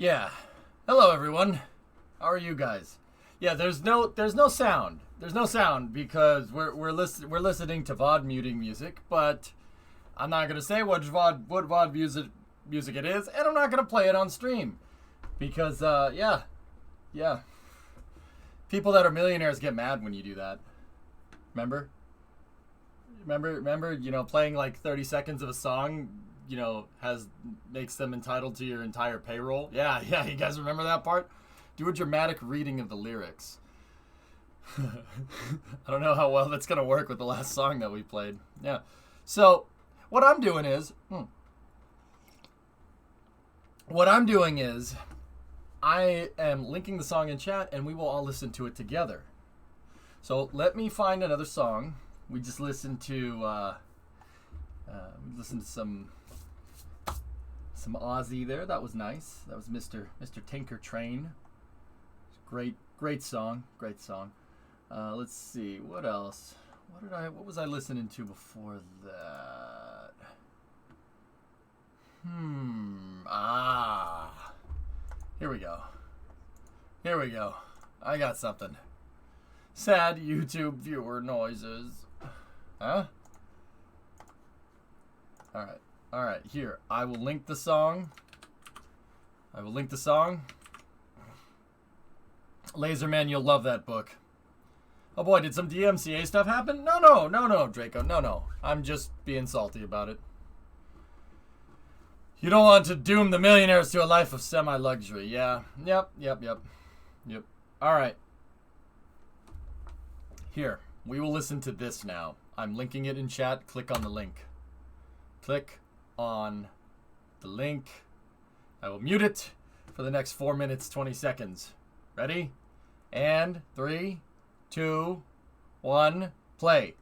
Yeah. Hello everyone. How are you guys? Yeah, there's no sound. There's no sound because we're listening to VOD muting music, but I'm not gonna say what VOD music it is, and I'm not gonna play it on stream because yeah, people that are millionaires get mad when you do that. Remember? Remember, playing like 30 seconds of a song, has makes them entitled to your entire payroll. Yeah, yeah, you guys remember that part? Do a dramatic reading of the lyrics. I don't know how well that's gonna work with the last song that we played. Yeah. So, what I'm doing is, what I'm doing is, I am linking the song in chat, and we will all listen to it together. So let me find another song. We just listened to some Aussie there. That was nice. That was Mr. Tinker Train. Great song. Great song. Let's see what else. What was I listening to before that? Here we go. Here we go. I got something. Sad YouTube viewer noises. Huh? Alright. Alright, here. I will link the song. Laserman, you'll love that book. Oh boy, did some DMCA stuff happen? No, Draco. No. I'm just being salty about it. You don't want to doom the millionaires to a life of semi-luxury. Yeah. Yep. Alright. Here, we will listen to this now. I'm linking it in chat. Click on the link. Click on the link. I will mute it for the next 4 minutes, 20 seconds. Ready? And 3, 2, 1, play.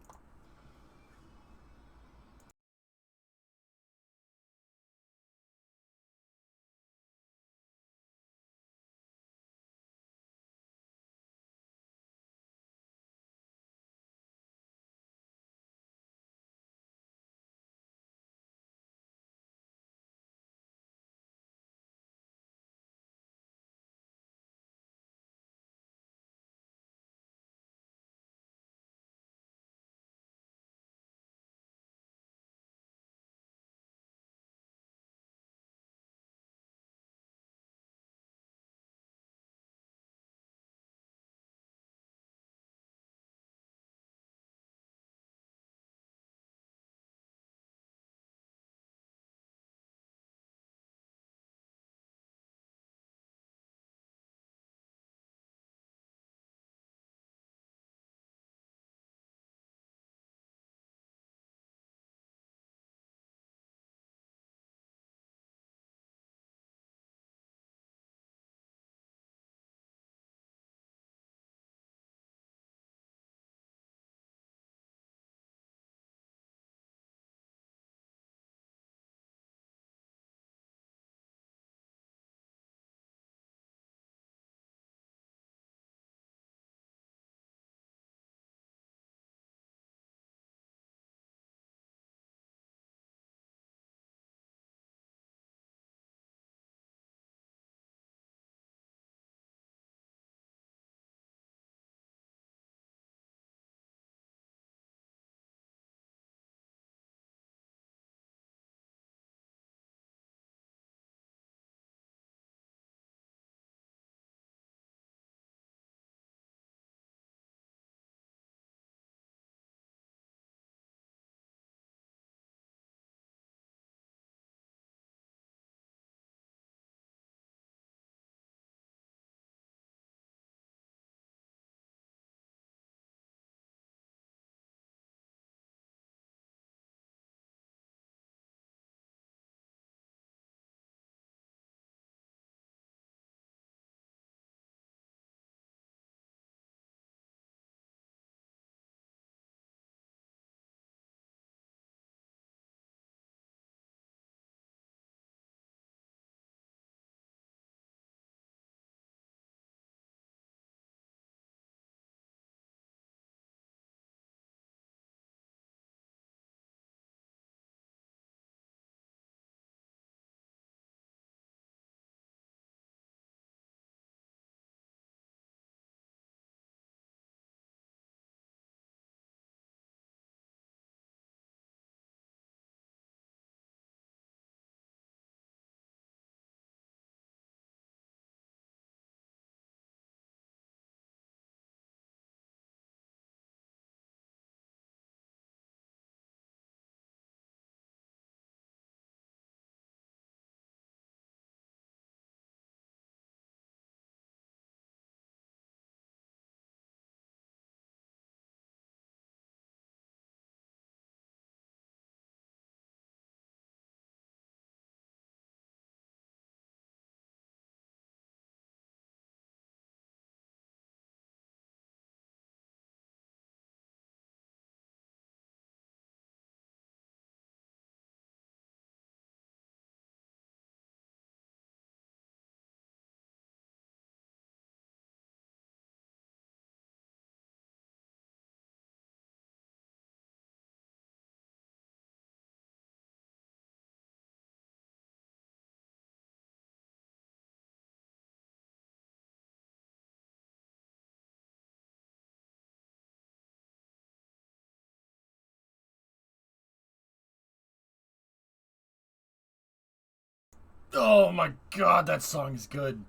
Oh my god, that song is good.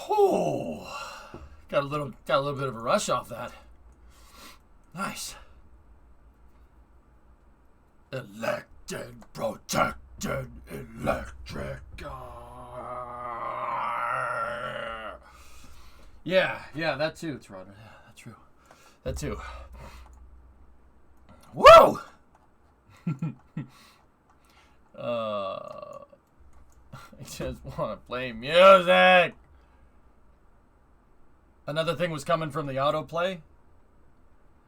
Oh, got a little bit of a rush off that. Nice. Elected, protected, electric. Yeah, that too, Toronto. Yeah, that's true. That too. Whoa! I just want to play music. Another thing was coming from the autoplay.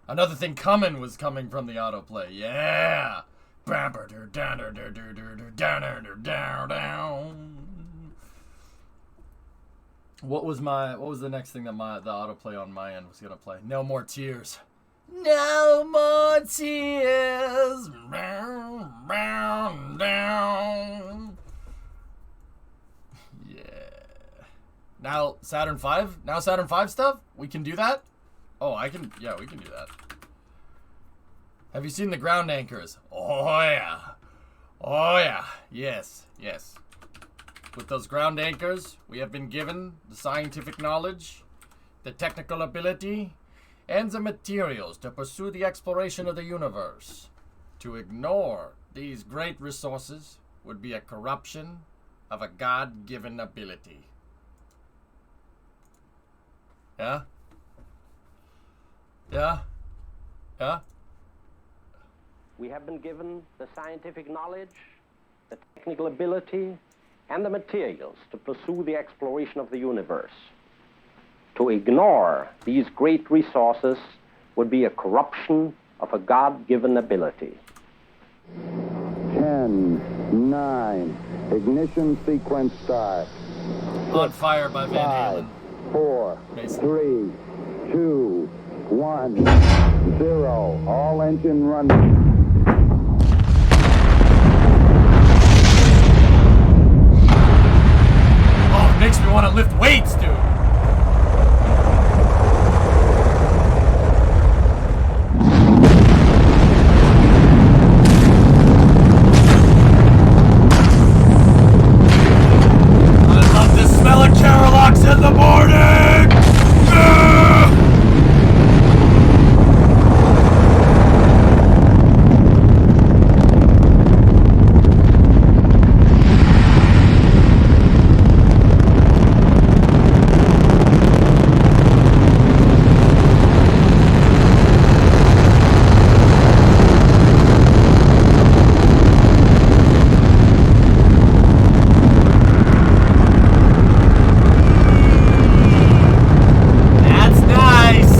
Another thing coming was coming from the autoplay. Yeah. What was the next thing that the autoplay on my end was gonna play? No More Tears. No more tears. Yeah. Now Saturn V? Now Saturn V stuff? We can do that? Oh, I can. Yeah, we can do that. Have you seen the ground anchors? Oh, yeah. Oh, yeah. Yes. With those ground anchors, we have been given the scientific knowledge, the technical ability, and the materials to pursue the exploration of the universe. To ignore these great resources would be a corruption of a God-given ability. Yeah? Yeah? Yeah? We have been given the scientific knowledge, the technical ability, and the materials to pursue the exploration of the universe. To ignore these great resources would be a corruption of a God-given ability. 10, 9, ignition sequence start. On Fire by Van Halen. 4, Mason. 3, 2, 1, 0. All engine running. Oh, it makes me want to lift weights, dude. I love the smell of Carolox in the morning. Yeah! That's nice.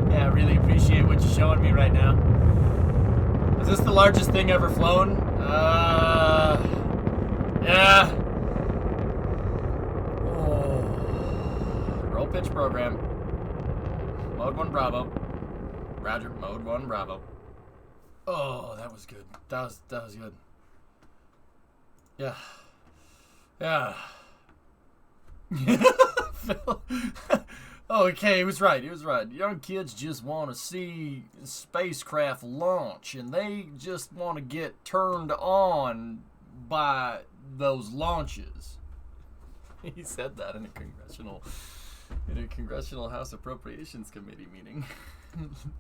Yeah, I really appreciate what you're showing me right now. Is this the largest thing ever flown? Yeah. Oh. Roll pitch program. Mode 1 Bravo. Roger, Mode 1 Bravo. Oh, that was good. That was good. Yeah. Yeah. Phil. Okay, he was right. Young kids just want to see spacecraft launch, and they just want to get turned on by those launches. He said that in a congressional House Appropriations Committee meeting.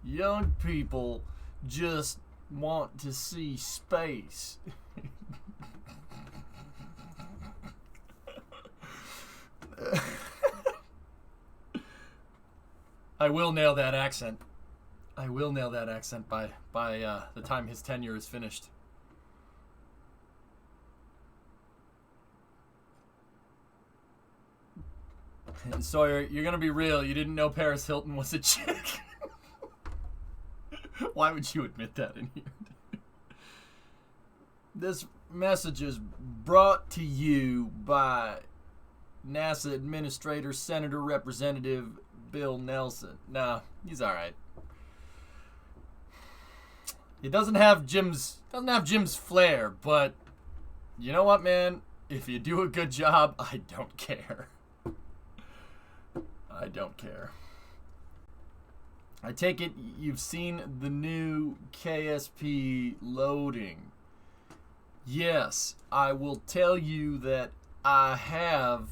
Young people just want to see space. I will nail that accent. I will nail that accent by the time his tenure is finished. And Sawyer, you're gonna be real. You didn't know Paris Hilton was a chick. Why would you admit that in here? This message is brought to you by NASA Administrator Senator Representative Bill Nelson. Nah, he's all right. He doesn't have Jim's flair, but you know what, man? If you do a good job, I don't care. I don't care. I take it you've seen the new KSP loading. Yes, I will tell you that I have,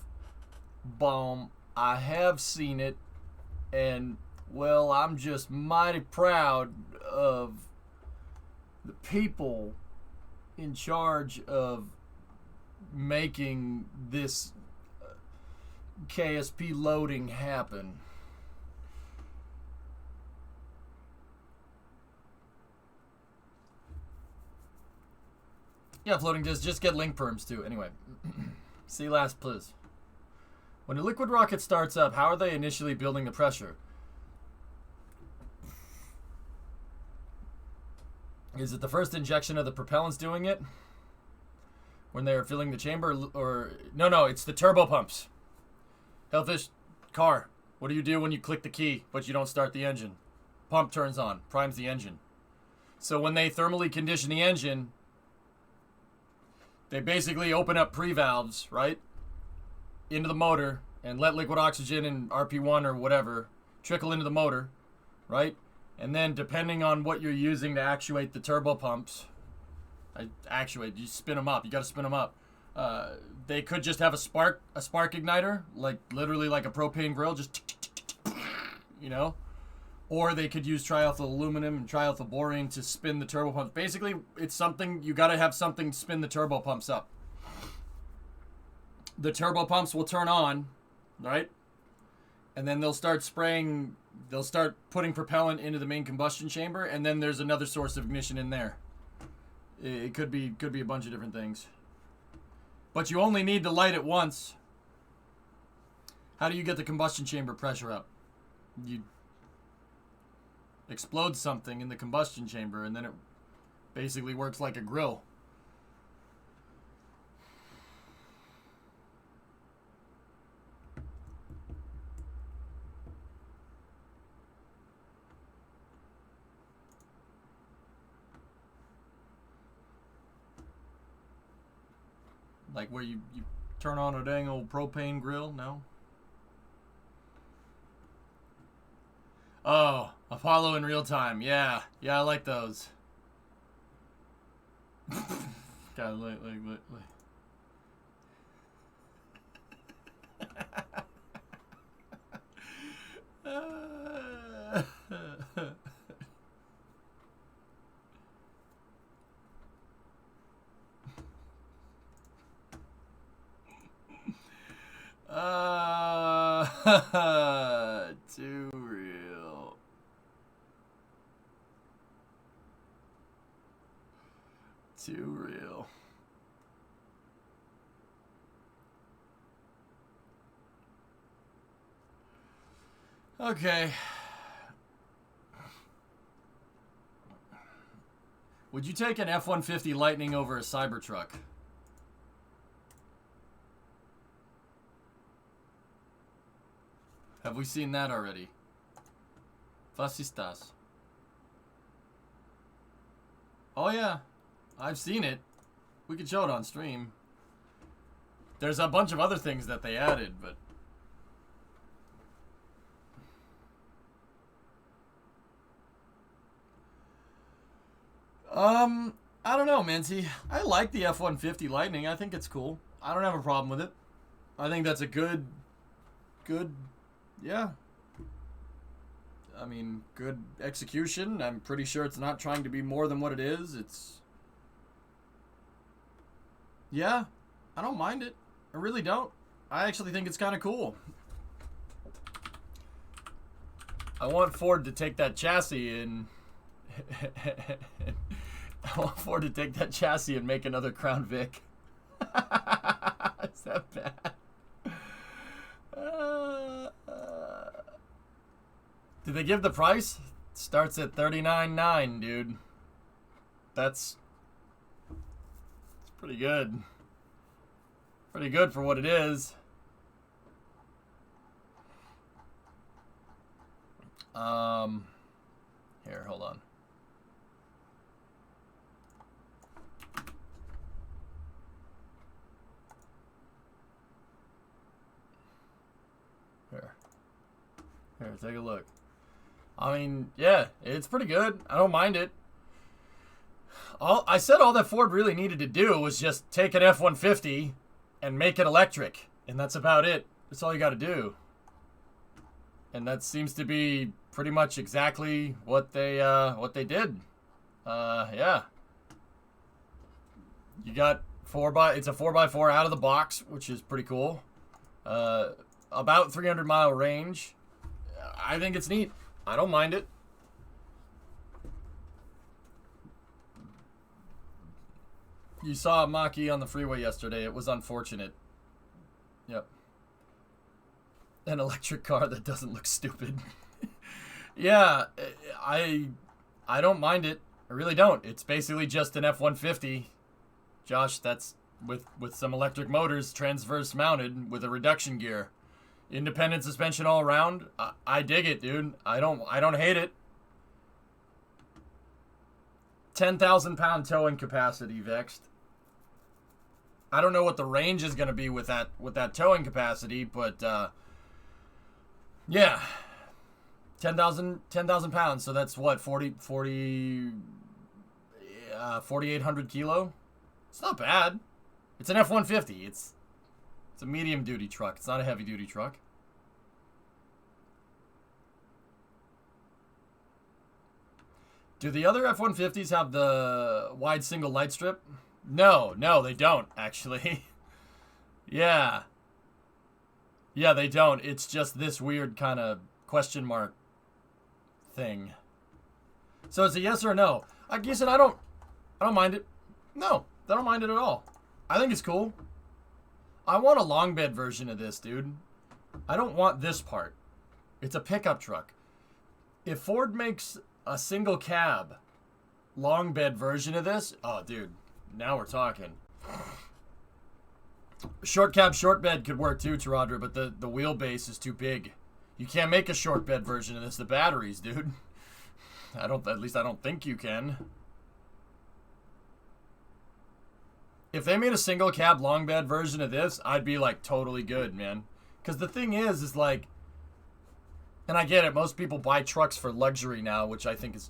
I have seen it, and, well, I'm just mighty proud of the people in charge of making this KSP loading happen. Yeah, floating disk, just get link perms too. Anyway, see last, please. When a liquid rocket starts up, how are they initially building the pressure? Is it the first injection of the propellants doing it? When they're filling the chamber, or... No, it's the turbo pumps. Hellfish, car. What do you do when you click the key, but you don't start the engine? Pump turns on, primes the engine. So when they thermally condition the engine, they basically open up pre-valves, right? Into the motor, and let liquid oxygen and RP1 or whatever trickle into the motor, right? And then depending on what you're using to actuate the turbo pumps, you spin them up. You got to spin them up. They could just have a spark igniter, like literally like a propane grill, just you know, or they could use triethyl aluminum and triethyl borane to spin the turbo pumps. Basically, it's something you got to have something to spin the turbo pumps up. The turbo pumps will turn on, right? And then they'll start spraying. They'll start putting propellant into the main combustion chamber, and then there's another source of ignition in there. It could be a bunch of different things. But you only need to light it once. How do you get the combustion chamber pressure up? You explode something in the combustion chamber, and then it basically works like a grill. Like where you turn on a dang old propane grill? No? Oh, Apollo in real time. Yeah, I like those. God, like. Too real. Too real. Okay. Would you take an F-150 Lightning over a Cybertruck? Have we seen that already? Fascistas. Oh yeah, I've seen it. We could show it on stream. There's a bunch of other things that they added, but... I don't know, Mincy. I like the F-150 Lightning. I think it's cool. I don't have a problem with it. I think that's a good, yeah. I mean, good execution. I'm pretty sure it's not trying to be more than what it is. It's... Yeah, I don't mind it. I really don't. I actually think it's kind of cool. I want Ford to take that chassis and I want Ford to take that chassis and make another Crown Vic. Is that bad? Did they give the price? Starts at $39,900, dude. That's pretty good. Pretty good for what it is. Here, hold on. Here, take a look. I mean, yeah, it's pretty good. I don't mind it. I said all that Ford really needed to do was just take an F-150 and make it electric, and that's about it. That's all you got to do. And that seems to be pretty much exactly what they did. Yeah. You got it's a 4x4 out of the box, which is pretty cool. About 300-mile range. I think it's neat. I don't mind it. You saw Maki on the freeway yesterday. It was unfortunate. Yep. An electric car that doesn't look stupid. Yeah, I don't mind it. I really don't. It's basically just an F-150. Josh, that's with some electric motors, transverse mounted with a reduction gear. Independent suspension all around. I dig it, dude. I don't hate it. 10,000-pound towing capacity, Vexed. I don't know what the range is going to be with that towing capacity, but yeah, 10,000 pounds. So that's what 4,800 kilo. It's not bad. It's an F-150. It's a medium duty truck. It's not a heavy duty truck. Do the other F-150s have the wide single light strip? No, they don't, actually. Yeah. Yeah, they don't. It's just this weird kind of question mark thing. So it's a yes or a no. I guess I don't mind it. No, I don't mind it at all. I think it's cool. I want a long bed version of this, dude. I don't want this part. It's a pickup truck. If Ford makes a single cab long bed version of this, oh, dude, now we're talking. Short cab, short bed could work too, Taradra, but the wheelbase is too big. You can't make a short bed version of this. The batteries, dude. At least I don't think you can. If they made a single cab long bed version of this, I'd be like totally good, man. Because the thing is like, and I get it, most people buy trucks for luxury now, which I think is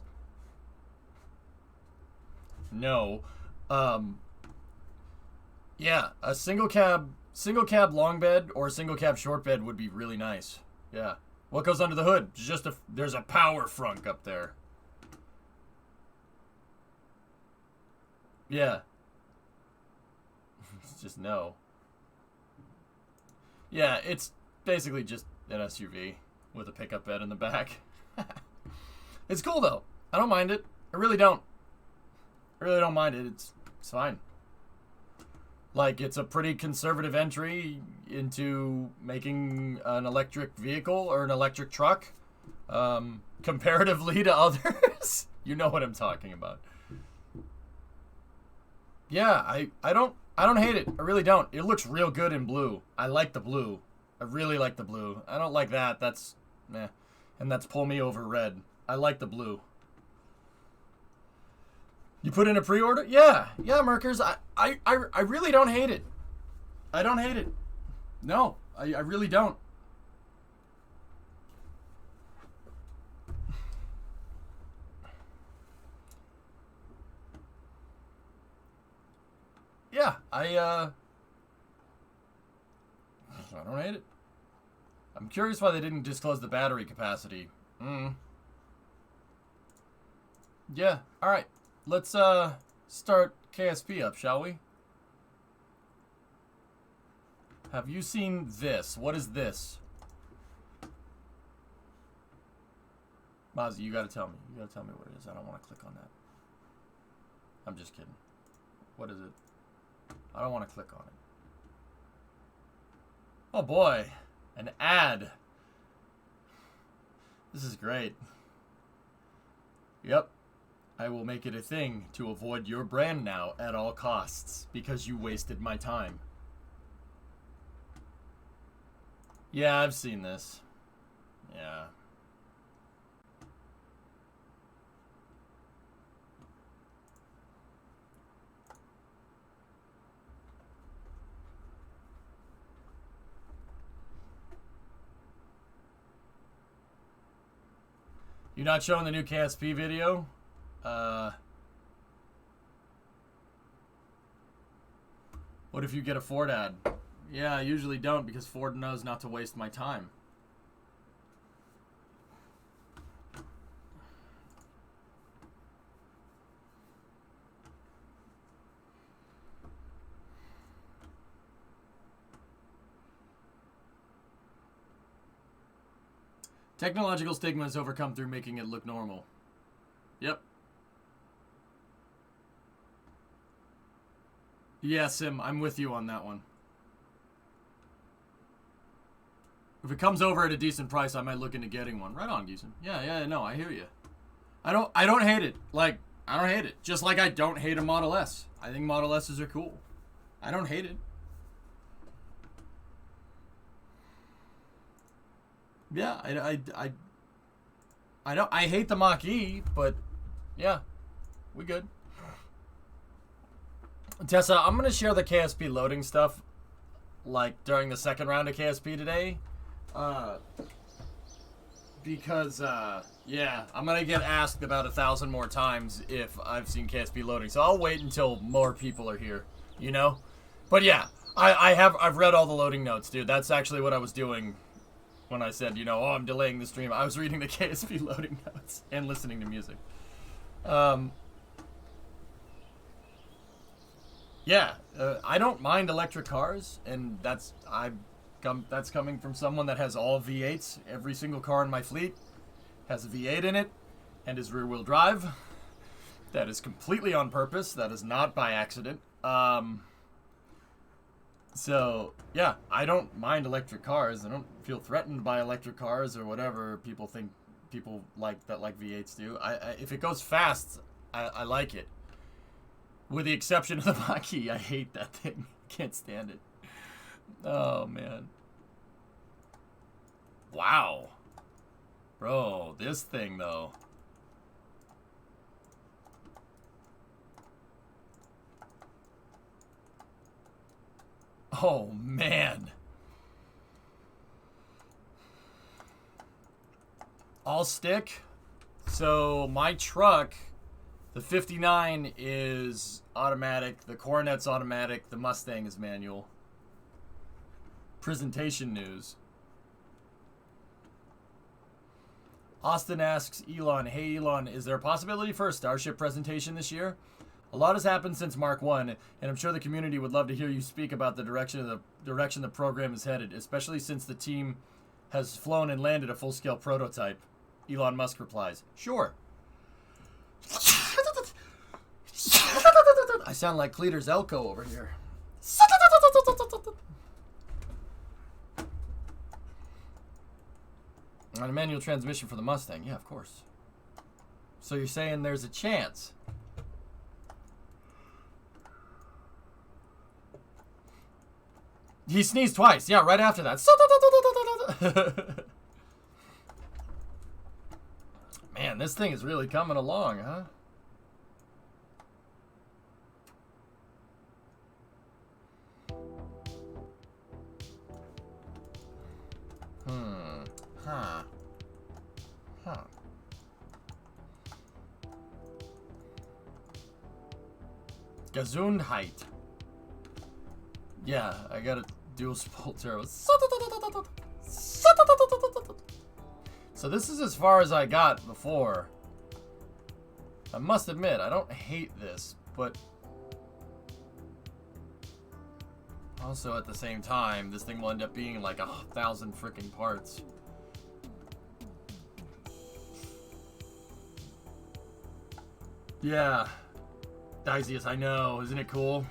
no. Yeah, a single cab long bed or a single cab short bed would be really nice. Yeah. What goes under the hood? There's a power frunk up there. Yeah. It's just no. Yeah, it's basically just an SUV with a pickup bed in the back. It's cool though. I don't mind it. I really don't. I really don't mind it. It's fine. Like, it's a pretty conservative entry into making an electric vehicle or an electric truck, comparatively to others. You know what I'm talking about. Yeah, I don't hate it. I really don't. It looks real good in blue. I like the blue. I really like the blue. I don't like that. That's meh. And that's pull me over red. I like the blue. You put in a pre-order? Yeah, Merkers. I really don't hate it. I don't hate it. No, I really don't. Yeah, I don't hate it. I'm curious why they didn't disclose the battery capacity. Yeah, all right. Let's start KSP up, shall we? Have you seen this? What is this? Mozzie, you gotta tell me. You gotta tell me what it is. I don't want to click on that. I'm just kidding. What is it? I don't want to click on it. Oh boy. An ad. This is great. Yep. I will make it a thing to avoid your brand now at all costs because you wasted my time. Yeah, I've seen this. Yeah. You're not showing the new KSP video? What if you get a Ford ad? Yeah, I usually don't because Ford knows not to waste my time. Technological stigma is overcome through making it look normal. Yep. Yeah, Sim, I'm with you on that one. If it comes over at a decent price, I might look into getting one. Right on, Geeson. Yeah, no, I hear you. I don't hate it. Like, I don't hate it. Just like I don't hate a Model S. I think Model S's are cool. I don't hate it. Yeah, I hate the Mach-E, but yeah, we good. Tessa, I'm gonna share the KSP loading stuff like during the second round of KSP today. Because yeah, I'm gonna get asked about 1,000 more times if I've seen KSP loading. So I'll wait until more people are here, you know? But yeah, I've read all the loading notes, dude. That's actually what I was doing when I said, you know, oh, I'm delaying the stream. I was reading the KSP loading notes and listening to music. Yeah, I don't mind electric cars, and that's coming from someone that has all V8s. Every single car in my fleet has a V8 in it and is rear-wheel drive. That is completely on purpose. That is not by accident. So, yeah, I don't mind electric cars. I don't feel threatened by electric cars or whatever people think people like V8s do. If it goes fast, I like it. With the exception of the Mach-E, I hate that thing. Can't stand it. Oh, man. Wow. Bro, this thing, though. Oh, man. All stick. So, my truck, the 59 is automatic. The Coronet's automatic. The Mustang is manual. Presentation news. Austin asks Elon, hey Elon, is there a possibility for a Starship presentation this year? A lot has happened since Mark 1, and I'm sure the community would love to hear you speak about the direction the program is headed, especially since the team has flown and landed a full-scale prototype. Elon Musk replies, sure. I sound like Cleater's Elko over here. On a manual transmission for the Mustang. Yeah, of course. So you're saying there's a chance? He sneezed twice. Yeah, right after that. Man, this thing is really coming along, huh? Gesundheit. Yeah, I got a dual spool turbo. So this is as far as I got before. I must admit, I don't hate this, but also at the same time, this thing will end up being like 1,000 freaking parts. Yeah. Dizius, I know. Isn't it cool?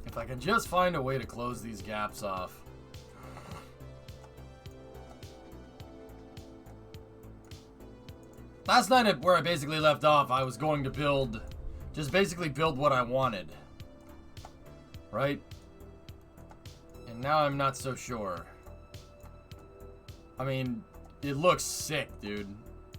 If I can just find a way to close these gaps off. Last night, where I basically left off, I was going to build, just basically build what I wanted. Right? And now I'm not so sure. I mean, it looks sick, dude.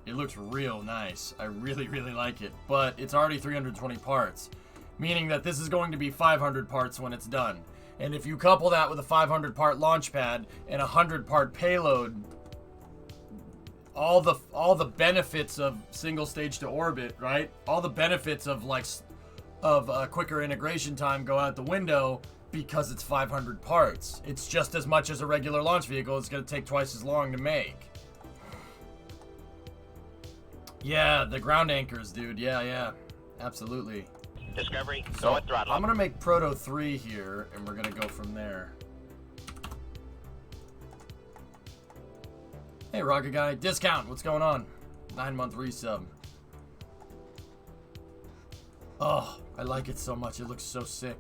It looks real nice. I really, really like it. But it's already 320 parts. Meaning that this is going to be 500 parts when it's done. And if you couple that with a 500 part launch pad and a 100 part payload, all the benefits of single stage to orbit, right? All the benefits of quicker integration time go out the window because it's 500 parts. It's just as much as a regular launch vehicle. It's going to take twice as long to make. Yeah, the ground anchors, dude. Yeah. Absolutely. Discovery, So go at throttle. I'm going to make Proto 3 here, and we're going to go from there. Hey, Rocket Guy. Discount. What's going on? 9-month resub. Oh, I like it so much. It looks so sick.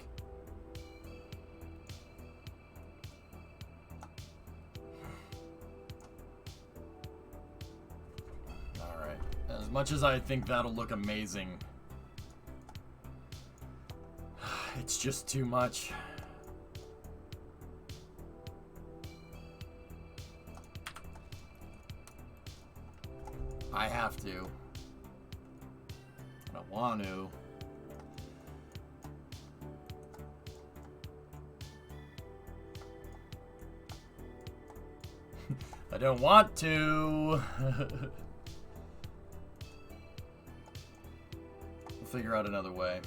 Alright. As much as I think that'll look amazing, it's just too much. I have to. I don't want to. I don't want to. We'll figure out another way.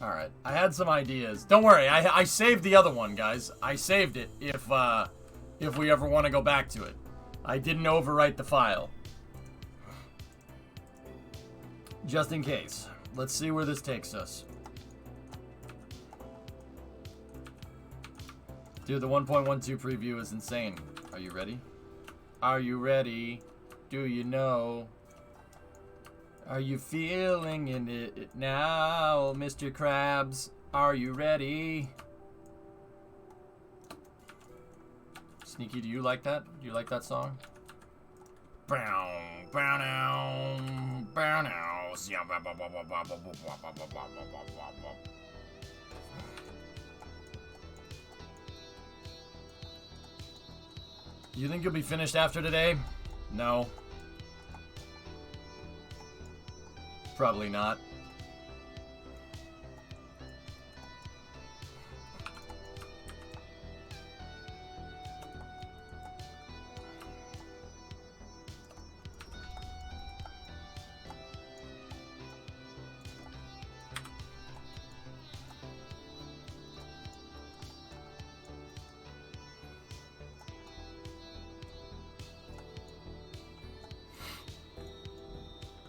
Alright, I had some ideas. Don't worry, I saved the other one, guys. I saved it if we ever want to go back to it. I didn't overwrite the file. Just in case. Let's see where this takes us. Dude, the 1.12 preview is insane. Are you ready? Are you ready? Do you know? Are you feeling in it now, Mr. Krabs? Are you ready? Sneaky, do you like that? Do you like that song? You think you'll be finished after today? No. Probably not.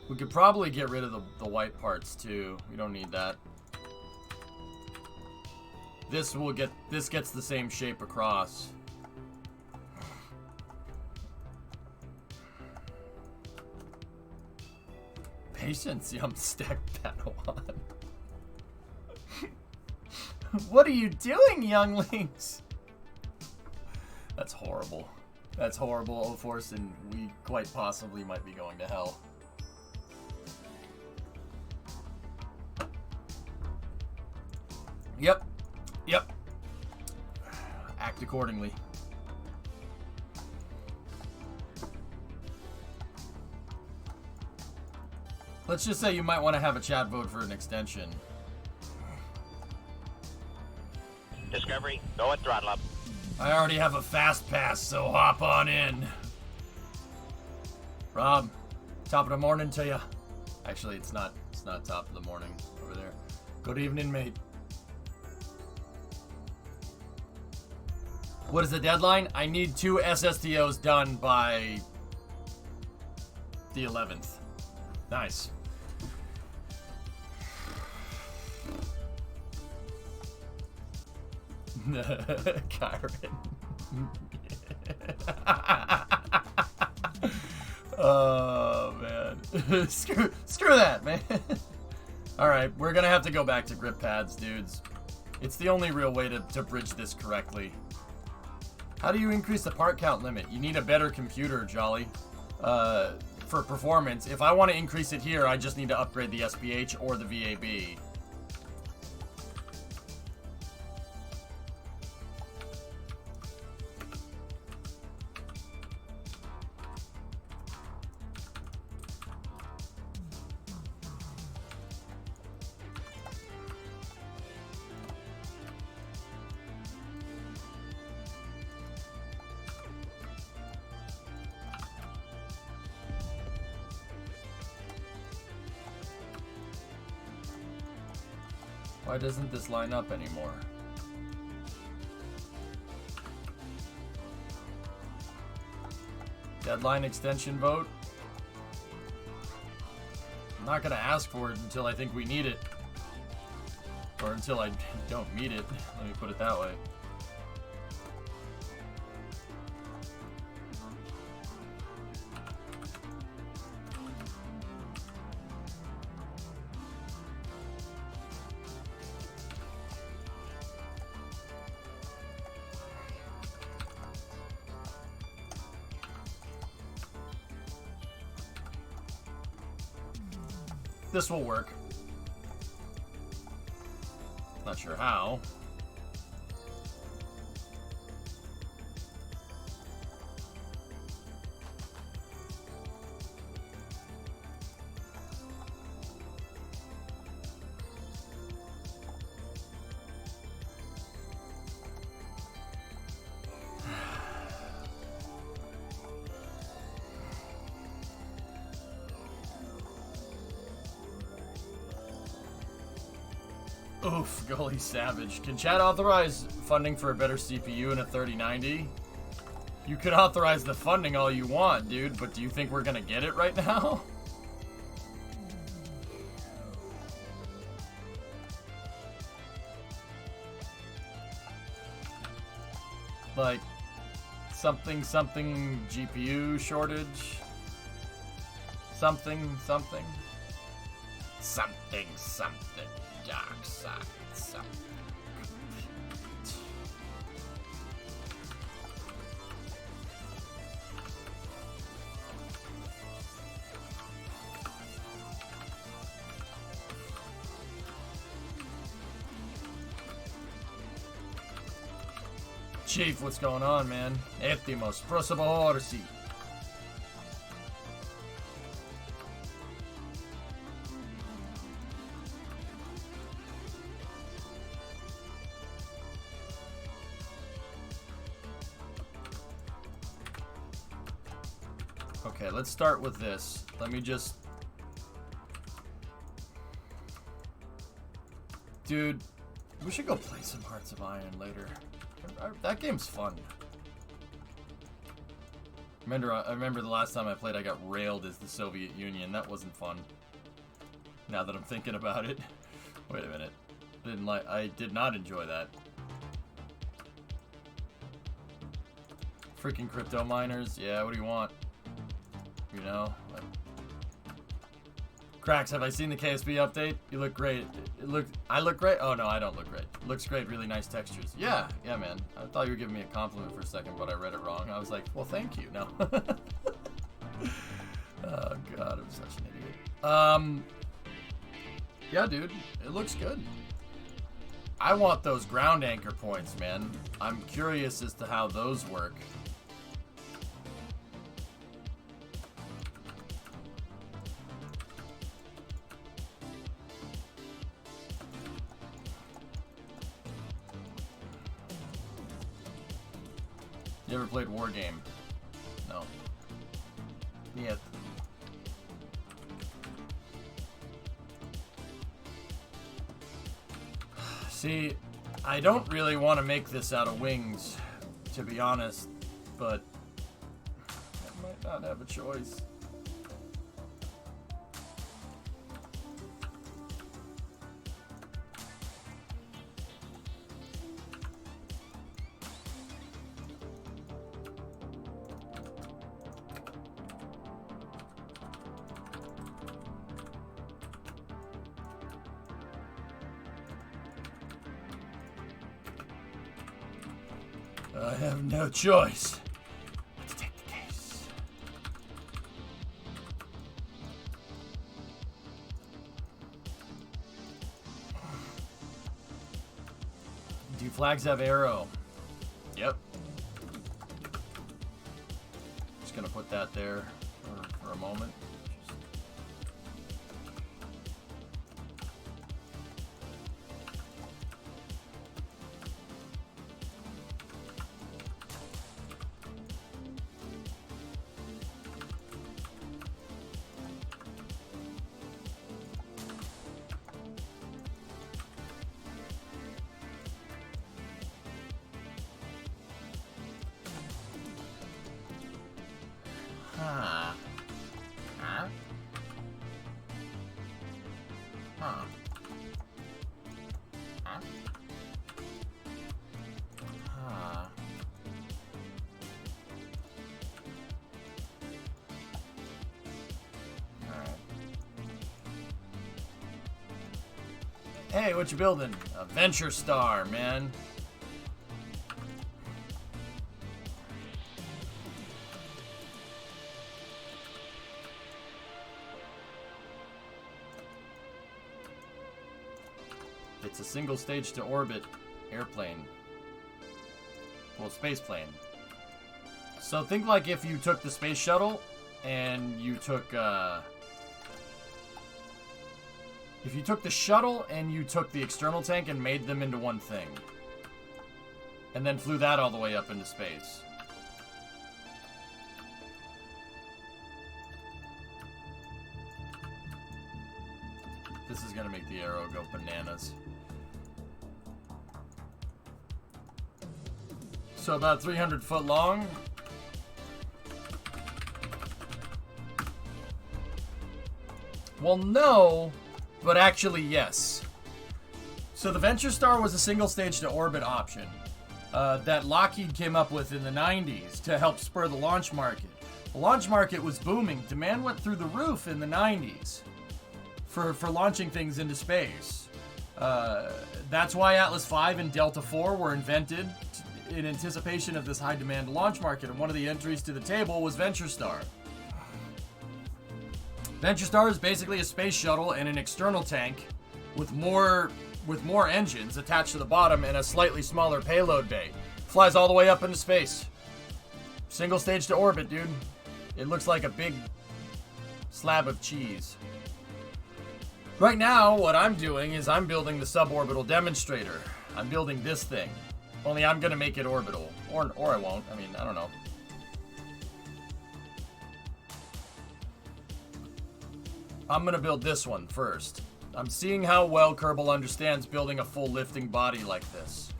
We could probably get rid of the white parts too. We don't need that. This gets the same shape across. Patience, Yum Stack Padawan. What are you doing, younglings? That's horrible. That's horrible, of course, and we quite possibly might be going to hell. Yep. Act accordingly. Let's just say you might want to have a chat vote for an extension. Discovery, go at throttle up. I already have a fast pass, so hop on in. Rob, top of the morning to ya. Actually, it's not top of the morning over there. Good evening, mate. What is the deadline? I need 2 SSTOs done by the 11th. Nice. Kyron. Oh man. screw that, man. Alright, we're gonna have to go back to grip pads, dudes. It's the only real way to bridge this correctly. How do you increase the part count limit? You need a better computer, Jolly. For performance. If I want to increase it here, I just need to upgrade the SPH or the VAB. Why doesn't this line up anymore? Deadline extension vote? I'm not gonna ask for it until I think we need it. Or until I don't need it. Let me put it that way. This will work. Not sure how. Oof, goalie savage. Can chat authorize funding for a better CPU and a 3090? You could authorize the funding all you want, dude, but do you think we're gonna get it right now? Like, something GPU shortage? Something. Dark side, something. Chief, what's going on, man? Eptimos, prosaborsi. Okay, let's start with this. Let me just... Dude, we should go play some Hearts of Iron later. That game's fun. I remember the last time I played, I got railed as the Soviet Union. That wasn't fun. Now that I'm thinking about it. Wait a minute. I did not enjoy that. Freaking crypto miners. Yeah, what do you want? You know? Cracks, have I seen the KSP update? You look great. I look great? Oh no, I don't look great. It looks great, really nice textures. Yeah, man. I thought you were giving me a compliment for a second, but I read it wrong. I was like, well, thank you. No. Oh god, I'm such an idiot. Yeah, dude, it looks good. I want those ground anchor points, man. I'm curious as to how those work. You ever played War Game? No. Yeah. See, I don't really want to make this out of wings, to be honest, but I might not have a choice. I have no choice but to take the case. Do flags have arrow? Yep. Just gonna put that there for a moment. Huh. Huh? Huh. Huh? Huh. Alright. Hey, what you building? A Venture Star, man. It's a single stage to orbit airplane. Well, space plane. So think like if you took the space shuttle and you took if you took the shuttle and you took the external tank and made them into one thing. And then flew that all the way up into space. This is gonna make the arrow go bananas. So about 300 foot long. Well, no, but actually yes. So the Venture Star was a single stage to orbit option that Lockheed came up with in the 90s to help spur the launch market. The launch market was booming. Demand went through the roof in the 90s for launching things into space. That's why Atlas V and Delta IV were invented in anticipation of this high demand launch market, and one of the entries to the table was Venture Star. Venture Star is basically a space shuttle and an external tank with more engines attached to the bottom and a slightly smaller payload bay. Flies all the way up into space. Single stage to orbit, dude. It looks like a big slab of cheese. Right now, what I'm doing is I'm building the suborbital demonstrator. I'm building this thing. Only I'm gonna make it orbital. Or I won't. I mean, I don't know. I'm gonna build this one first. I'm seeing how well Kerbal understands building a full lifting body like this.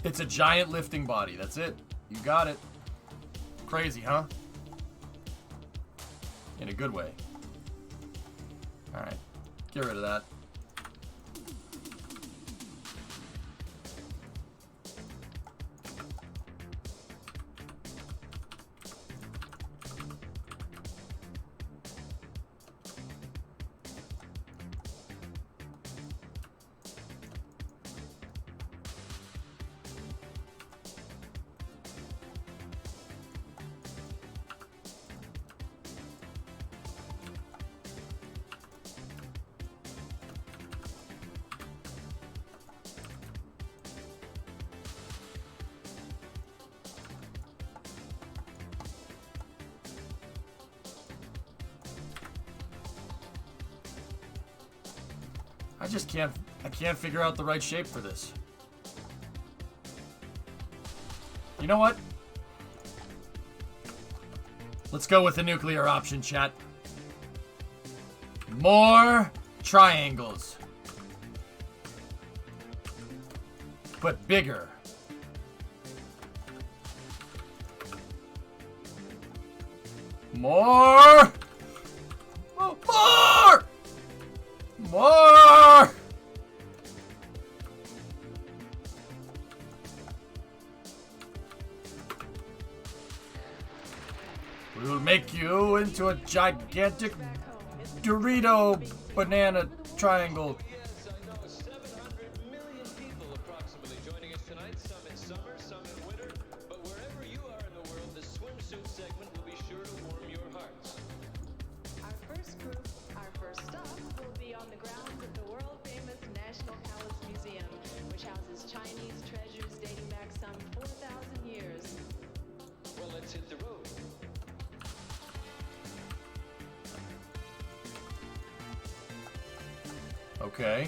It's a giant lifting body. That's it. You got it. Crazy, huh? In a good way. Alright. Get rid of that. I can't figure out the right shape for this. You know what? Let's go with the nuclear option, chat. More triangles. But bigger. More! More! More! We'll make you into a gigantic Dorito banana triangle. pursuit segment will be sure to warm your hearts. Our first stop will be on the grounds of the world-famous National Palace Museum, which houses Chinese treasures dating back some 4,000 years. Well, let's hit the road. Okay.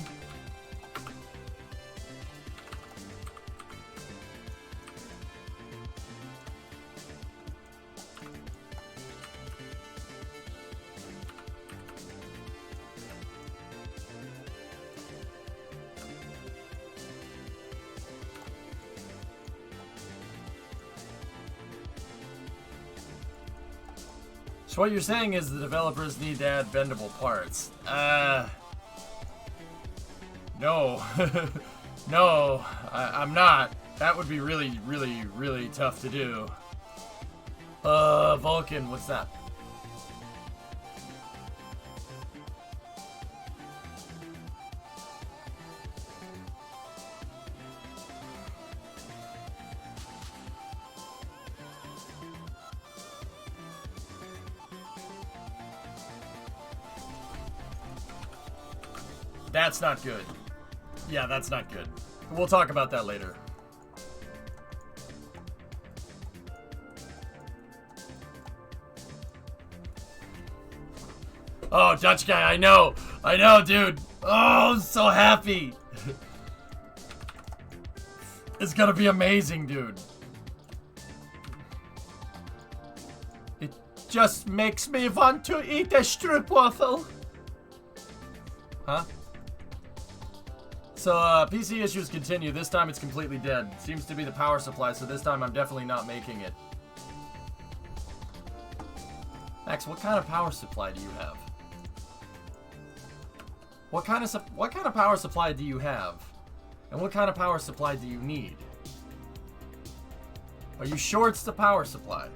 So what you're saying is the developers need to add bendable parts. No. No, I'm not. That would be really, really, really tough to do. Vulcan, what's that? That's not good. Yeah, that's not good. We'll talk about that later. Oh, Dutch guy, I know, dude. Oh, I'm so happy. It's gonna be amazing, dude. It just makes me want to eat a stroopwafel. Huh? So, PC issues continue. This time it's completely dead. Seems to be the power supply, so this time I'm definitely not making it. Max, what kind of power supply do you have? What kind of power supply do you have? And what kind of power supply do you need? Are you sure it's the power supply?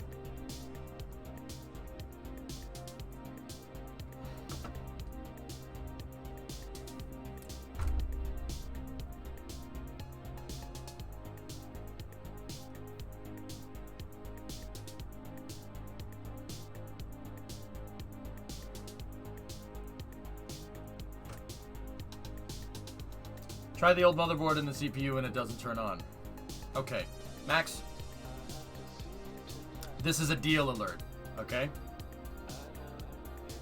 Try the old motherboard in the CPU and it doesn't turn on. Okay, Max. This is a deal alert, okay?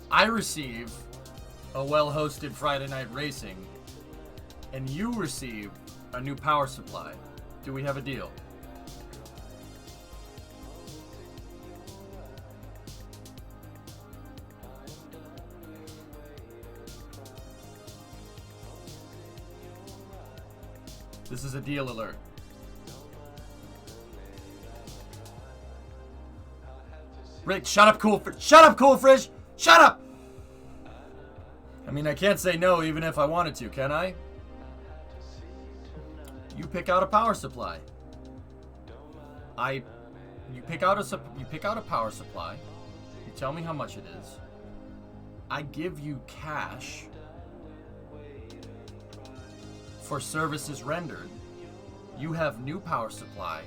I receive a well-hosted Friday Night Racing, and you receive a new power supply. Do we have a deal? This is a deal alert. Rick, shut up, Cool Frisch. Shut up, Cool Frisch. Shut up! I mean, I can't say no even if I wanted to, can I? You pick out a power supply. You pick out a power supply. You tell me how much it is. I give you cash for services rendered. You have new power supply,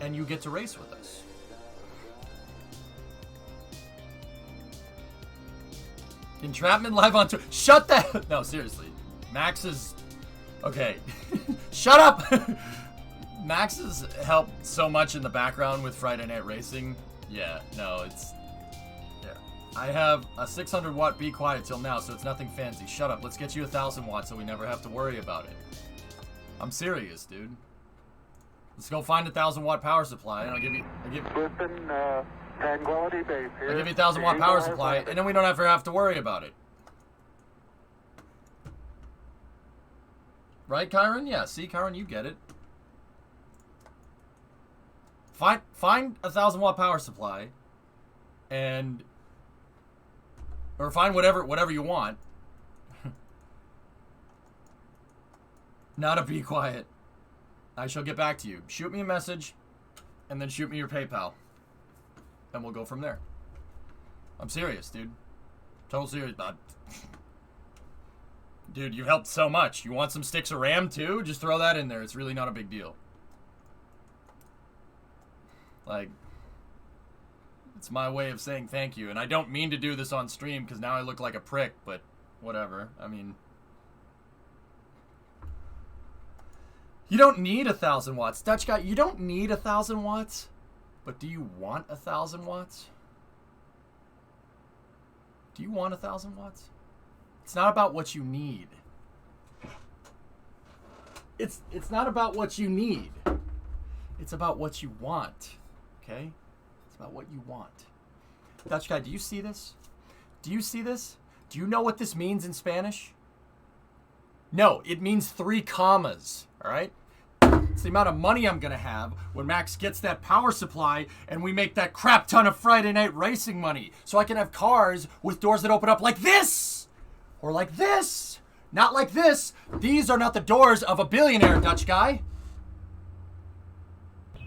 and you get to race with us. Entrapment live on tour. Shut that. No, seriously. Max is okay. Shut up. Max has helped so much in the background with Friday Night Racing. Yeah, no, it's there. I have a 600 watt Be Quiet till now, so it's nothing fancy. Shut up. Let's get you 1,000 watts so we never have to worry about it. I'm serious, dude. Let's go find a 1,000 watt power supply, and I'll give you. Tranquility Base here. I'll give you a 1,000 watt power supply, and then we don't ever have to worry about it. Right, Kyron? Yeah. See, Kyron, you get it. Find a 1,000 watt power supply, or find whatever you want. Not a Be Quiet. I shall get back to you. Shoot me a message, and then shoot me your PayPal, and we'll go from there. I'm serious, dude. Total serious. Dude, you helped so much. You want some sticks of RAM too? Just throw that in there. It's really not a big deal. Like, It's my way of saying thank you. And I don't mean to do this on stream because now I look like a prick, but whatever. I mean, you don't need 1,000 watts. Dutch guy, you don't need 1,000 watts. But do you want 1,000 watts? Do you want 1,000 watts? It's not about what you need. It's not about what you need. It's about what you want. Okay? It's about what you want. Dutch guy, do you see this? Do you see this? Do you know what this means in Spanish? No, it means 3 commas. All right? It's the amount of money I'm going to have when Max gets that power supply and we make that crap ton of Friday night racing money. So I can have cars with doors that open up like this. Or like this. Not like this. These are not the doors of a billionaire, Dutch guy.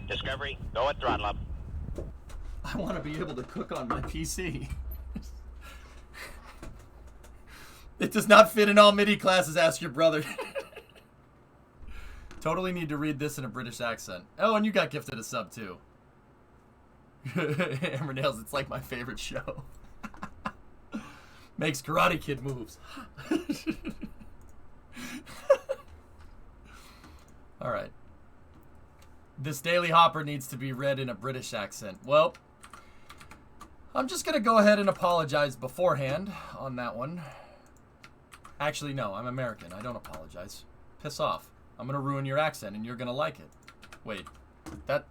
Discovery, go at throttle up. I want to be able to cook on my PC. It does not fit in all MIDI classes, ask your brother. Totally need to read this in a British accent. Oh, and you got gifted a sub too. Hammer Nails, it's like my favorite show. Makes Karate Kid moves. Alright. This Daily Hopper needs to be read in a British accent. Well, I'm just going to go ahead and apologize beforehand on that one. Actually, no, I'm American. I don't apologize. Piss off. I'm going to ruin your accent and you're going to like it. Wait. That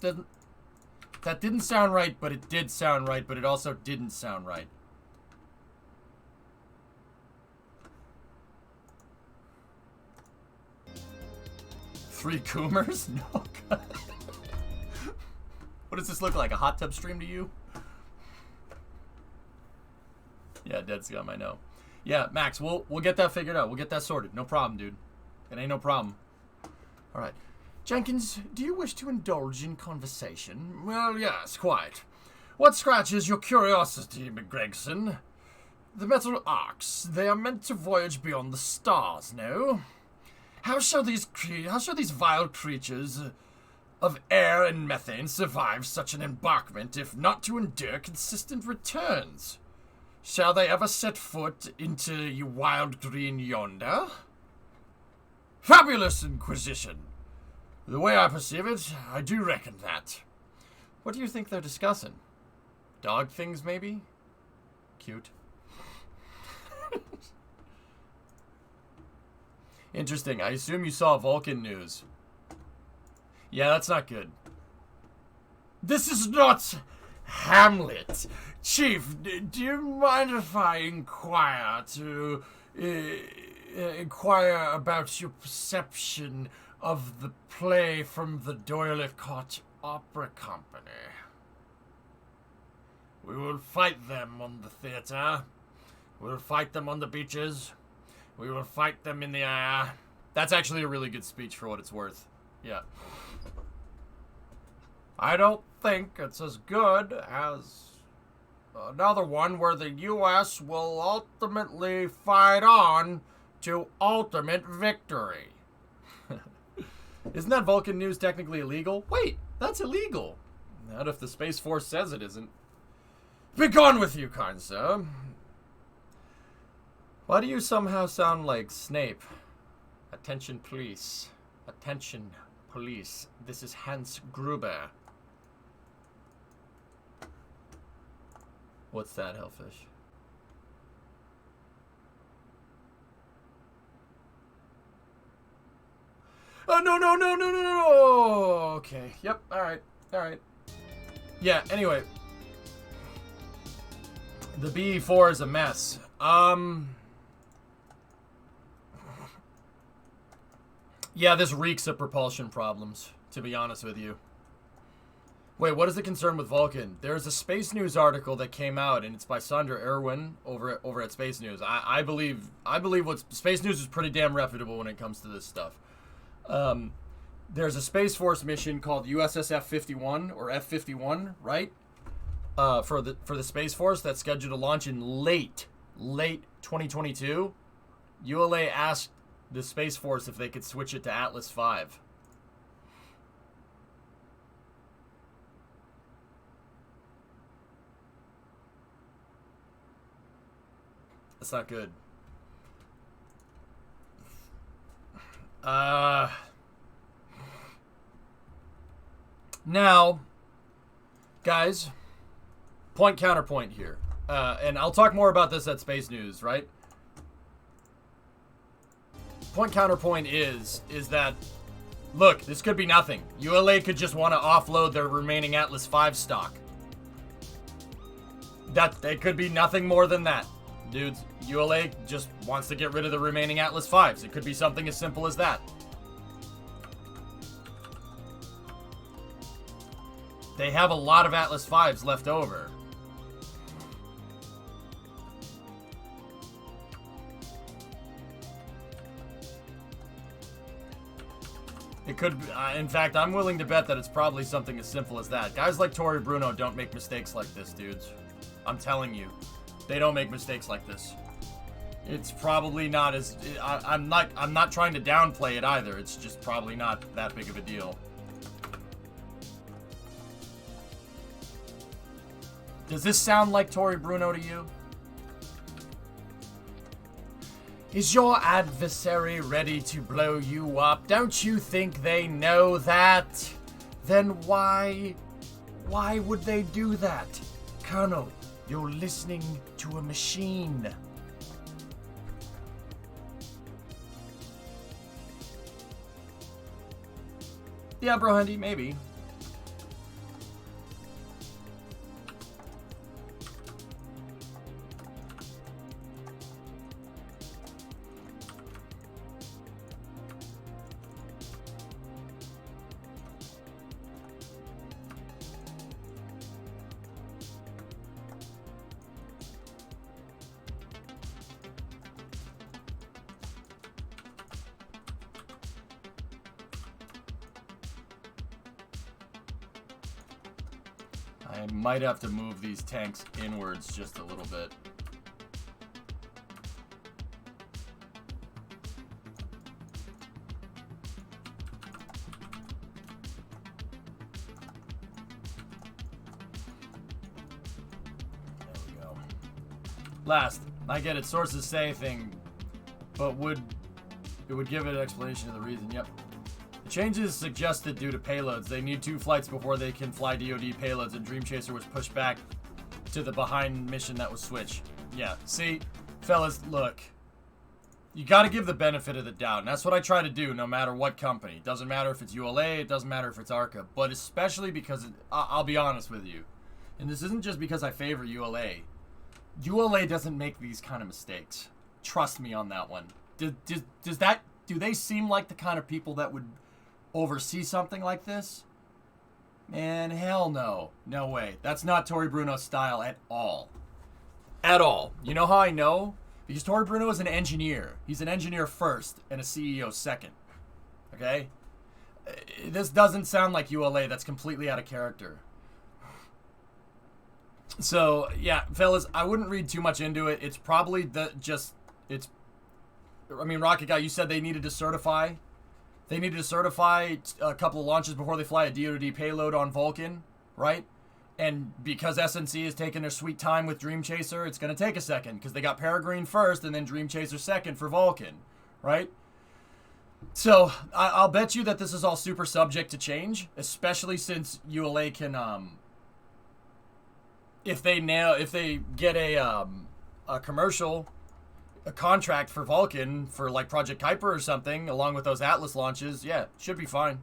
didn't sound right, but it did sound right, but it also didn't sound right. Three Coomers? No. God. What does this look like? A hot tub stream to you? Yeah, dead scum, I know. Yeah, Max, we'll get that figured out. We'll get that sorted. No problem, dude. It ain't no problem. All right. Jenkins, do you wish to indulge in conversation? Well, yes, quite. What scratches your curiosity, McGregson? The metal arcs. They are meant to voyage beyond the stars, no? How shall these vile creatures of air and methane survive such an embarkment if not to endure consistent returns? Shall they ever set foot into ye wild green yonder? Fabulous Inquisition! The way I perceive it, I do reckon that. What do you think they're discussing? Dog things, maybe? Cute. Interesting. I assume you saw Vulcan news. Yeah, that's not good. This is not Hamlet. Chief, do you mind if I inquire about your perception of the play from the Doylicott Opera Company? We will fight them on the theater. We will fight them on the beaches. We will fight them in the air. That's actually a really good speech for what it's worth. Yeah. I don't think it's as good as another one where the U.S. will ultimately fight on to ultimate victory. Isn't that Vulcan news technically illegal? Wait, that's illegal. Not if the Space Force says it isn't. Begone with you, kind sir. Why do you somehow sound like Snape? Attention, police. Attention, police. This is Hans Gruber. What's that, Hellfish? Oh, no. Okay. Yep. All right. Yeah, anyway. The BE4 is a mess. Yeah, this reeks of propulsion problems, to be honest with you. Wait, what is the concern with Vulcan? There's a Space News article that came out, and it's by Sandra Irwin over at Space News. I believe what Space News is pretty damn reputable when it comes to this stuff. There's a Space Force mission called USS F-51 or F-51, right? For the Space Force that's scheduled to launch in late 2022. ULA asked the Space Force if they could switch it to Atlas V. That's not good. Now, guys, point counterpoint here. And I'll talk more about this at Space News, right? Point counterpoint is that, look, this could be nothing. ULA could just want to offload their remaining Atlas V stock. It could be nothing more than that. Dudes, ULA just wants to get rid of the remaining Atlas Vs. It could be something as simple as that. They have a lot of Atlas Vs left over. It could, in fact, I'm willing to bet that it's probably something as simple as that. Guys like Tori Bruno don't make mistakes like this, dudes. I'm telling you, they don't make mistakes like this. It's probably not as, I'm not trying to downplay it either. It's just probably not that big of a deal. Does this sound like Tori Bruno to you? Is your adversary ready to blow you up? Don't you think they know that? Then why would they do that? Colonel, you're listening to a machine. Yeah, bro, Hundy, maybe. I might have to move these tanks inwards just a little bit. There we go. Last, I get it. Sources say thing, but it would give an explanation of the reason. Yep. Changes suggested due to payloads. They need 2 flights before they can fly DoD payloads, and Dream Chaser was pushed back to the behind mission that was switched. Yeah, see, fellas, look. You got to give the benefit of the doubt, and that's what I try to do no matter what company. It doesn't matter if it's ULA, it doesn't matter if it's ARCA, but especially because, I'll be honest with you, and this isn't just because I favor ULA. ULA doesn't make these kind of mistakes. Trust me on that one. Do they seem like the kind of people that would oversee something like this? Man, hell no. No way. That's not Tori Bruno's style at all. At all. You know how I know? Because Tori Bruno is an engineer. He's an engineer first and a CEO second. Okay? This doesn't sound like ULA. That's completely out of character. So, yeah, fellas, I wouldn't read too much into it. It's probably Rocket Guy, you said they needed to certify. They needed to certify a couple of launches before they fly a DoD payload on Vulcan, right? And because SNC is taking their sweet time with Dream Chaser, it's going to take a second because they got Peregrine first and then Dream Chaser second for Vulcan, right? So I'll bet you that this is all super subject to change, especially since ULA can, if they get a commercial. A contract for Vulcan for like Project Kuiper or something, along with those Atlas launches, yeah, should be fine.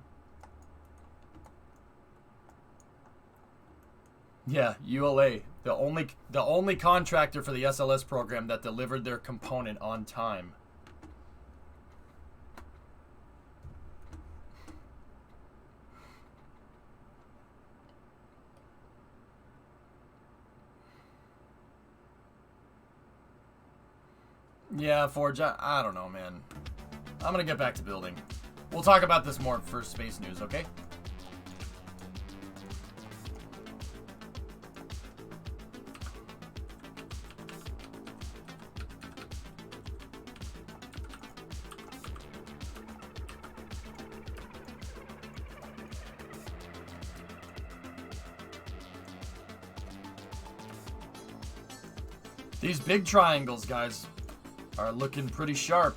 Yeah, ULA, the only contractor for the SLS program that delivered their component on time. Yeah, Forge, I don't know, man. I'm gonna get back to building. We'll talk about this more for Space News, okay? These big triangles, guys, are looking pretty sharp.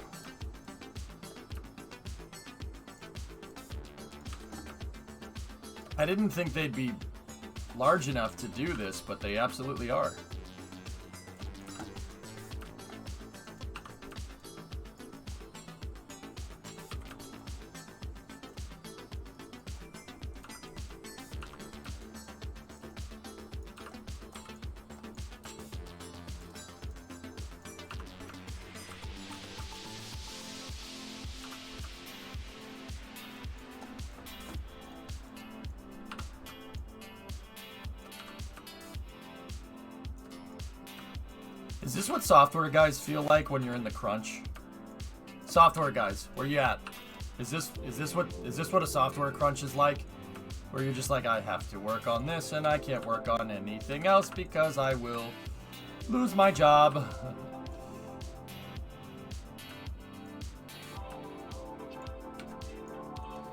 I didn't think they'd be large enough to do this, but they absolutely are. Is this what software guys feel like when you're in the crunch? Software guys, where you at? Is this what a software crunch is like? Where you're just like, I have to work on this and I can't work on anything else because I will lose my job.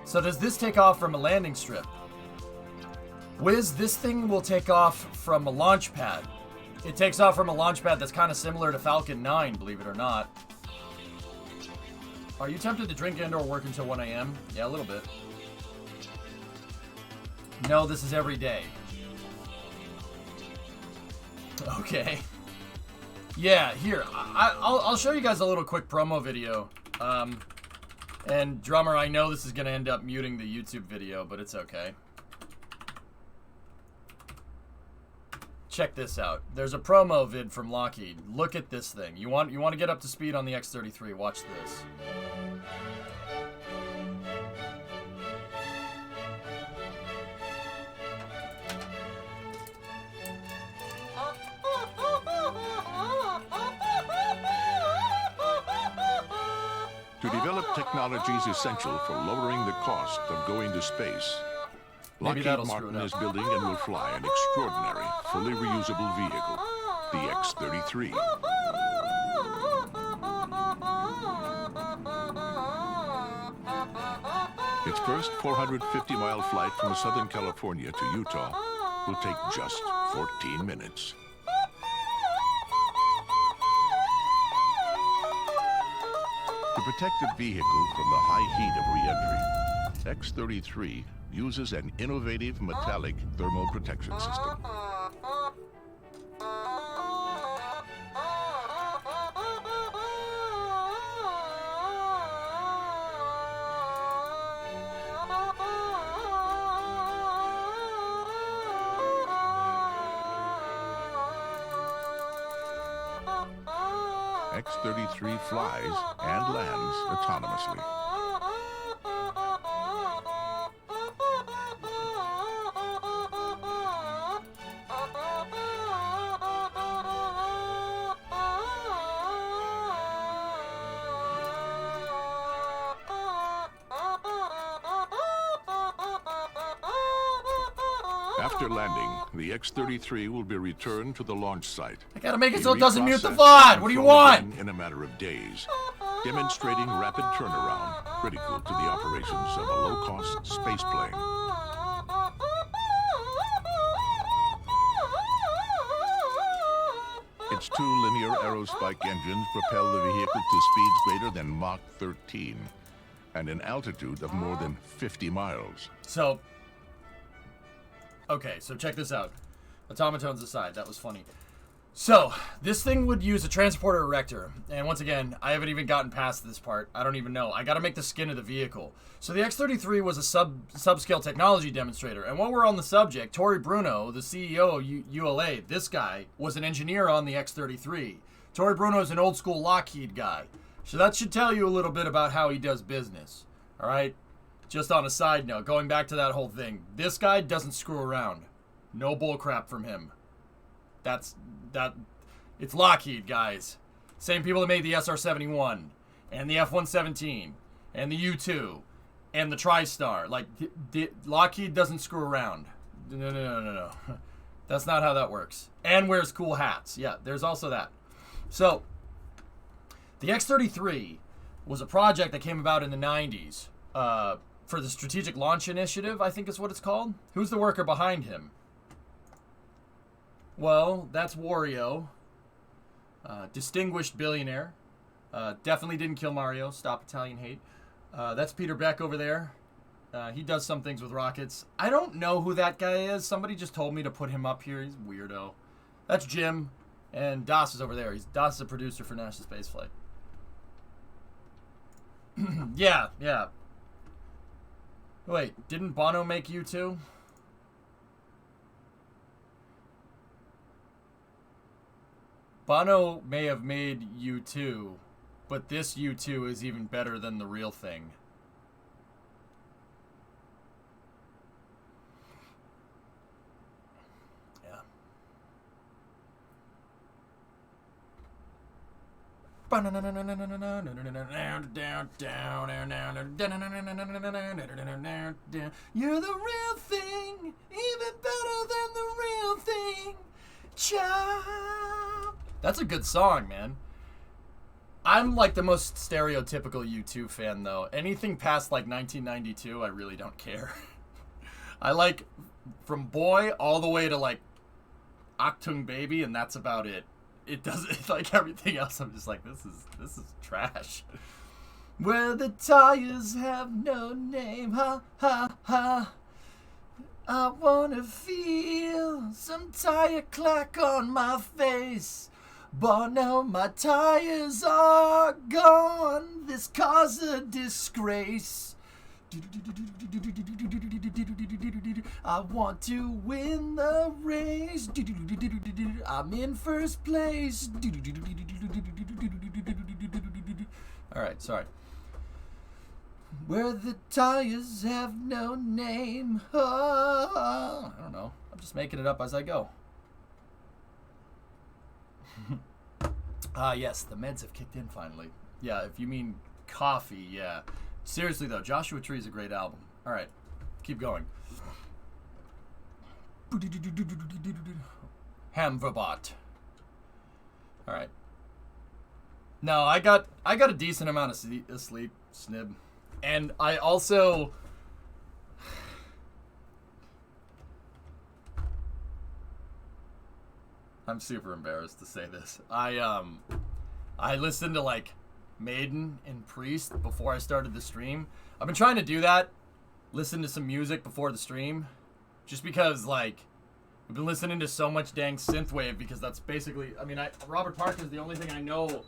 So does this take off from a landing strip? Wiz, this thing will take off from a launch pad. It takes off from a launch pad that's kind of similar to Falcon 9, believe it or not. Are you tempted to drink and or work until 1 a.m.? Yeah, a little bit. No, this is every day. Okay. Yeah, here. I'll show you guys a little quick promo video. And Drummer, I know this is going to end up muting the YouTube video, but it's okay. Check this out. There's a promo vid from Lockheed. Look at this thing. You want to get up to speed on the X-33. Watch this. To develop technologies essential for lowering the cost of going to space, Maybe Lockheed Martin is building and will fly an extraordinary, fully reusable vehicle, the X-33. Its first 450-mile flight from Southern California to Utah will take just 14 minutes. To protect the vehicle from the high heat of re-entry, X-33 uses an innovative metallic thermal protection system. X-33 flies and lands autonomously. After landing, the X-33 will be returned to the launch site. I gotta make it so it doesn't mute the VOD. What do you want? In a matter of days, demonstrating rapid turnaround critical to the operations of a low-cost space plane. Its two linear aerospike engines propel the vehicle to speeds greater than Mach 13 and an altitude of more than 50 miles. So, okay, so check this out. Automatones aside, that was funny. So, this thing would use a transporter erector. And once again, I haven't even gotten past this part. I don't even know. I gotta make the skin of the vehicle. So the X-33 was a subscale technology demonstrator. And while we're on the subject, Tory Bruno, the CEO of ULA, this guy, was an engineer on the X-33. Tory Bruno is an old school Lockheed guy. So that should tell you a little bit about how he does business. Alright? Just on a side note, going back to that whole thing, this guy doesn't screw around. No bullcrap from him. It's Lockheed, guys. Same people that made the SR-71, and the F-117, and the U-2, and the TriStar. Like, Lockheed doesn't screw around. No. That's not how that works. And wears cool hats. Yeah, there's also that. So, the X-33 was a project that came about in the 90s for the Strategic Launch Initiative, I think is what it's called. Who's the worker behind him? Well, that's Wario. Distinguished billionaire. Definitely didn't kill Mario. Stop Italian hate. That's Peter Beck over there. He does some things with rockets. I don't know who that guy is. Somebody just told me to put him up here. He's a weirdo. That's Jim. And Das is over there. Das is a producer for National Space Flight. Yeah. Wait, didn't Bono make U2? Bono may have made U2, but this U2 is even better than the real thing. You're the real thing, even better than the real thing. Child. That's a good song, man. I'm like the most stereotypical U2 fan, though. Anything past like 1992, I really don't care. I like from Boy all the way to like Achtung Baby, and that's about it. It doesn't, like everything else, I'm just like, this is trash. Where the tires have no name, ha ha ha. I wanna feel some tire clack on my face. But now my tires are gone. This car's a disgrace. I want to win the race. I'm in first place. Alright, sorry. Where the tires have no name. Oh, I don't know. I'm just making it up as I go. Yes, the meds have kicked in finally. Yeah, if you mean coffee, yeah. Seriously though, Joshua Tree is a great album. Alright, keep going. Hamverbot. Alright. No, I got a decent amount of sleep, snib. And I also... I'm super embarrassed to say this. I listened to like Maiden and Priest before I started the stream. I've been trying to do that, listen to some music before the stream, just because like I've been listening to so much dang synthwave, because that's basically, I mean, Robert Parker is the only thing I know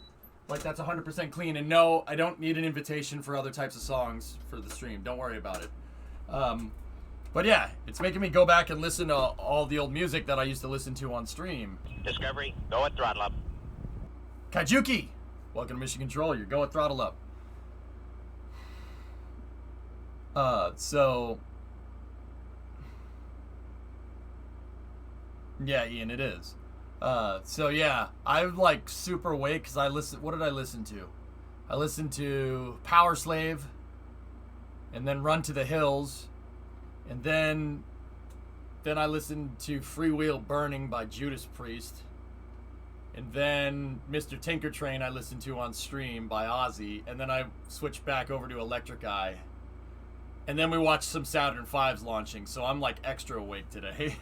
like that's 100% clean, and no, I don't need an invitation for other types of songs for the stream. Don't worry about it. But yeah, it's making me go back and listen to all the old music that I used to listen to on stream. Discovery, go at throttle up. Kajuki! Welcome to Mission Control, you're go at throttle up. So... Yeah, Ian, it is. So yeah, I'm like super awake because what did I listen to? I listened to Power Slave, and then Run to the Hills, and then I listened to Freewheel Burning by Judas Priest, and then Mr. Tinker Train I listened to on stream by Ozzy, and then I switched back over to Electric Eye, and then we watched some Saturn V's launching, so I'm like extra awake today.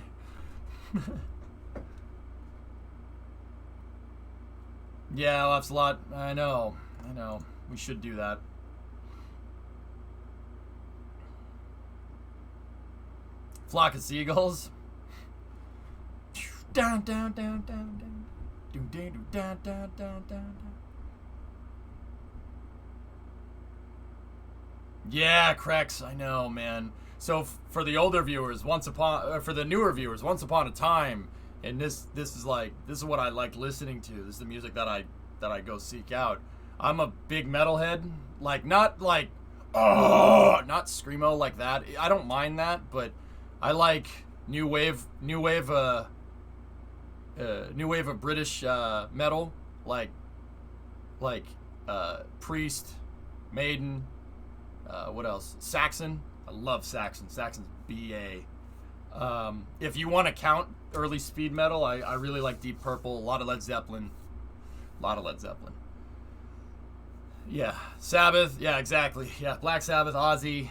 Yeah, well, that's a lot. I know. We should do that. Flock of Seagulls. Down, down, down, down, down. Down, down, down, down, down, down. Yeah, Crex, I know, man. So for the older viewers, for the newer viewers, Once Upon a Time, and this is what I like listening to. This is the music that I go seek out. I'm a big metalhead, not screamo like that. I don't mind that, but I like new wave of British metal, like Priest, Maiden, what else? Saxon. I love Saxon. Saxon's BA. If you want to count early speed metal, I really like Deep Purple, a lot of Led Zeppelin. Yeah, Sabbath, yeah, exactly. Yeah, Black Sabbath, Ozzy,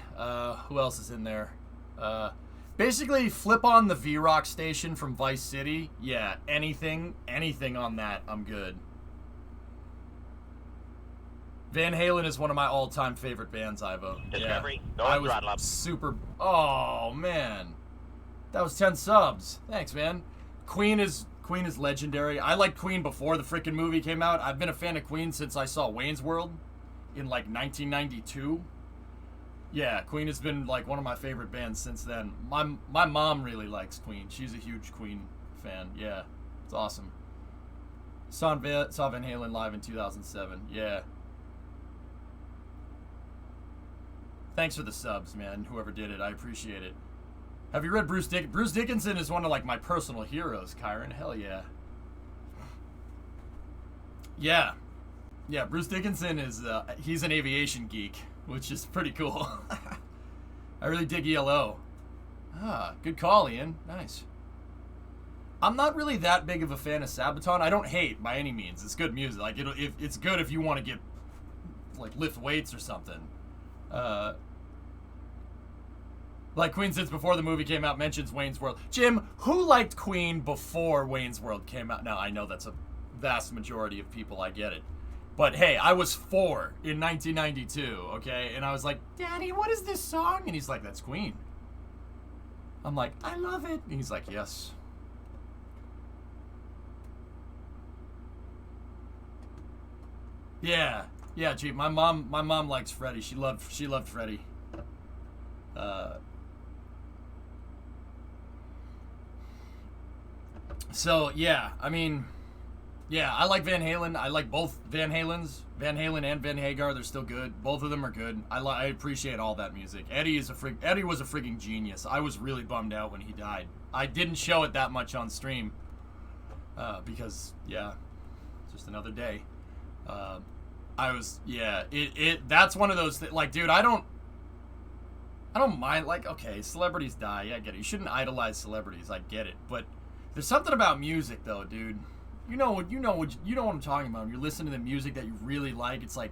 who else is in there? Basically, flip on the V-Rock station from Vice City. Yeah, anything on that, I'm good. Van Halen is one of my all-time favorite bands, Ivo. Discovery, Yeah. go I and was throttle up. super... Oh, man. That was 10 subs. Thanks, man. Queen is legendary. I liked Queen before the freaking movie came out. I've been a fan of Queen since I saw Wayne's World in, like, 1992. Yeah, Queen has been, like, one of my favorite bands since then. My mom really likes Queen. She's a huge Queen fan. Yeah, it's awesome. Saw Van Halen live in 2007. Yeah. Thanks for the subs, man. Whoever did it, I appreciate it. Have you read Bruce Dickinson? Bruce Dickinson is one of, like, my personal heroes, Kyron. Hell yeah. Yeah. Yeah, Bruce Dickinson is, he's an aviation geek, which is pretty cool. I really dig ELO. Ah, good call, Ian. Nice. I'm not really that big of a fan of Sabaton. I don't hate by any means. It's good music. Like, it's good if you want to get, like, lift weights or something. Like Queen since before the movie came out mentions Wayne's World. Jim, who liked Queen before Wayne's World came out? Now, I know that's a vast majority of people. I get it. But hey, I was 4 in 1992, okay? And I was like, Daddy, what is this song? And he's like, that's Queen. I'm like, I love it. And he's like, yes. Yeah. Yeah, gee, my mom likes Freddie. She loved Freddie. So, yeah, I mean, yeah, I like Van Halen. I like both Van Halens. Van Halen and Van Hagar, they're still good. Both of them are good. I appreciate all that music. Eddie was a freaking genius. I was really bummed out when he died. I didn't show it that much on stream because, yeah, just another day. That's one of those like, dude, I don't mind, like, okay, celebrities die, yeah, I get it. You shouldn't idolize celebrities, I get it. But there's something about music, though, dude. You know what I'm talking about. When you listen to the music that you really like, it's like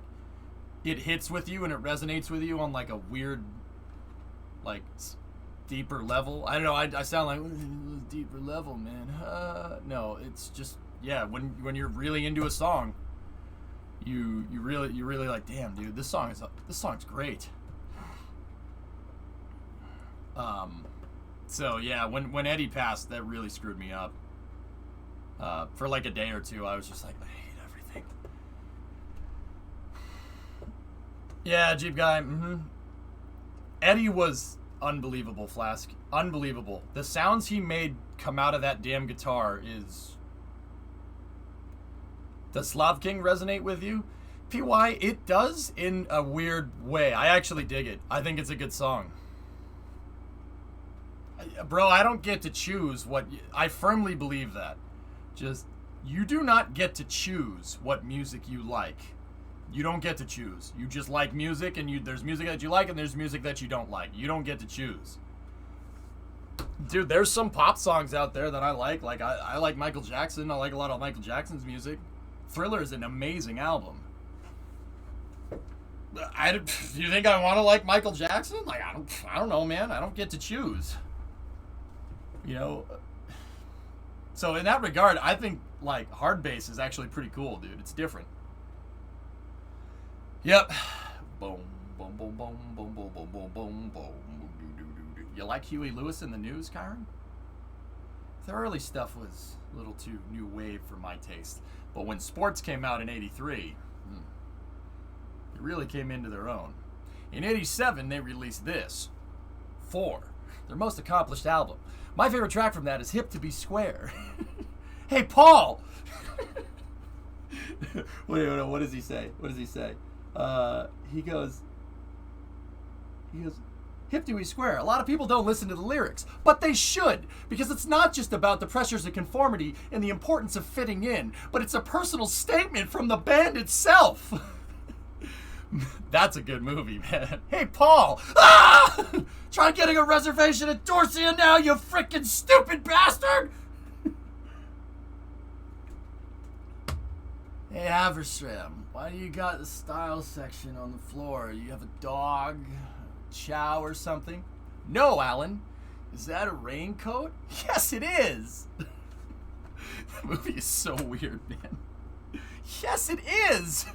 it hits with you and it resonates with you on like a weird, like, deeper level. I don't know. I sound like deeper level, man. No, it's just, yeah. When you're really into a song, you really like, damn, dude, this song's great. So yeah, when Eddie passed, that really screwed me up. For like a day or two, I was just like, I hate everything. Yeah, Jeep guy. Eddie was unbelievable, Flask. Unbelievable. The sounds he made come out of that damn guitar is... Does Slav King resonate with you? PY, it does in a weird way. I actually dig it. I think it's a good song. Bro, I don't get to choose what... I firmly believe that. Just, you do not get to choose what music you like. You don't get to choose. You just like music, and there's music that you like, and there's music that you don't like. You don't get to choose. Dude, there's some pop songs out there that I like. Like, I like Michael Jackson. I like a lot of Michael Jackson's music. Thriller is an amazing album. Do you think I want to like Michael Jackson? Like, I don't know, man. I don't get to choose. You know? So in that regard, I think, like, hard bass is actually pretty cool, dude. It's different. Yep. Boom, boom, boom, boom, boom, boom, boom, boom, boom, boom. You like Huey Lewis in the News, Kyron? The early stuff was a little too new wave for my taste. But when Sports came out in 83, it really came into their own. In 87, they released this. 4. Their most accomplished album. My favorite track from that is Hip to Be Square. Hey, Paul! Wait, what does he say? What does he say? He goes, Hip to Be Square. A lot of people don't listen to the lyrics, but they should, because it's not just about the pressures of conformity and the importance of fitting in, but it's a personal statement from the band itself. That's a good movie, man. Hey, Paul! Ah! Try getting a reservation at Dorsia now, you frickin' stupid bastard! Hey, Haverstram, why do you got the style section on the floor? You have a dog, a chow, or something? No, Alan. Is that a raincoat? Yes, it is! That movie is so weird, man. Yes, it is!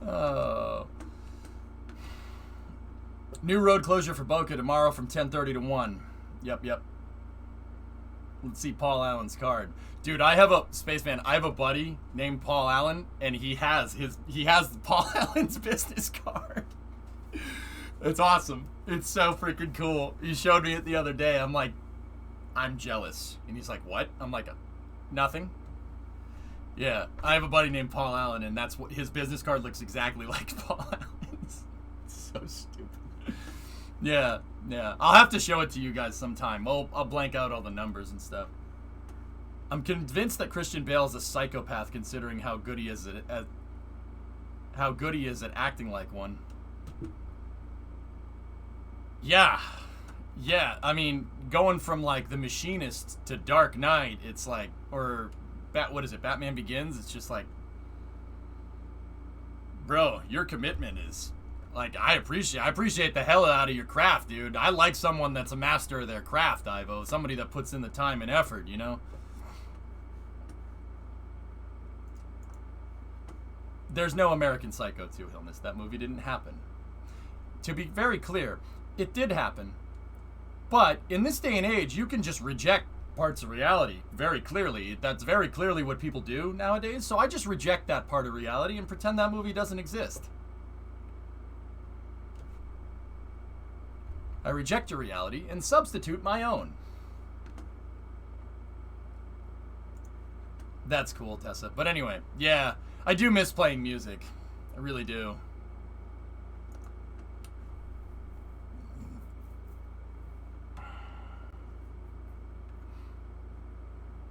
Oh. New road closure for Boca tomorrow from 10:30 to 1. Yep. Let's see Paul Allen's card. Dude, I have a buddy named Paul Allen, and he has Paul Allen's business card. It's awesome. It's so freaking cool. He showed me it the other day. I'm like, I'm jealous. And he's like, what? I'm like, nothing. Yeah, I have a buddy named Paul Allen, and that's what his business card looks exactly like Paul Allen's. It's so stupid. Yeah. I'll have to show it to you guys sometime. I'll blank out all the numbers and stuff. I'm convinced that Christian Bale is a psychopath, considering how good he is at acting like one. Yeah. I mean, going from like The Machinist to Dark Knight, it's like, or what is it? Batman Begins. It's just like, bro, your commitment is. Like, I appreciate the hell out of your craft, dude. I like someone that's a master of their craft, Ivo. Somebody that puts in the time and effort, you know? There's no American Psycho 2, Hillness. That movie didn't happen. To be very clear, it did happen. But in this day and age, you can just reject parts of reality very clearly. That's very clearly what people do nowadays. So I just reject that part of reality and pretend that movie doesn't exist. I reject your reality and substitute my own. That's cool, Tessa. But anyway, yeah, I do miss playing music. I really do.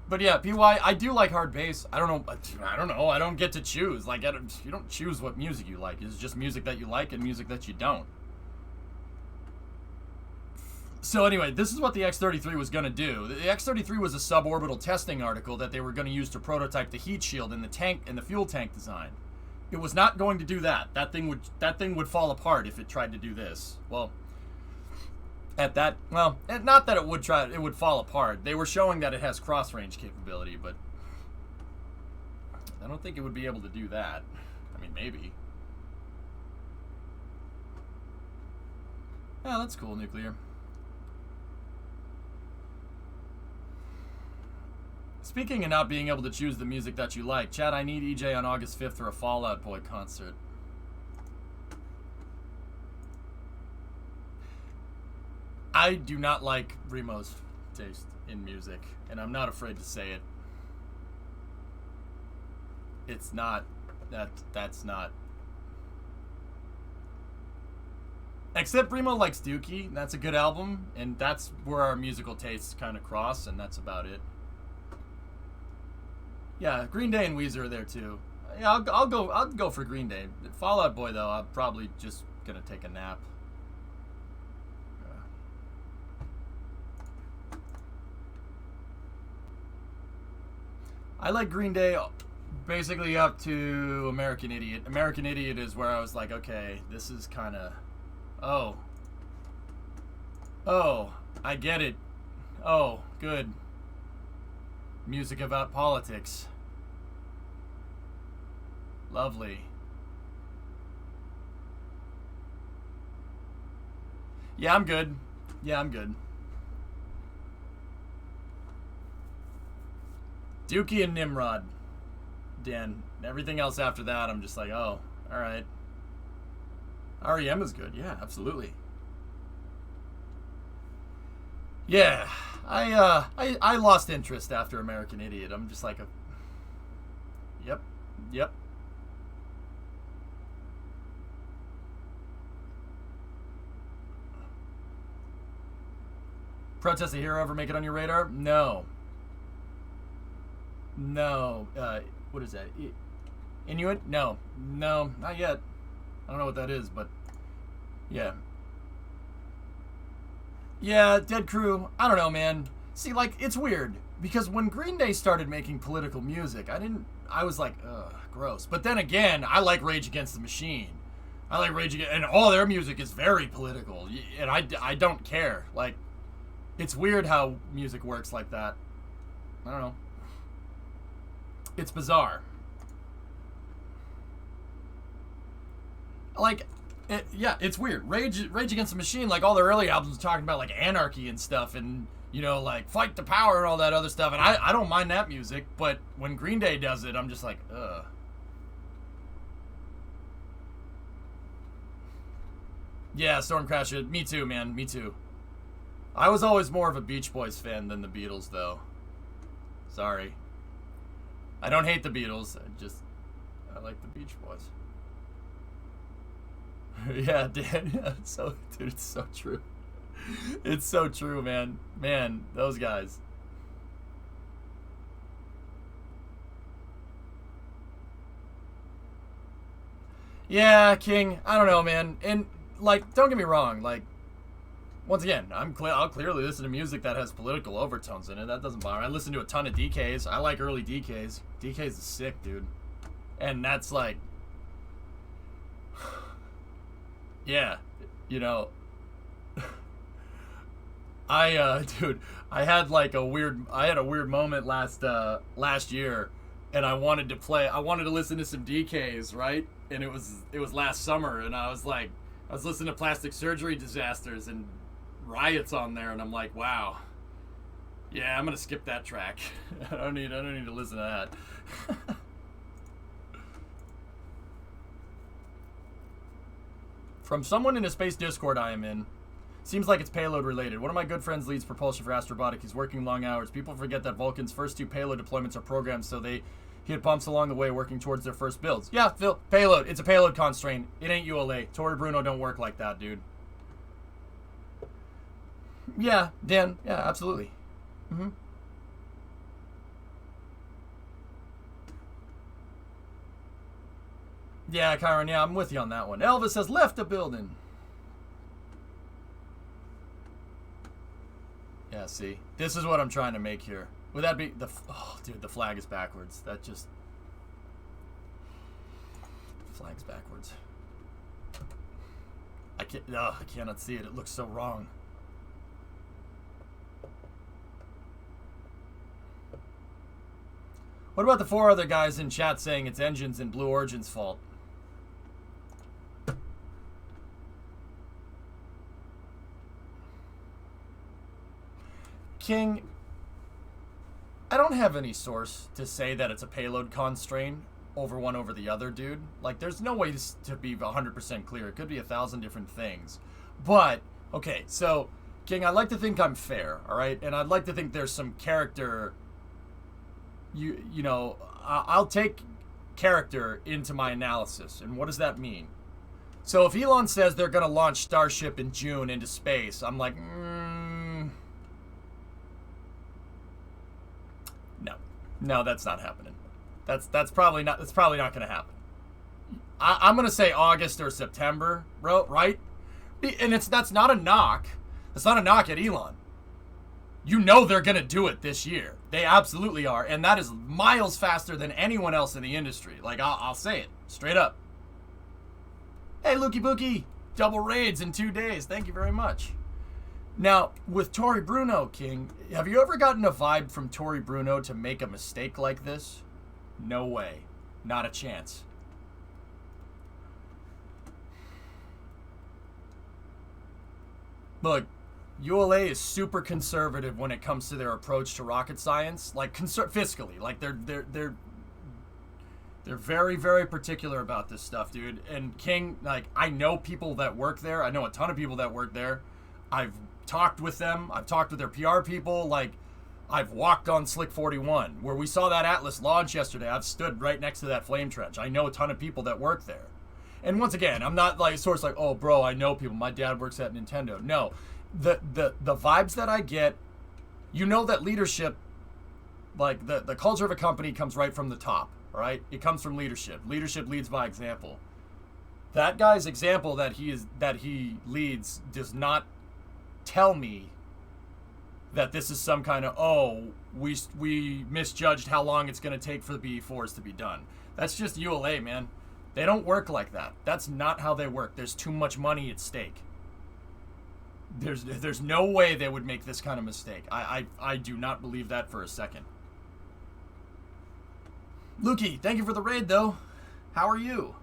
But yeah, PY, I do like hard bass. I don't know. I don't get to choose. Like, you don't choose what music you like. It's just music that you like and music that you don't. So anyway, this is what the X-33 was going to do. The X-33 was a suborbital testing article that they were going to use to prototype the heat shield in the tank and the fuel tank design. It was not going to do that. That thing would fall apart if it tried to do this. Well, not that it would fall apart. They were showing that it has cross-range capability, but I don't think it would be able to do that. I mean, maybe. Yeah, that's cool, Nuclear. Speaking of not being able to choose the music that you like, Chad, I need EJ on August 5th for a Fall Out Boy concert. I do not like Remo's taste in music, and I'm not afraid to say it. It's not. That's not. Except Remo likes Dookie, and that's a good album, and that's where our musical tastes kind of cross, and that's about it. Yeah, Green Day and Weezer are there too. Yeah, I'll go for Green Day. Fall Out Boy though, I'm probably just gonna take a nap. I like Green Day basically up to American Idiot. American Idiot is where I was like, okay, this is kind of, oh, I get it. Oh, good. Music about politics. Lovely. Yeah, I'm good. Dookie and Nimrod. Dan. Everything else after that, I'm just like, oh, alright. REM is good. Yeah, absolutely. Yeah. I lost interest after American Idiot. I'm just like, yep. Protest a Hero ever make it on your radar? No. What is that? Inuit? No, not yet. I don't know what that is, but yeah. Yeah, Dead Crew. I don't know, man. See, like, it's weird because when Green Day started making political music, I was like, ugh, gross. But then again, I like Rage Against the Machine. I like Rage Against, and all their music is very political, and I don't care. Like, it's weird how music works like that. I don't know. It's bizarre. like, yeah, it's weird. Rage Against the Machine, like all their early albums talking about like anarchy and stuff, and you know, like fight the power and all that other stuff. And I don't mind that music, but when Green Day does it, I'm just like, ugh. Yeah, Stormcrasher. Me too, man. Me too. I was always more of a Beach Boys fan than the Beatles, though. Sorry. I don't hate the Beatles. I like the Beach Boys. Yeah, Dan. Yeah, dude, it's so true. It's so true, man. Man, those guys. Yeah, King. I don't know, man. And like, don't get me wrong. Like, once again, I'll clearly listen to music that has political overtones in it. That doesn't bother me. I listen to a ton of DKs. I like early DKs. DKs is sick, dude. And that's like, yeah, you know, dude, I had a weird moment last year, and I wanted to listen to some DKs, right? And it was last summer, and I was listening to Plastic Surgery Disasters and Riots on there, and I'm like, wow, yeah, I'm gonna skip that track. I don't need to listen to that. From someone in a space Discord I am in, seems like it's payload related. One of my good friends leads propulsion for Astrobotic. He's working long hours. People forget that Vulcan's first 2 payload deployments are programmed, so they hit bumps along the way working towards their first builds. Yeah, Phil, payload. It's a payload constraint. It ain't ULA. Tori Bruno don't work like that, dude. Yeah, Dan. Yeah, absolutely. Mm-hmm. Yeah, Kyron, yeah, I'm with you on that one. Elvis has left the building. Yeah, see? This is what I'm trying to make here. Would that be the... Oh, dude, the flag is backwards. That just... The flag's backwards. I cannot see it. It looks so wrong. What about the 4 other guys in chat saying it's Engines and Blue Origin's fault? King, I don't have any source to say that it's a payload constraint over one over the other, dude. Like, there's no way to be 100% clear. It could be 1,000 different things. But, okay, so, King, I'd like to think I'm fair, all right? And I'd like to think there's some character... You know, I'll take character into my analysis. And what does that mean? So if Elon says they're going to launch Starship in June into space, I'm like, no, that's not happening. That's probably not going to happen. I'm going to say August or September, bro, right? And that's not a knock. That's not a knock at Elon. You know they're going to do it this year. They absolutely are. And that is miles faster than anyone else in the industry. Like, I'll say it straight up. Hey, Lukey Bookie. Double raids in 2 days. Thank you very much. Now, with Tori Bruno, King, have you ever gotten a vibe from Tori Bruno to make a mistake like this? No way. Not a chance. Look, ULA is super conservative when it comes to their approach to rocket science, like fiscally. Like they're very, very particular about this stuff, dude. And King, like, I know people that work there. I know a ton of people that work there. I've talked with them. I've talked with their PR people. Like, I've walked on Slick 41 where we saw that Atlas launch yesterday. I've stood right next to that flame trench. I know a ton of people that work there. And once again, I'm not like source like, oh, bro, I know people. My dad works at Nintendo. No. The vibes that I get, you know that leadership, like the culture of a company comes right from the top, right? It comes from leadership. Leadership leads by example. That guy's example that he leads does not tell me that this is some kind of, oh, we misjudged how long it's going to take for the BE4s to be done. That's just ULA, man. They don't work like that. That's not how they work. There's too much money at stake. There's no way they would make this kind of mistake. I do not believe that for a second. Lukey, thank you for the raid, though. How are you?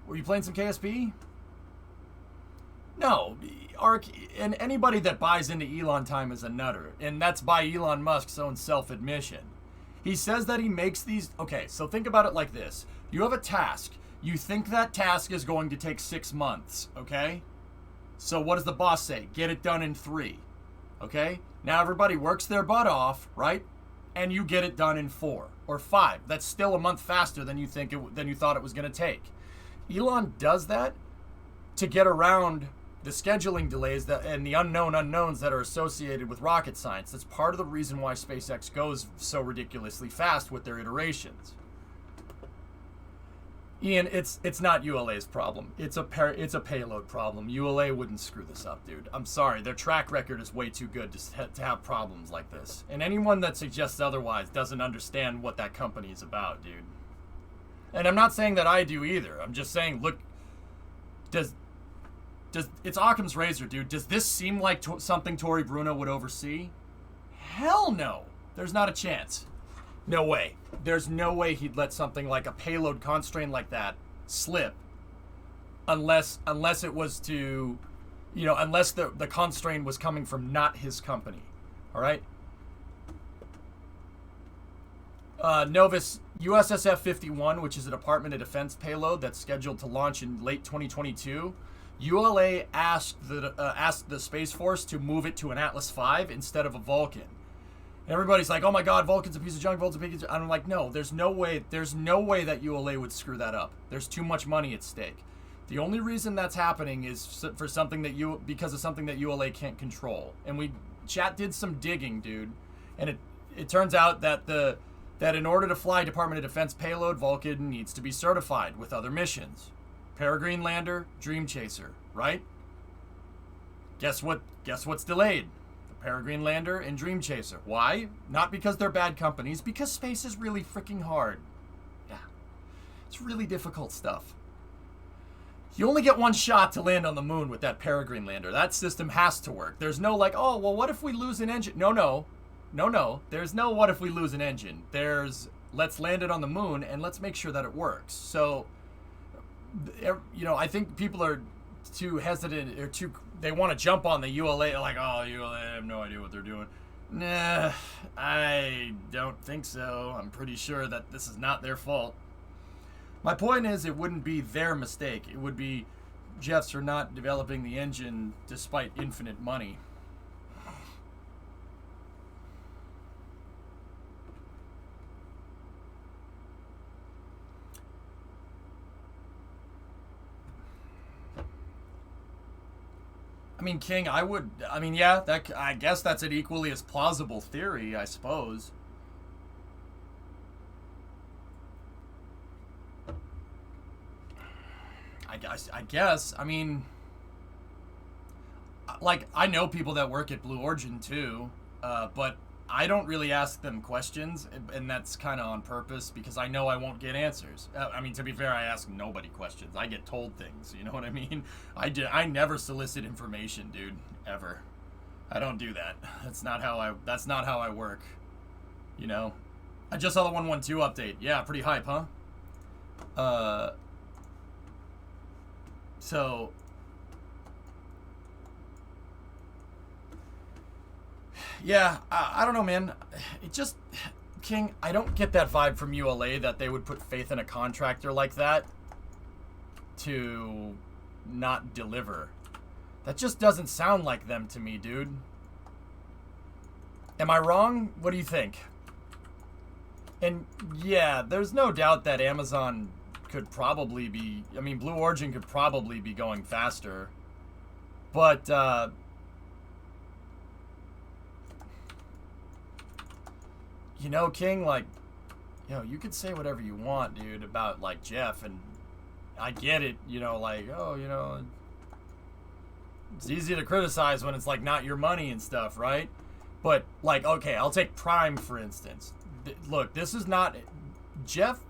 Were you playing some KSP? No, and anybody that buys into Elon time is a nutter, and that's by Elon Musk's own self-admission. He says that he makes these. Okay, so think about it like this: you have a task. You think that task is going to take 6 months. Okay, so what does the boss say? Get it done in 3. Okay, now everybody works their butt off, right? And you get it done in 4 or 5. That's still a month faster than you thought it was going to take. Elon does that to get around the scheduling delays and the unknown unknowns that are associated with rocket science. That's part of the reason why SpaceX goes so ridiculously fast with their iterations. Ian, it's not ULA's problem. It's a payload problem. ULA wouldn't screw this up, dude. I'm sorry. Their track record is way too good to have problems like this. And anyone that suggests otherwise doesn't understand what that company is about, dude. And I'm not saying that I do either. I'm just saying, look, it's Occam's razor, dude. Does this seem like something Tory Bruno would oversee? Hell no. There's not a chance. No way. There's no way he'd let something like a payload constraint like that slip unless it was to, unless the constraint was coming from not his company. All right? Novus, USSF 51, which is a Department of Defense payload that's scheduled to launch in late 2022, ULA asked the Space Force to move it to an Atlas V instead of a Vulcan. And everybody's like, "Oh my God, Vulcan's a piece of junk. Vulcan's a piece of junk." I'm like, no, there's no way that ULA would screw that up. There's too much money at stake. The only reason that's happening is because of something that ULA can't control. And chat did some digging, dude, and it turns out that in order to fly Department of Defense payload, Vulcan needs to be certified with other missions. Peregrine Lander, Dream Chaser, right? Guess what's delayed? The Peregrine Lander and Dream Chaser. Why? Not because they're bad companies, because space is really freaking hard. Yeah. It's really difficult stuff. You only get one shot to land on the moon with that Peregrine Lander. That system has to work. There's no like, oh, well, what if we lose an engine? No. There's no what if we lose an engine. There's let's land it on the moon and let's make sure that it works. So, I think people are too hesitant or they want to jump on the ULA. Like, oh, ULA, I have no idea what they're doing. Nah, I don't think so. I'm pretty sure that this is not their fault. My point is, it wouldn't be their mistake. It would be Jeff's for not developing the engine despite infinite money. I mean, King, I guess that's an equally as plausible theory, I suppose. I guess. I mean, like, I know people that work at Blue Origin too, but I don't really ask them questions, and that's kind of on purpose because I know I won't get answers. I mean, to be fair, I ask nobody questions. I get told things, you know what I mean? I never solicit information, dude, ever. I don't do that. That's not how I work. You know? I just saw the 112 update. Yeah, pretty hype, huh? So yeah, I don't know, man. It just, King, I don't get that vibe from ULA that they would put faith in a contractor like that to not deliver. That just doesn't sound like them to me, dude. Am I wrong? What do you think? And yeah, there's no doubt that Amazon could probably be, I mean, Blue Origin could probably be going faster. But, you know, King, like, you could say whatever you want, dude, about, like, Jeff, and I get it, like, oh, it's easy to criticize when it's, like, not your money and stuff, right? But, like, okay, I'll take Prime, for instance. Look, this is not, Jeff,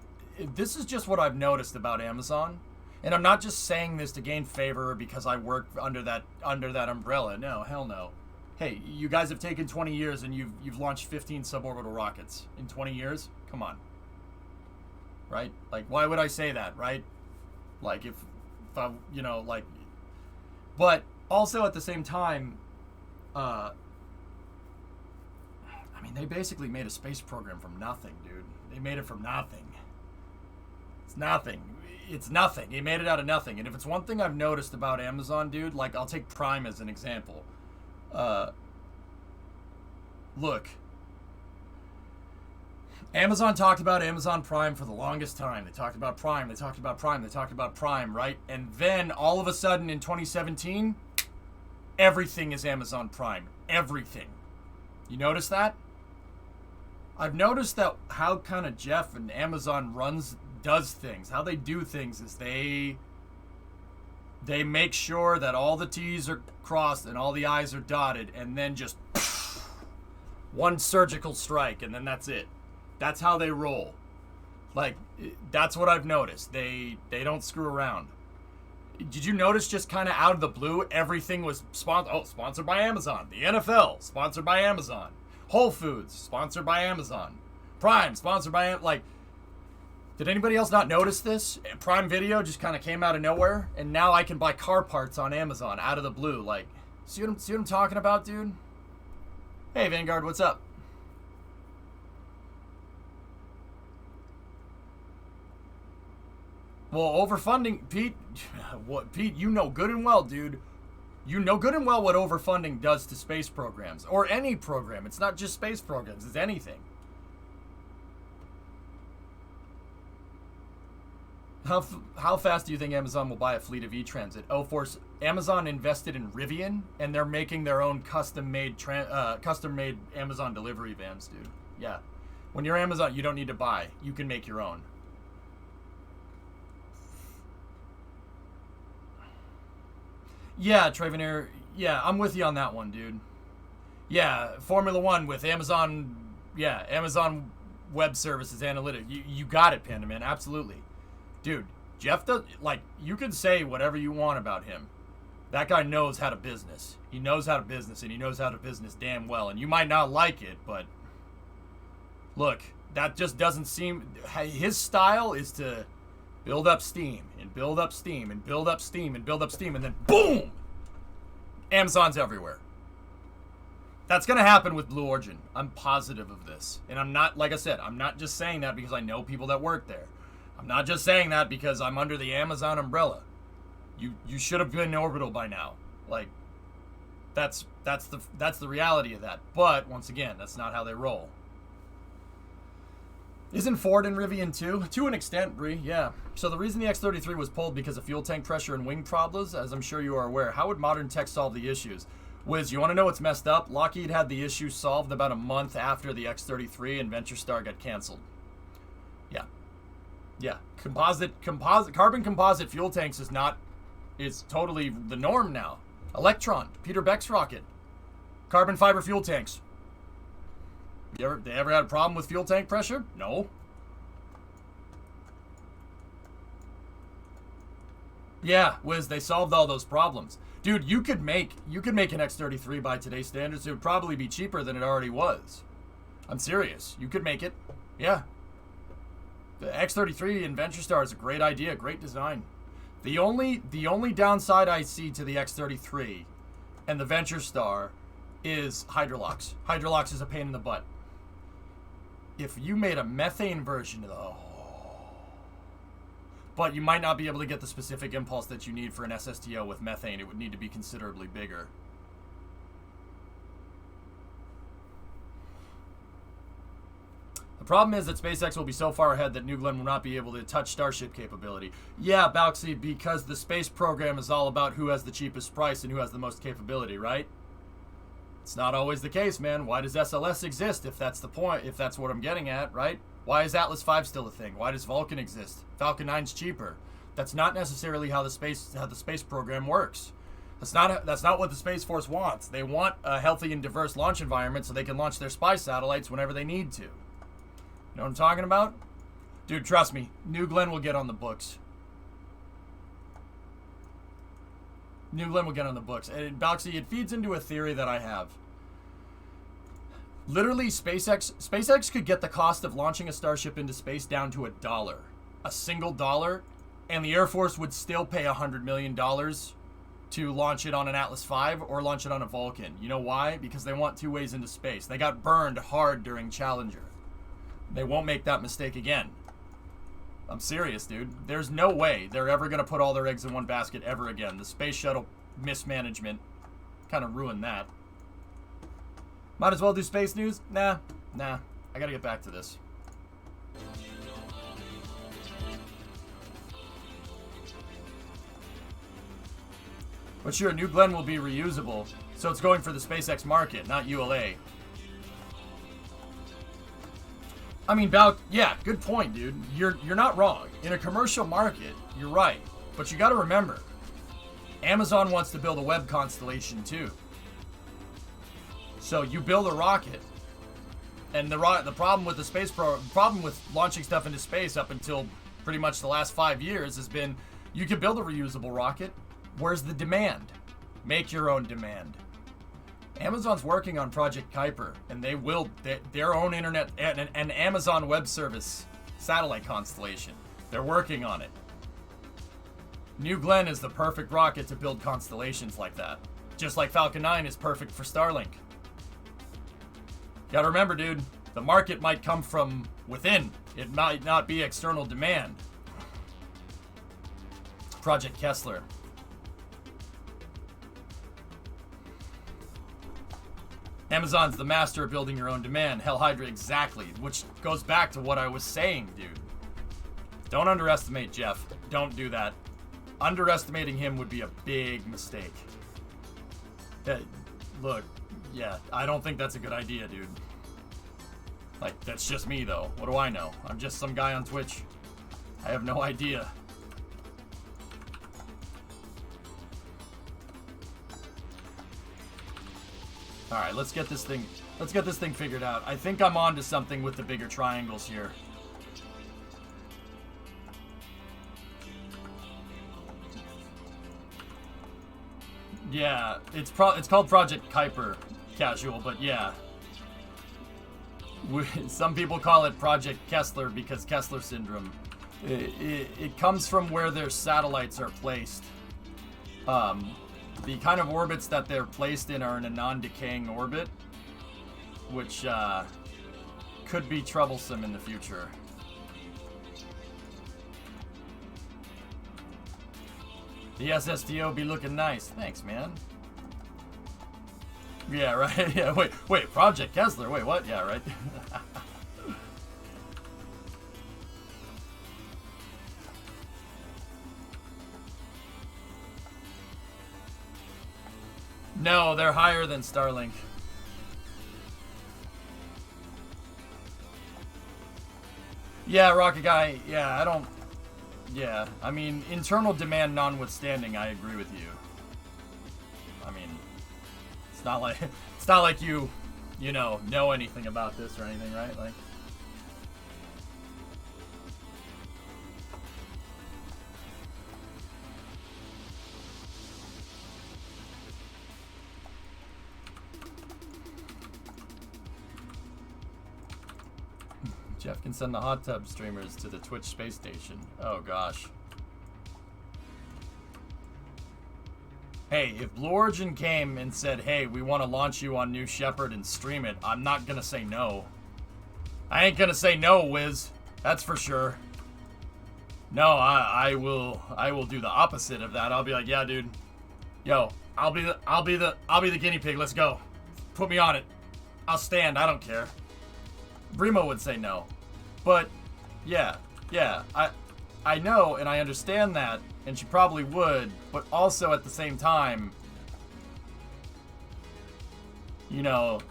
this is just what I've noticed about Amazon, and I'm not just saying this to gain favor because I work under that umbrella. No, hell no. Hey, you guys have taken 20 years and you've launched 15 suborbital rockets in 20 years? Come on. Right? Like, why would I say that, right? Like, if I, like, but Also, at the same time, I mean, they basically made a space program from nothing, dude. They made it from nothing. It's nothing. It's nothing. They made it out of nothing. And if it's one thing I've noticed about Amazon, dude, like, I'll take Prime as an example. Look. Amazon talked about Amazon Prime for the longest time. They talked about Prime. They talked about Prime. They talked about Prime, right? And then, all of a sudden, in 2017, everything is Amazon Prime. Everything. You notice that? I've noticed that how kind of Jeff and Amazon does things. How they do things is they make sure that all the T's are crossed and all the I's are dotted, and then just one surgical strike, and then that's it. That's how they roll. Like, that's what I've noticed. They don't screw around. Did you notice just kind of out of the blue, everything was sponsored by Amazon. The NFL, sponsored by Amazon. Whole Foods, sponsored by Amazon. Prime, sponsored by, like, did anybody else not notice this? Prime Video just kind of came out of nowhere, and now I can buy car parts on Amazon out of the blue. Like, see what I'm talking about, dude? Hey, Vanguard, what's up? Well, overfunding, Pete, Pete, you know good and well, dude. You know good and well what overfunding does to space programs, or any program. It's not just space programs, it's anything. How fast do you think Amazon will buy a fleet of E-Transit? Oh, Amazon invested in Rivian, and they're making their own custom-made Amazon delivery vans, dude. Yeah. When you're Amazon, you don't need to buy. You can make your own. Yeah, Travener. Yeah, I'm with you on that one, dude. Yeah, Formula One with Amazon. Yeah, Amazon Web Services Analytics. You got it, Panda Man. Absolutely. Dude, Jeff does, like, you can say whatever you want about him. That guy knows how to business. He knows how to business, and he knows how to business damn well. And you might not like it, but look, that just doesn't seem, his style is to build up steam, and build up steam, and build up steam, and build up steam, and then boom! Amazon's everywhere. That's going to happen with Blue Origin. I'm positive of this. And I'm not, like I said, I'm not just saying that because I know people that work there. I'm not just saying that because I'm under the Amazon umbrella. You should have been in Orbital by now. Like, that's the reality of that. But once again, that's not how they roll. Isn't Ford in Rivian too? To an extent, Bree, yeah. So the reason the X-33 was pulled because of fuel tank pressure and wing problems, as I'm sure you are aware. How would modern tech solve the issues? Wiz, you want to know what's messed up? Lockheed had the issue solved about a month after the X-33 and VentureStar got canceled. Yeah. Yeah. Carbon composite fuel tanks is totally the norm now. Electron, Peter Beck's rocket. Carbon fiber fuel tanks. They ever had a problem with fuel tank pressure? No. Yeah, Wiz, they solved all those problems. Dude, you could make an X-33 by today's standards. It would probably be cheaper than it already was. I'm serious. You could make it. Yeah. The X-33 in VentureStar is a great idea, great design. The only downside I see to the X-33 and the VentureStar is Hydrolox. Hydrolox is a pain in the butt. If you made a methane version of the... But you might not be able to get the specific impulse that you need for an SSTO with methane. It would need to be considerably bigger. The problem is that SpaceX will be so far ahead that New Glenn will not be able to touch Starship capability. Yeah, Balxy, because the space program is all about who has the cheapest price and who has the most capability, right? It's not always the case, man. Why does SLS exist if that's the point, if that's what I'm getting at, right? Why is Atlas V still a thing? Why does Vulcan exist? Falcon 9's cheaper. That's not necessarily how the space program works. That's not what the Space Force wants. They want a healthy and diverse launch environment so they can launch their spy satellites whenever they need to. You know what I'm talking about? Dude, trust me, New Glenn will get on the books. New Glenn will get on the books. And Balxy, it feeds into a theory that I have. Literally, SpaceX could get the cost of launching a Starship into space down to $1. A single dollar, and the Air Force would still pay $100 million to launch it on an Atlas V or launch it on a Vulcan. You know why? Because they want 2 ways into space. They got burned hard during Challenger. They won't make that mistake again. I'm serious, dude. There's no way they're ever going to put all their eggs in one basket ever again. The space shuttle mismanagement kind of ruined that. Might as well do space news? Nah. I got to get back to this. But sure, New Glenn will be reusable, so it's going for the SpaceX market, not ULA. I mean, yeah, good point, dude. You're not wrong. In a commercial market, you're right. But you got to remember, Amazon wants to build a web constellation too. So you build a rocket, and the problem with the problem with launching stuff into space up until pretty much the last 5 years has been, you can build a reusable rocket. Where's the demand? Make your own demand. Amazon's working on Project Kuiper, and they will their own internet and an Amazon Web Service satellite constellation. They're working on it. New Glenn is the perfect rocket to build constellations like that. Just like Falcon 9 is perfect for Starlink. Gotta remember, dude, the market might come from within. It might not be external demand. Project Kessler. Amazon's the master of building your own demand. Hell Hydra, exactly. Which goes back to what I was saying, dude. Don't underestimate Jeff. Don't do that. Underestimating him would be a big mistake. Look, yeah, I don't think that's a good idea, dude. Like, that's just me, though. What do I know? I'm just some guy on Twitch. I have no idea. All right, let's get this thing figured out. I think I'm on to something with the bigger triangles here. Yeah, it's called Project Kuiper, casual, but yeah. Some people call it Project Kessler because Kessler syndrome. It comes from where their satellites are placed. The kind of orbits that they're placed in are in a non-decaying orbit, which could be troublesome in the future. The SSTO be looking nice. Thanks, man. Yeah, right. Yeah, wait. Project Kessler. Wait, what? Yeah, right. No, they're higher than Starlink. Yeah, Rocket Guy. Yeah, I don't... Yeah, I mean, internal demand notwithstanding, I agree with you. I mean, it's not like you know anything about this or anything, right? Like... Jeff can send the hot tub streamers to the Twitch space station. Oh gosh. Hey, if Blue Origin came and said, hey, we want to launch you on New Shepard and stream it, I'm not gonna say no. I ain't gonna say no, Wiz. That's for sure. No, I will do the opposite of that. I'll be like, yeah, dude. Yo, I'll be the guinea pig. Let's go. Put me on it. I'll stand. I don't care. Brimo would say no. But, yeah, I know and I understand that, and she probably would, but also at the same time, you know,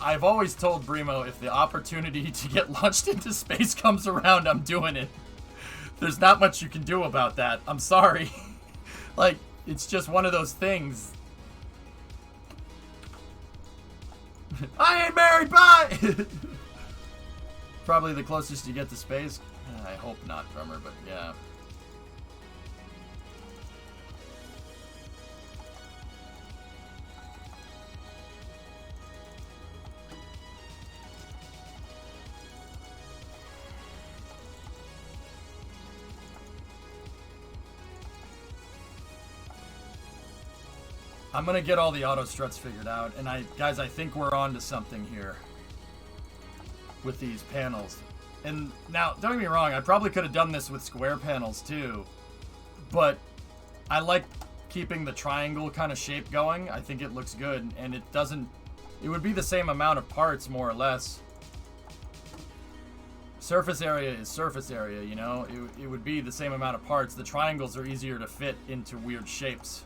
I've always told Brimo, if the opportunity to get launched into space comes around, I'm doing it. There's not much you can do about that. I'm sorry. Like, it's just one of those things. I ain't married, bye! Probably the closest you get to space. I hope not, drummer, but yeah. I'm gonna get all the auto struts figured out, and guys, I think we're on to something here with these panels. And now, don't get me wrong, I probably could have done this with square panels too, but I like keeping the triangle kind of shape going. I think it looks good, and it would be the same amount of parts, more or less. Surface area is surface area, you know? It would be the same amount of parts. The triangles are easier to fit into weird shapes.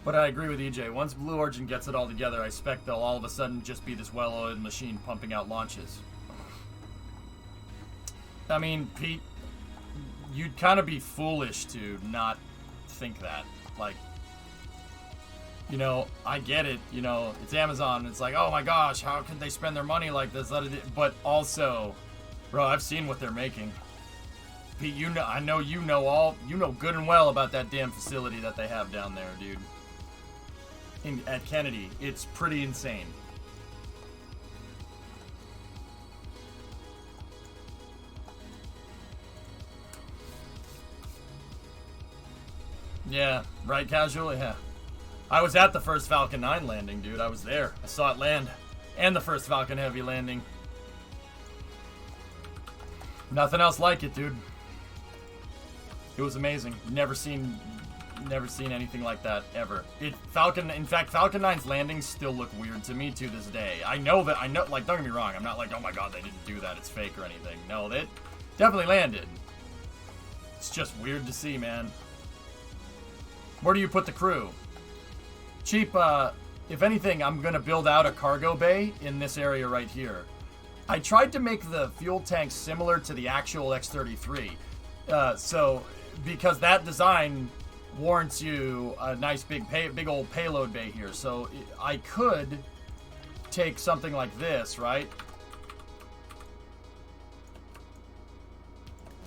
But I agree with EJ. Once Blue Origin gets it all together, I expect they'll all of a sudden just be this well-oiled machine pumping out launches. I mean, Pete, you'd kind of be foolish to not think that. Like, you know, I get it. You know, it's Amazon. It's like, oh my gosh, how could they spend their money like this? But also, bro, I've seen what they're making. Pete, you know, I know you know good and well about that damn facility that they have down there, dude. At Kennedy, it's pretty insane. Yeah, right, Casual? Yeah. I was at the first Falcon 9 landing, dude. I was there. I saw it land. And the first Falcon Heavy landing. Nothing else like it, dude. It was amazing. Never seen anything like that ever. In fact, Falcon 9's landings still look weird to me to this day. I know, like, don't get me wrong, I'm not like, oh my god, they didn't do that, it's fake or anything. No, they definitely landed. It's just weird to see, man. Where do you put the crew? Cheap, if anything, I'm gonna build out a cargo bay in this area right here. I tried to make the fuel tanks similar to the actual X-33. Because that design warrants you a nice big old payload bay here. So I could take something like this, right?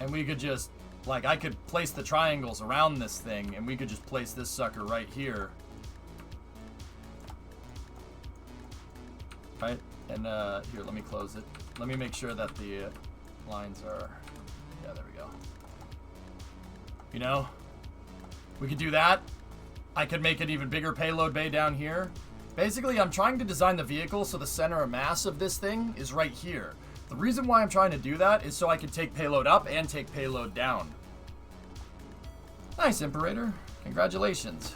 And we could just, like, I could place the triangles around this thing, and we could just place this sucker right here. Right? And here, let me close it. Let me make sure that the lines are, yeah, there we go. You know? We could do that. I could make an even bigger payload bay down here. Basically, I'm trying to design the vehicle so the center of mass of this thing is right here. The reason why I'm trying to do that is so I can take payload up and take payload down. Nice, Imperator. Congratulations.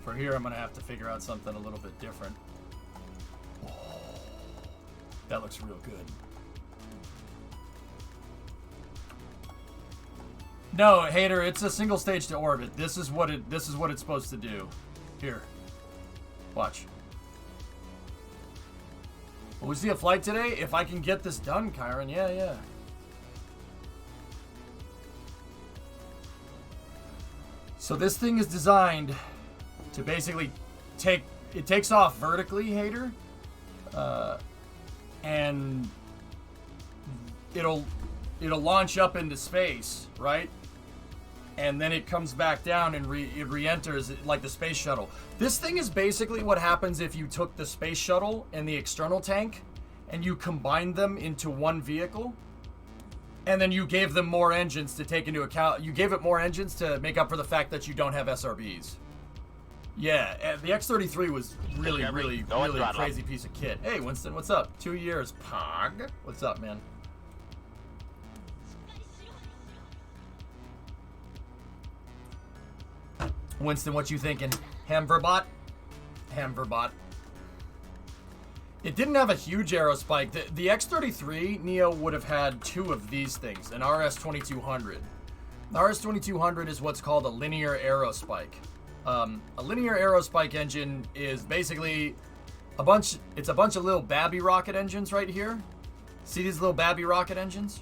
For here, I'm going to have to figure out something a little bit different. Oh, that looks real good. No, Hater, it's a single stage to orbit. This is what it's supposed to do. Here. Watch. Will we see a flight today? If I can get this done, Kyron. Yeah. So this thing is designed to basically takes off vertically, Hater, and it'll launch up into space, right? And then it comes back down and it re-enters like the space shuttle. This thing is basically what happens if you took the space shuttle and the external tank and you combined them into one vehicle, and then you gave them more engines to take into account. You gave it more engines to make up for the fact that you don't have SRBs. Yeah, the X-33 was really crazy piece of kit. Hey, Winston, what's up? 2 years, Pog. What's up, man? Winston, what you thinking? Hamverbot? Hamverbot. It didn't have a huge aero spike. The X-33 Neo would have had two of these things, an RS-2200. The RS-2200 is what's called a linear aero spike. A linear aerospike engine is basically a bunch of little babby rocket engines right here. See these little babby rocket engines?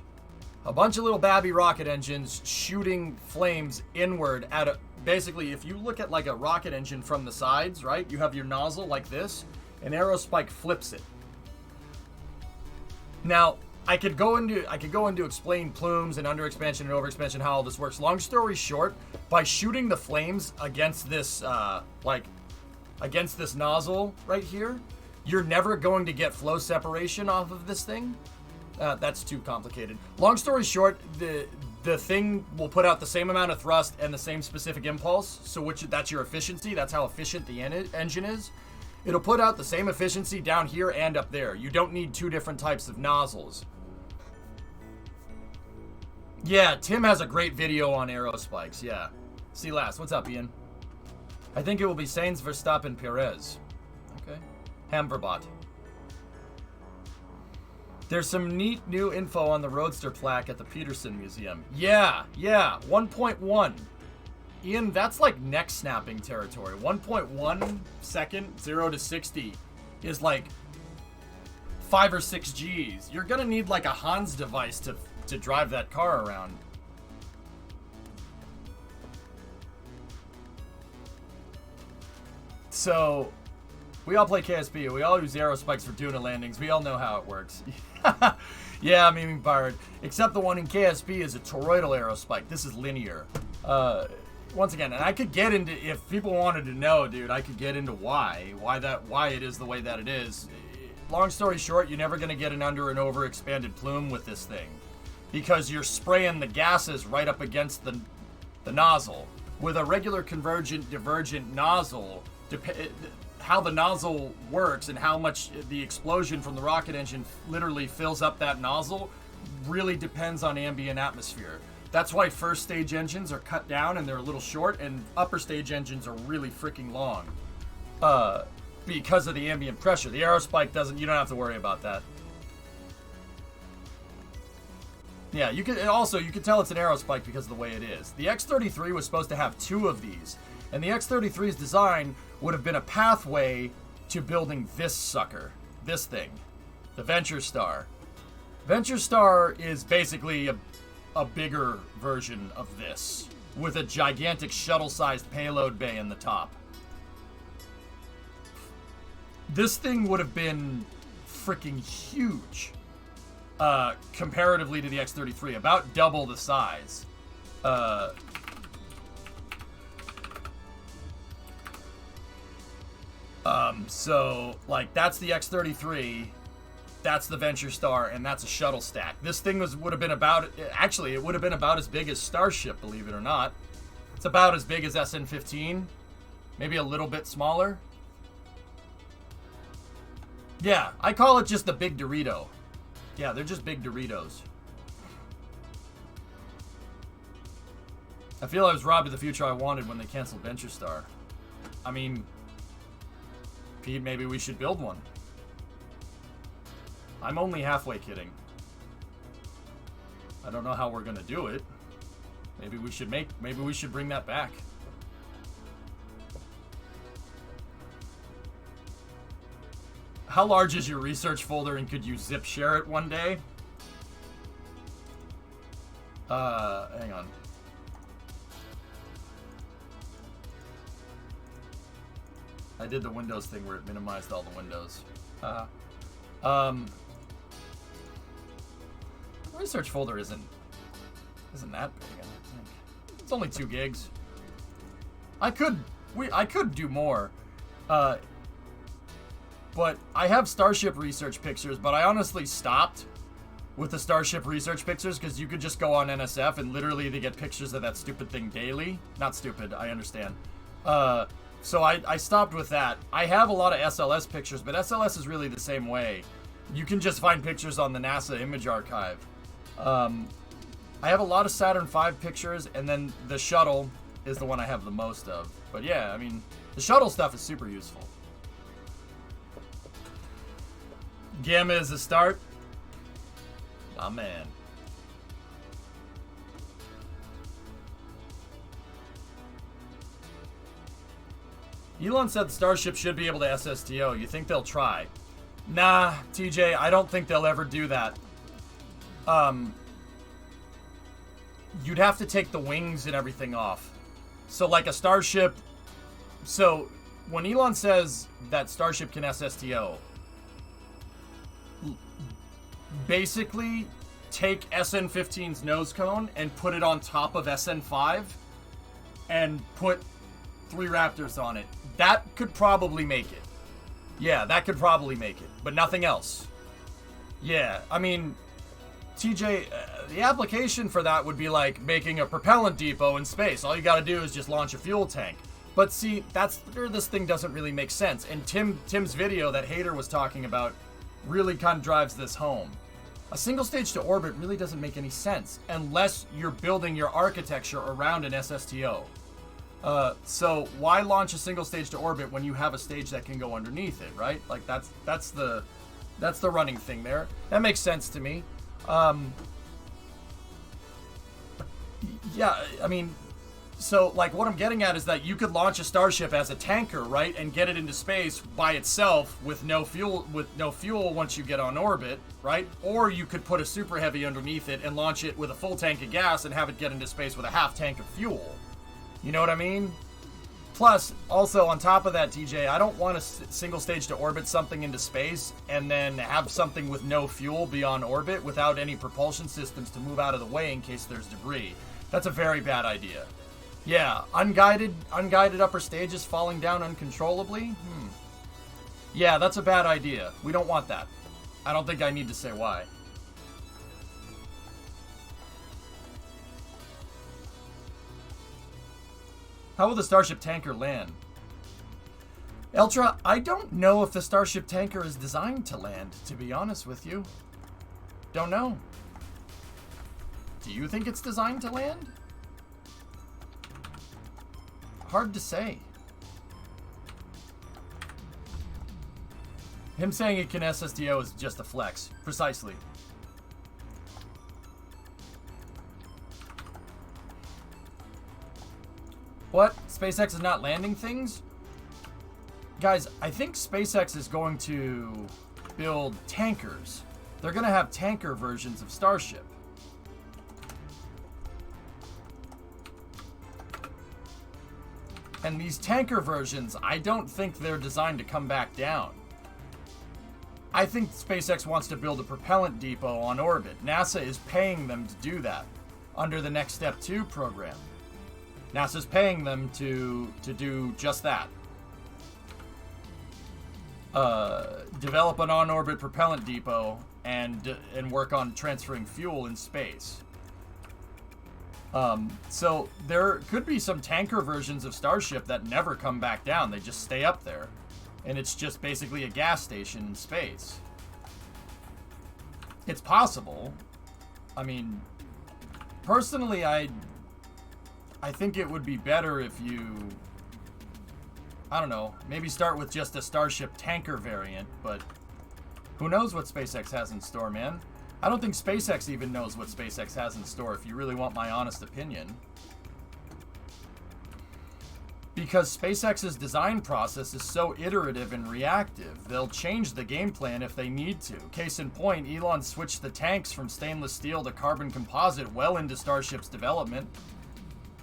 A bunch of little babby rocket engines shooting flames inward at a... Basically, if you look at like a rocket engine from the sides, right? You have your nozzle like this. An aerospike flips it. Now, I could go into explain plumes and under expansion and over expansion, how all this works. Long story short, by shooting the flames against this against this nozzle right here, you're never going to get flow separation off of this thing. That's too complicated. Long story short, the thing will put out the same amount of thrust and the same specific impulse. So that's your efficiency. That's how efficient the engine is. It'll put out the same efficiency down here and up there. You don't need two different types of nozzles. Yeah, Tim has a great video on aerospikes. Yeah. See last. What's up, Ian? I think it will be Sainz, Verstappen, Perez. Okay. Hamverbot. There's some neat new info on the Roadster plaque at the Peterson Museum. Yeah. 1.1. Ian, that's like neck snapping territory. 1.1 second, 0 to 60 is like 5 or 6 Gs. You're gonna need like a Hans device to drive that car around. So, we all play KSP. We all use aerospikes for Duna landings. We all know how it works. Yeah, Miming Pirate. Except the one in KSP is a toroidal aerospike. This is linear. Once again, and I could get into, if people wanted to know, dude, I could get into why it is the way that it is. Long story short, you're never going to get an under and over expanded plume with this thing, because you're spraying the gases right up against the nozzle. With a regular convergent divergent nozzle, how the nozzle works and how much the explosion from the rocket engine literally fills up that nozzle really depends on ambient atmosphere. That's why first stage engines are cut down and they're a little short, and upper stage engines are really freaking long. Because of the ambient pressure. The aerospike you don't have to worry about that. Yeah, you can tell it's an aerospike because of the way it is. The X-33 was supposed to have 2 of these, and the X-33's design would have been a pathway to building this sucker. This thing. The Venture Star. Venture Star is basically a bigger version of this, with a gigantic shuttle-sized payload bay in the top. This thing would have been freaking huge, comparatively to the X-33, about double the size. So, like, that's the X-33, that's the Venture Star, and that's a shuttle stack. This thing would have been about, actually, it would have been about as big as Starship, believe it or not. It's about as big as SN-15, maybe a little bit smaller. Yeah, I call it just the Big Dorito. Yeah, they're just big Doritos. I feel I was robbed of the future I wanted when they canceled Venture Star. I mean, Pete, maybe we should build one. I'm only halfway kidding. I don't know how we're gonna do it. Maybe we should bring that back. How large is your research folder, and could you zip share it one day? Hang on. I did the Windows thing where it minimized all the windows. Research folder isn't that big, I don't think. It's only 2 gigs. I could do more. But I have Starship research pictures, but I honestly stopped with the Starship research pictures because you could just go on NSF and literally they get pictures of that stupid thing daily. Not stupid, I understand. So I stopped with that. I have a lot of SLS pictures, but SLS is really the same way. You can just find pictures on the NASA Image Archive. I have a lot of Saturn V pictures, and then the shuttle is the one I have the most of. But yeah, I mean, the shuttle stuff is super useful. Gamma is a start. My man. Elon said the Starship should be able to SSTO. You think they'll try? Nah, TJ, I don't think they'll ever do that. You'd have to take the wings and everything off. So like a Starship... So, when Elon says that Starship can SSTO, basically take SN15's nose cone and put it on top of SN5 and put 3 Raptors on it. That could probably make it. Yeah, that could probably make it, but nothing else. Yeah, I mean, TJ, the application for that would be like making a propellant depot in space. All you gotta do is just launch a fuel tank. But see, that's where this thing doesn't really make sense. And Tim's video that Hater was talking about really kind of drives this home. A single stage to orbit really doesn't make any sense unless you're building your architecture around an SSTO. So why launch a single stage to orbit when you have a stage that can go underneath it, right? Like that's the running thing there. That makes sense to me. Yeah, I mean, so like what I'm getting at is that you could launch a Starship as a tanker, right, and get it into space by itself with no fuel once you get on orbit, right? Or you could put a super heavy underneath it and launch it with a full tank of gas and have it get into space with a half tank of fuel. You know what I mean? Plus, also on top of that, TJ, I don't want a single stage to orbit something into space and then have something with no fuel be on orbit without any propulsion systems to move out of the way in case there's debris. That's a very bad idea. Yeah, unguided upper stages falling down uncontrollably? Yeah, that's a bad idea. We don't want that. I don't think I need to say why. How will the Starship tanker land? Eltra, I don't know if the Starship tanker is designed to land, to be honest with you. Don't know. Do you think it's designed to land? Hard to say. Him saying it can SSTO is just a flex. Precisely. What? SpaceX is not landing things? Guys, I think SpaceX is going to build tankers. They're going to have tanker versions of Starship. And these tanker versions, I don't think they're designed to come back down. I think SpaceX wants to build a propellant depot on orbit. NASA is paying them to do that under the Next Step 2 program. NASA's paying them to do just that. Develop an on-orbit propellant depot and work on transferring fuel in space. So there could be some tanker versions of Starship that never come back down. They just stay up there. And it's just basically a gas station in space. It's possible. I mean, personally, I think it would be better if you, I don't know, maybe start with just a Starship tanker variant, but who knows what SpaceX has in store, man? I don't think SpaceX even knows what SpaceX has in store, if you really want my honest opinion. Because SpaceX's design process is so iterative and reactive, they'll change the game plan if they need to. Case in point, Elon switched the tanks from stainless steel to carbon composite well into Starship's development.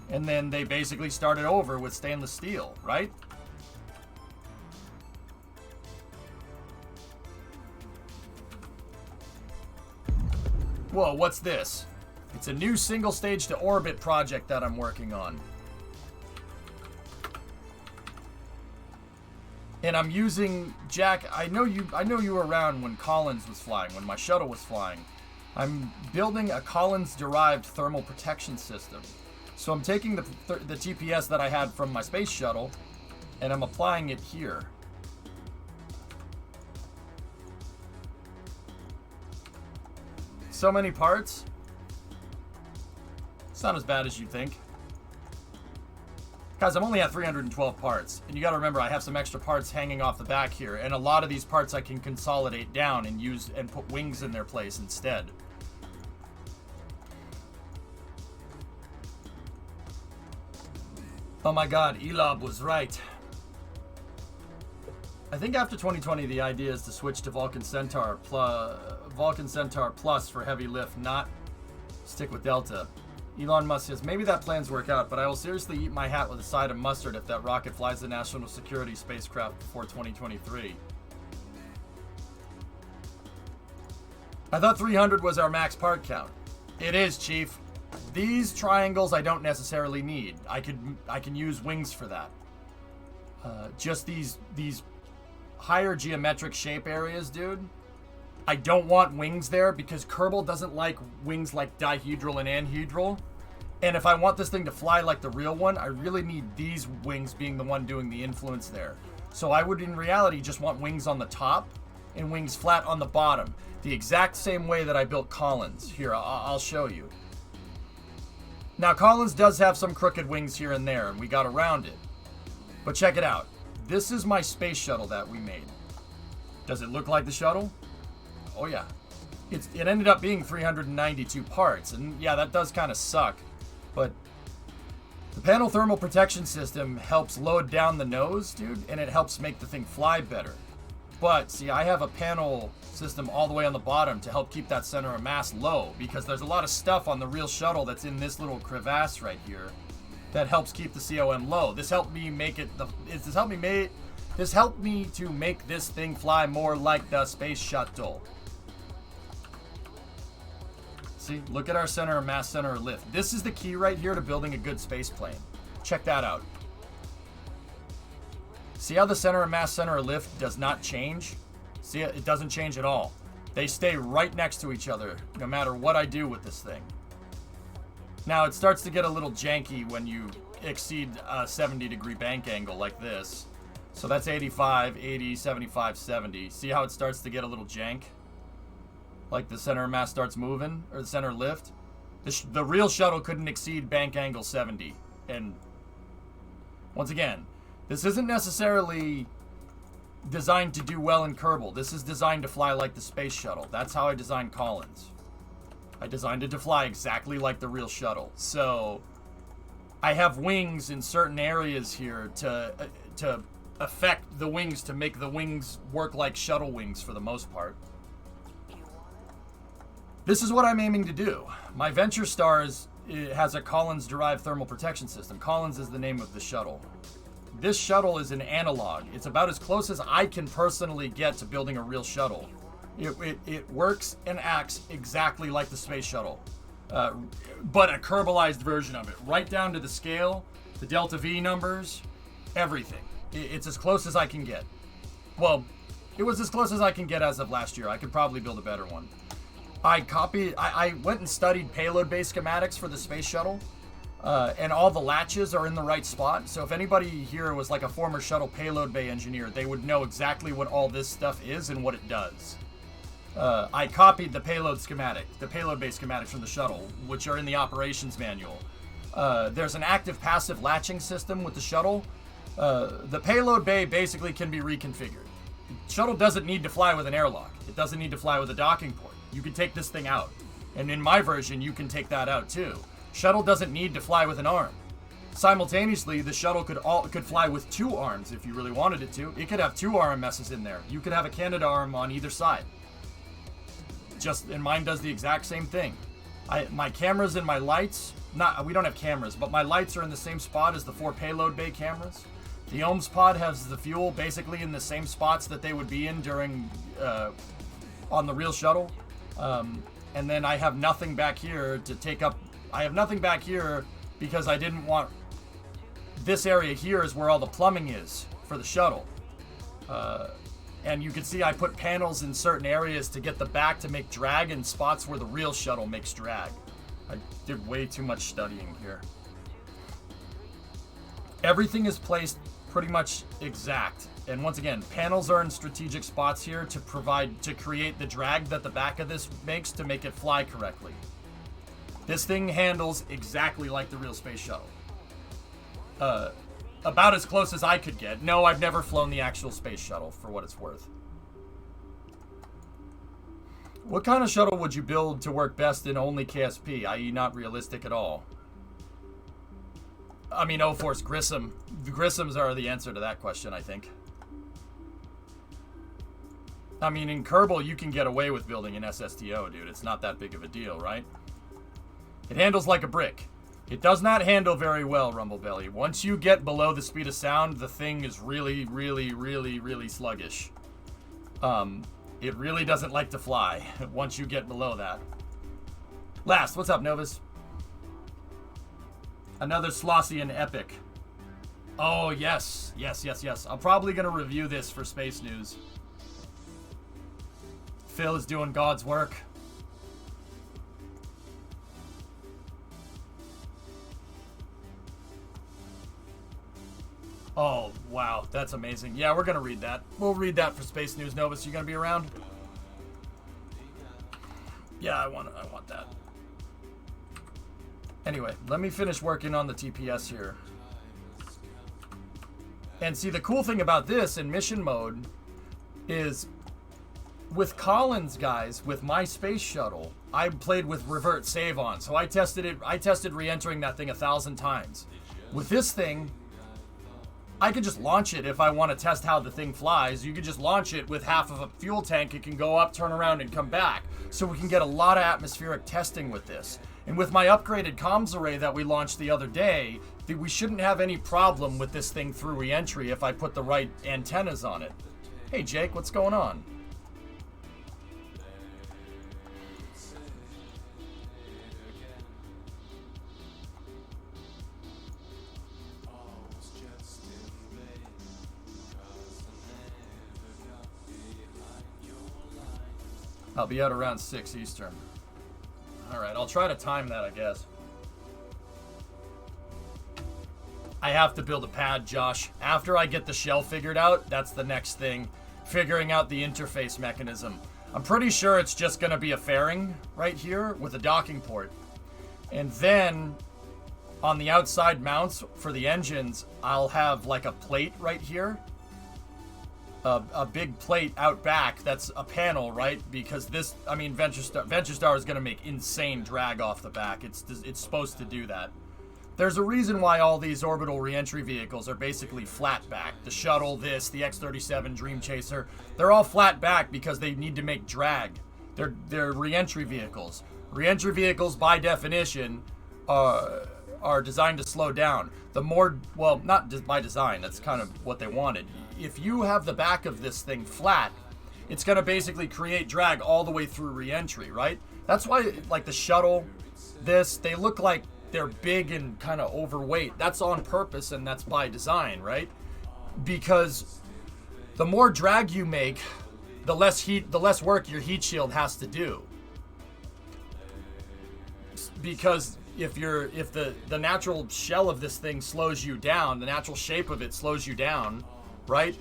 And then they basically started over with stainless steel, right? Whoa, what's this? It's a new single stage to orbit project that I'm working on. And I'm using, Jack, I know you were around when Collins was flying, when my shuttle was flying. I'm building a Collins-derived thermal protection system. So I'm taking the TPS that I had from my space shuttle, and I'm applying it here. So many parts. It's not as bad as you think. Guys, I'm only at 312 parts, and you gotta remember I have some extra parts hanging off the back here, and a lot of these parts I can consolidate down and use and put wings in their place instead. Oh my god, Elob was right. I think after 2020, the idea is to switch to Vulcan Centaur Plus for heavy lift, not stick with Delta. Elon Musk says, maybe that plans work out, but I will seriously eat my hat with a side of mustard if that rocket flies the national security spacecraft before 2023. I thought 300 was our max part count. It is, Chief. These triangles I don't necessarily need. I can use wings for that. Just these higher geometric shape areas, dude. I don't want wings there because Kerbal doesn't like wings like dihedral and anhedral. And if I want this thing to fly like the real one, I really need these wings being the one doing the influence there. So I would, in reality, just want wings on the top and wings flat on the bottom. The exact same way that I built Collins. Here, I'll show you. Now, Collins does have some crooked wings here and there, and we got around it. But check it out. This is my space shuttle that we made. Does it look like the shuttle? Oh yeah. It ended up being 392 parts, and yeah, that does kind of suck. But the panel thermal protection system helps load down the nose, dude, and it helps make the thing fly better. But see, I have a panel system all the way on the bottom to help keep that center of mass low, because there's a lot of stuff on the real shuttle that's in this little crevasse right here that helps keep the COM low. This helped me make it this helped me to make this thing fly more like the space shuttle. See, look at our center of mass, center of lift. This is the key right here to building a good space plane. Check that out. See how the center of mass, center of lift does not change? See, it doesn't change at all. They stay right next to each other, no matter what I do with this thing. Now, it starts to get a little janky when you exceed a 70-degree bank angle like this. So that's 85, 80, 75, 70. See how it starts to get a little jank? Like the center of mass starts moving, or the center of lift. The real shuttle couldn't exceed bank angle 70. And once again, this isn't necessarily designed to do well in Kerbal. This is designed to fly like the space shuttle. That's how I designed Collins. I designed it to fly exactly like the real shuttle. So I have wings in certain areas here to affect the wings, to make the wings work like shuttle wings for the most part. This is what I'm aiming to do. My Venture Star has a Collins-derived thermal protection system. Collins is the name of the shuttle. This shuttle is an analog. It's about as close as I can personally get to building a real shuttle. It works and acts exactly like the space shuttle, but a Kerbalized version of it, right down to the scale, the delta V numbers, everything. It's as close as I can get. Well, it was as close as I can get as of last year. I could probably build a better one. I went and studied payload-based schematics for the space shuttle, and all the latches are in the right spot. So if anybody here was like a former shuttle payload bay engineer, they would know exactly what all this stuff is and what it does. I copied the payload schematic, the payload-based schematics from the shuttle, which are in the operations manual. There's an active-passive latching system with the shuttle. The payload bay basically can be reconfigured. The shuttle doesn't need to fly with an airlock. It doesn't need to fly with a docking port. You can take this thing out. And in my version, you can take that out too. Shuttle doesn't need to fly with an arm. Simultaneously, the shuttle could fly with two arms if you really wanted it to. It could have two RMSs in there. You could have a Canadarm on either side. And mine does the exact same thing. My cameras and my lights, we don't have cameras, but my lights are in the same spot as the 4 payload bay cameras. The OMS pod has the fuel basically in the same spots that they would be in during on the real shuttle. And then I have nothing back here to take up. I have nothing back here because I didn't want. This area here is where all the plumbing is for the shuttle. And you can see I put panels in certain areas to get the back to make drag in spots where the real shuttle makes drag. I did way too much studying here. Everything is placed pretty much exact. And once again, panels are in strategic spots here to create the drag that the back of this makes to make it fly correctly. This thing handles exactly like the real space shuttle. About as close as I could get. No, I've never flown the actual space shuttle, for what it's worth. What kind of shuttle would you build to work best in only KSP, i.e. not realistic at all? I mean, O-Force Grissom. The Grissoms are the answer to that question, I think. I mean, in Kerbal, you can get away with building an SSTO, dude. It's not that big of a deal, right? It handles like a brick. It does not handle very well, Rumblebelly. Once you get below the speed of sound, the thing is really, really, really, really sluggish. It really doesn't like to fly once you get below that. Last, what's up, Novus? Another Slossian epic. Oh, yes. Yes, yes, yes. I'm probably going to review this for Space News. Phil is doing God's work. Oh, wow. That's amazing. Yeah, we're going to read that. We'll read that for Space News. Novus, you going to be around? Yeah, I want that. Anyway, let me finish working on the TPS here. And see, the cool thing about this in mission mode is with Collins, guys, with my space shuttle, I played with revert save on. So I tested it. I tested re-entering that thing 1,000 times. With this thing, I could just launch it if I want to test how the thing flies. You could just launch it with half of a fuel tank. It can go up, turn around, and come back. So we can get a lot of atmospheric testing with this. And with my upgraded comms array that we launched the other day, we shouldn't have any problem with this thing through re-entry if I put the right antennas on it. Hey, Jake, what's going on? I'll be out around 6 Eastern. Alright, I'll try to time that, I guess. I have to build a pad, Josh. After I get the shell figured out, that's the next thing. Figuring out the interface mechanism. I'm pretty sure it's just going to be a fairing right here with a docking port. And then on the outside mounts for the engines, I'll have like a plate right here. A big plate out back that's a panel, right? Because this, I mean, Venture Star is going to make insane drag off the back. It's supposed to do that. There's a reason why all these orbital reentry vehicles are basically flat back. The shuttle, the X-37, Dream Chaser, they're all flat back because they need to make drag. They're reentry vehicles. Reentry vehicles, by definition, are designed to slow down. The more, well, not by design, that's kind of what they wanted. If you have the back of this thing flat, it's going to basically create drag all the way through re-entry, right? That's why, like, the shuttle, they look like they're big and kind of overweight. That's on purpose, and that's by design, right? Because the more drag you make, the less work your heat shield has to do. Because if the natural shell of this thing slows you down, the natural shape of it slows you down, right?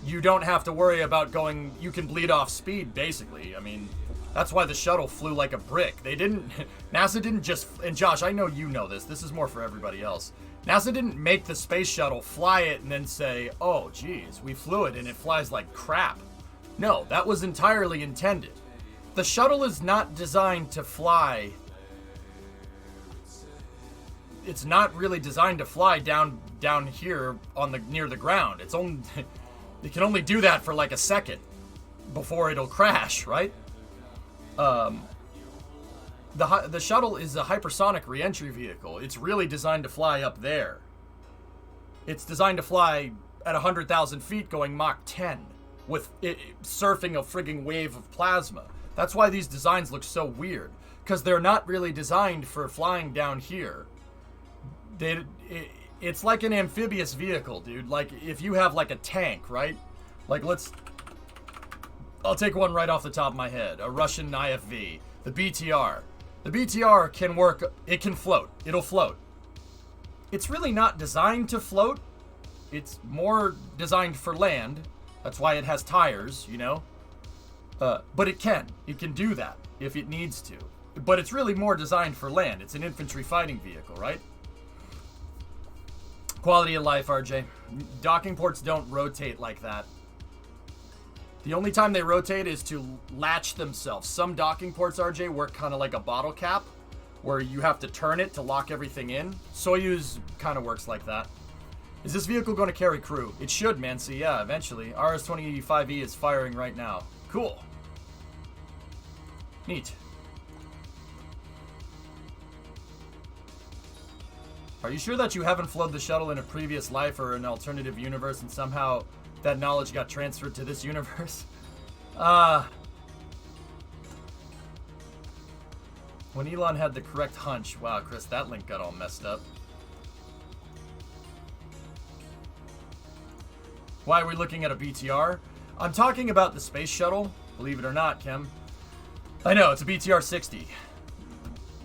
You don't have to worry about going, you can bleed off speed, basically. I mean, that's why the shuttle flew like a brick. NASA didn't just, and Josh, I know you know this is more for everybody else. NASA didn't make the space shuttle, fly it, and then say, oh, geez, we flew it and it flies like crap. No, that was entirely intended. The shuttle is not designed to fly. It's not really designed to fly down here near the ground. It can only do that for like a second before it'll crash, right? The shuttle is a hypersonic reentry vehicle. It's really designed to fly up there. It's designed to fly at 100,000 feet going Mach 10 with it surfing a frigging wave of plasma. That's why these designs look so weird, because they're not really designed for flying down here. It's like an amphibious vehicle, dude. Like, if you have, like, a tank, right? Like, I'll take one right off the top of my head. A Russian IFV. The BTR. The BTR can work. It can float. It'll float. It's really not designed to float. It's more designed for land. That's why it has tires, you know? But it can. It can do that if it needs to. But it's really more designed for land. It's an infantry fighting vehicle, right? Quality of life, RJ. Docking ports don't rotate like that. The only time they rotate is to latch themselves. Some docking ports, RJ, work kind of like a bottle cap, where you have to turn it to lock everything in. Soyuz kind of works like that. Is this vehicle going to carry crew? It should, man. So yeah, eventually. RS-2085E is firing right now. Cool. Neat. Are you sure that you haven't flown the shuttle in a previous life or an alternative universe and somehow that knowledge got transferred to this universe? When Elon had the correct hunch. Wow, Chris, that link got all messed up. Why are we looking at a BTR? I'm talking about the space shuttle. Believe it or not, Kim. I know, it's a BTR 60.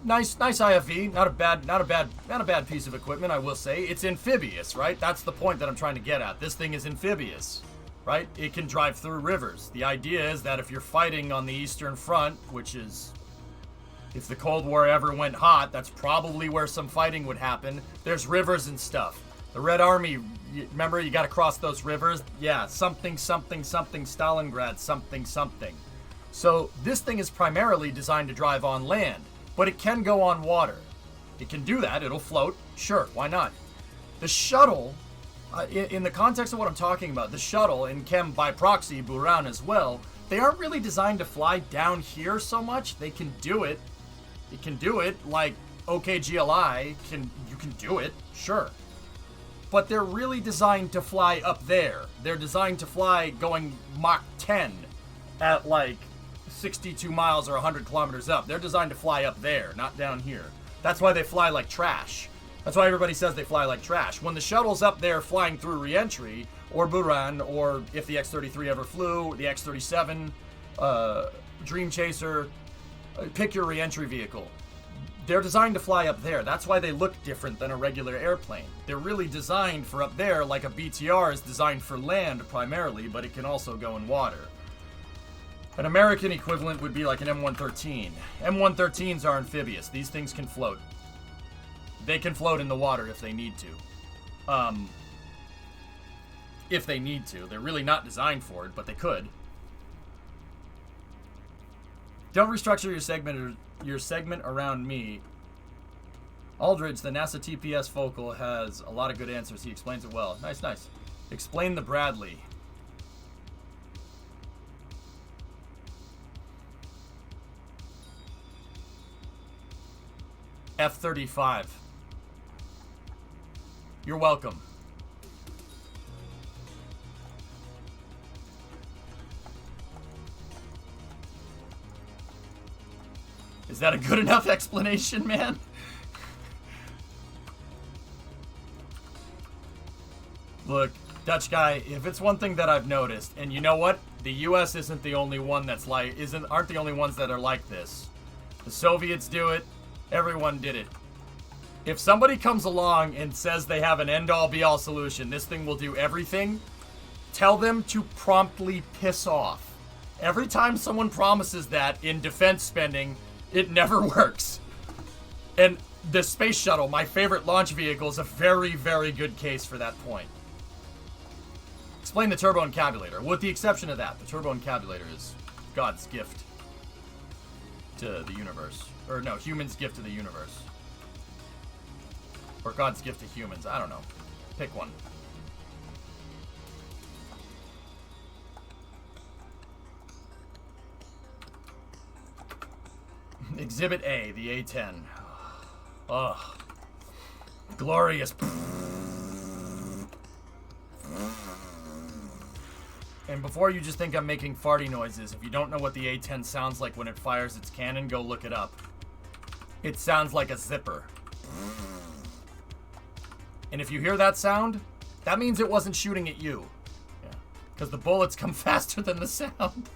Nice IFV. Not a bad piece of equipment, I will say. It's amphibious, right? That's the point that I'm trying to get at. This thing is amphibious, right? It can drive through rivers. The idea is that if you're fighting on the Eastern Front, which is, if the Cold War ever went hot, that's probably where some fighting would happen. There's rivers and stuff. The Red Army, remember, you got to cross those rivers? Yeah, something, Stalingrad, something. So this thing is primarily designed to drive on land, but it can go on water. It can do that. It'll float. Sure, why not? The shuttle, in the context of what I'm talking about, the shuttle, and Chem by proxy, Buran as well, they aren't really designed to fly down here so much. They can do it. It can do it like OKGLI. You can do it, sure. But they're really designed to fly up there. They're designed to fly going Mach 10 at like 62 miles or 100 kilometers up. They're designed to fly up there, not down here. That's why they fly like trash. That's why everybody says they fly like trash. When the shuttle's up there flying through re-entry, or Buran, or if the X-33 ever flew, the X-37, Dream Chaser, pick your re-entry vehicle. They're designed to fly up there. That's why they look different than a regular airplane. They're really designed for up there, like a BTR is designed for land primarily, but it can also go in water. An American equivalent would be like an M113. M113s are amphibious. These things can float. They can float in the water if they need to. If they need to. They're really not designed for it, but they could. Don't restructure your segment around me. Aldridge, the NASA TPS focal, has a lot of good answers. He explains it well. Nice. Explain the Bradley. F-35. You're welcome. Is that a good enough explanation, man? Look, Dutch guy, if it's one thing that I've noticed, and you know what? The US isn't the only one that's like, aren't the only ones that are like this. The Soviets do it. Everyone did it. If somebody comes along and says they have an end-all be-all solution, this thing will do everything, tell them to promptly piss off. Every time someone promises that in defense spending, it never works. And the space shuttle, my favorite launch vehicle, is a very, very good case for that point. Explain the turbo encabulator. With the exception of that, the turbo encabulator is God's gift to the universe. Or no, humans' gift to the universe. Or God's gift to humans. I don't know. Pick one. Exhibit A, the A-10. Ugh. Glorious. And before you just think I'm making farty noises, if you don't know what the A-10 sounds like when it fires its cannon, go look it up. It sounds like a zipper. And if you hear that sound, that means it wasn't shooting at you. Yeah. Because the bullets come faster than the sound.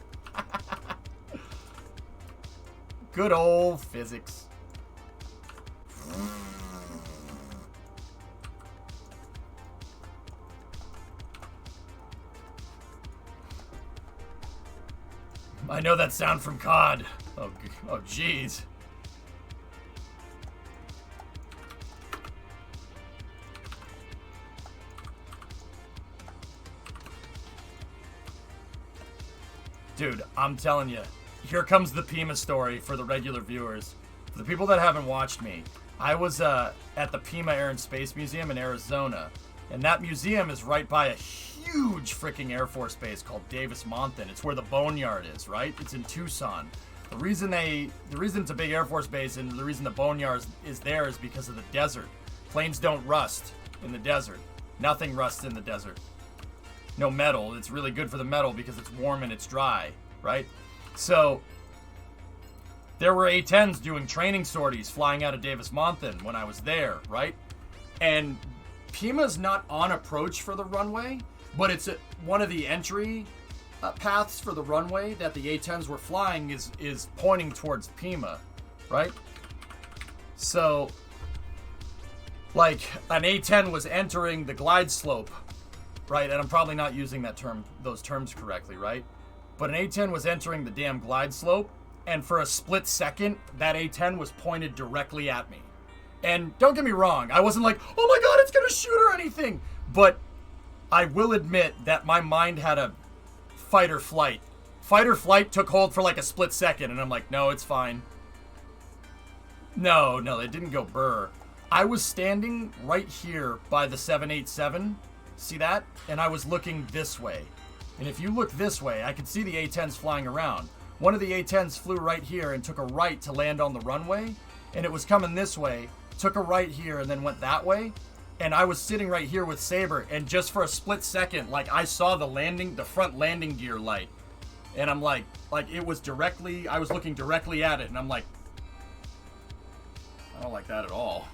Good old physics. I know that sound from COD. Oh jeez. Dude, I'm telling you, here comes the Pima story for the regular viewers. For the people that haven't watched me, I was at the Pima Air and Space Museum in Arizona And that museum is right by a huge freaking Air Force base called Davis-Monthan. It's where the Boneyard is, right? It's in Tucson. The reason it's a big Air Force base and the reason the Boneyard is there is because of the desert. Planes don't rust in the desert. Nothing rusts in the desert. No metal. It's really good for the metal because it's warm and it's dry, right? So there were A-10s doing training sorties flying out of Davis-Monthan when I was there, right? And Pima's not on approach for the runway, but it's one of the entry paths for the runway that the A-10s were flying is pointing towards Pima, right? So, like, an A-10 was entering the glide slope, right? And I'm probably not using those terms correctly, right? But an A-10 was entering the damn glide slope, and for a split second, that A-10 was pointed directly at me. And don't get me wrong, I wasn't like, oh my god, it's gonna shoot or anything. But I will admit that my mind had a fight or flight. Fight or flight took hold for like a split second, and I'm like, no, it's fine. No, it didn't go burr. I was standing right here by the 787. See that? And I was looking this way. And if you look this way, I could see the A-10s flying around. One of the A-10s flew right here and took a right to land on the runway. And it was coming this way, took a right here and then went that way. And I was sitting right here with Saber. And just for a split second, like I saw the front landing gear light. And I'm like it was directly, I was looking directly at it. And I'm like, I don't like that at all.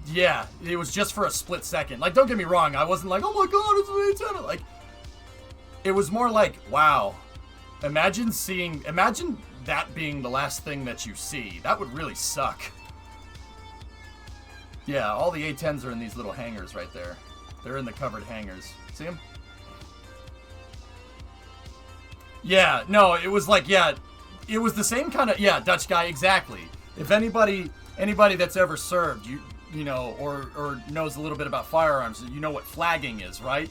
Yeah, it was just for a split second. Like, don't get me wrong, I wasn't like, oh my god, it's an A-10. Like, it was more like, wow. Imagine that being the last thing that you see. That would really suck. Yeah, all the A-10s are in these little hangars right there. They're in the covered hangars. See them? Yeah, no, it was like, yeah, it was the same kind of, yeah, Dutch guy, exactly. If anybody that's ever served, you know, or knows a little bit about firearms, you know what flagging is, right?